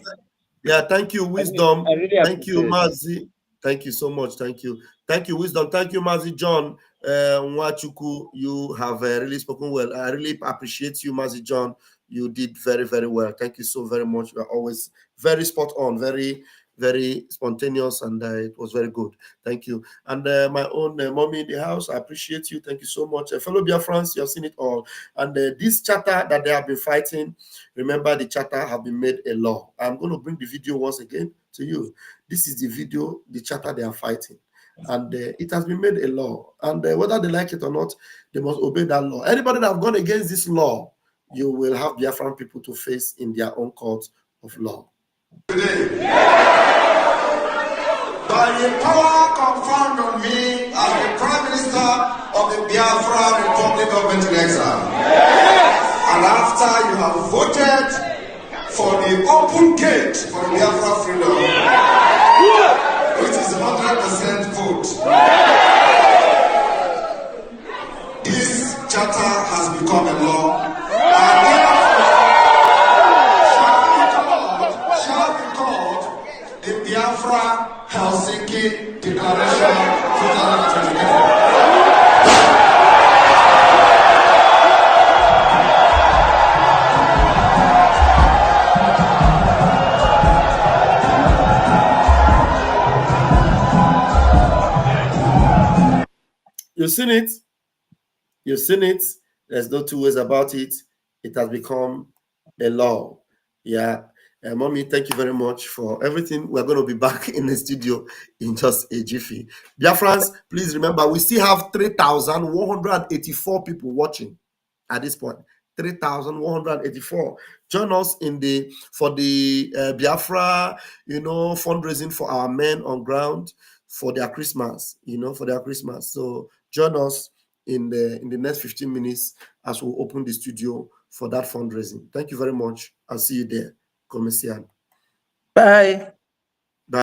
Yeah, thank you, Wisdom. I really thank you, Mazi. Thank you so much. Thank you. Thank you, Wisdom. Thank you, Mazi John. Nwachuku, you have really spoken well. I really appreciate you, Mazi John. You did very, very well. Thank you so very much. You are always very spot on, very, very spontaneous, and it was very good. Thank you. And my own mommy in the house, I appreciate you. Thank you so much. Fellow Biafrans, you have seen it all. And this charter that they have been fighting, remember the charter have been made a law. I'm going to bring the video once again to you. This is the video, the charter they are fighting. And it has been made a law. And whether they like it or not, they must obey that law. Anybody that have gone against this law, you will have Biafran people to face in their own court of law. Today, by the power conferred on me as the Prime Minister of the Biafra Republic of Exile, and after you have voted for the open gate for the Biafra freedom, which is 100% vote, this charter has become a law. The Biafra Helsinki Declaration 2024. You've seen it. You've seen it. There's no two ways about it. It has become a law. Yeah. Mommy, thank you very much for everything. We're going to be back in the studio in just a jiffy. Biafrans, please remember, we still have 3,184 people watching at this point. 3,184. Join us for the Biafra, fundraising for our men on ground for their Christmas, So join us in the next 15 minutes as we open the studio for that fundraising. Thank you very much. I'll see you there. Commercial. Bye.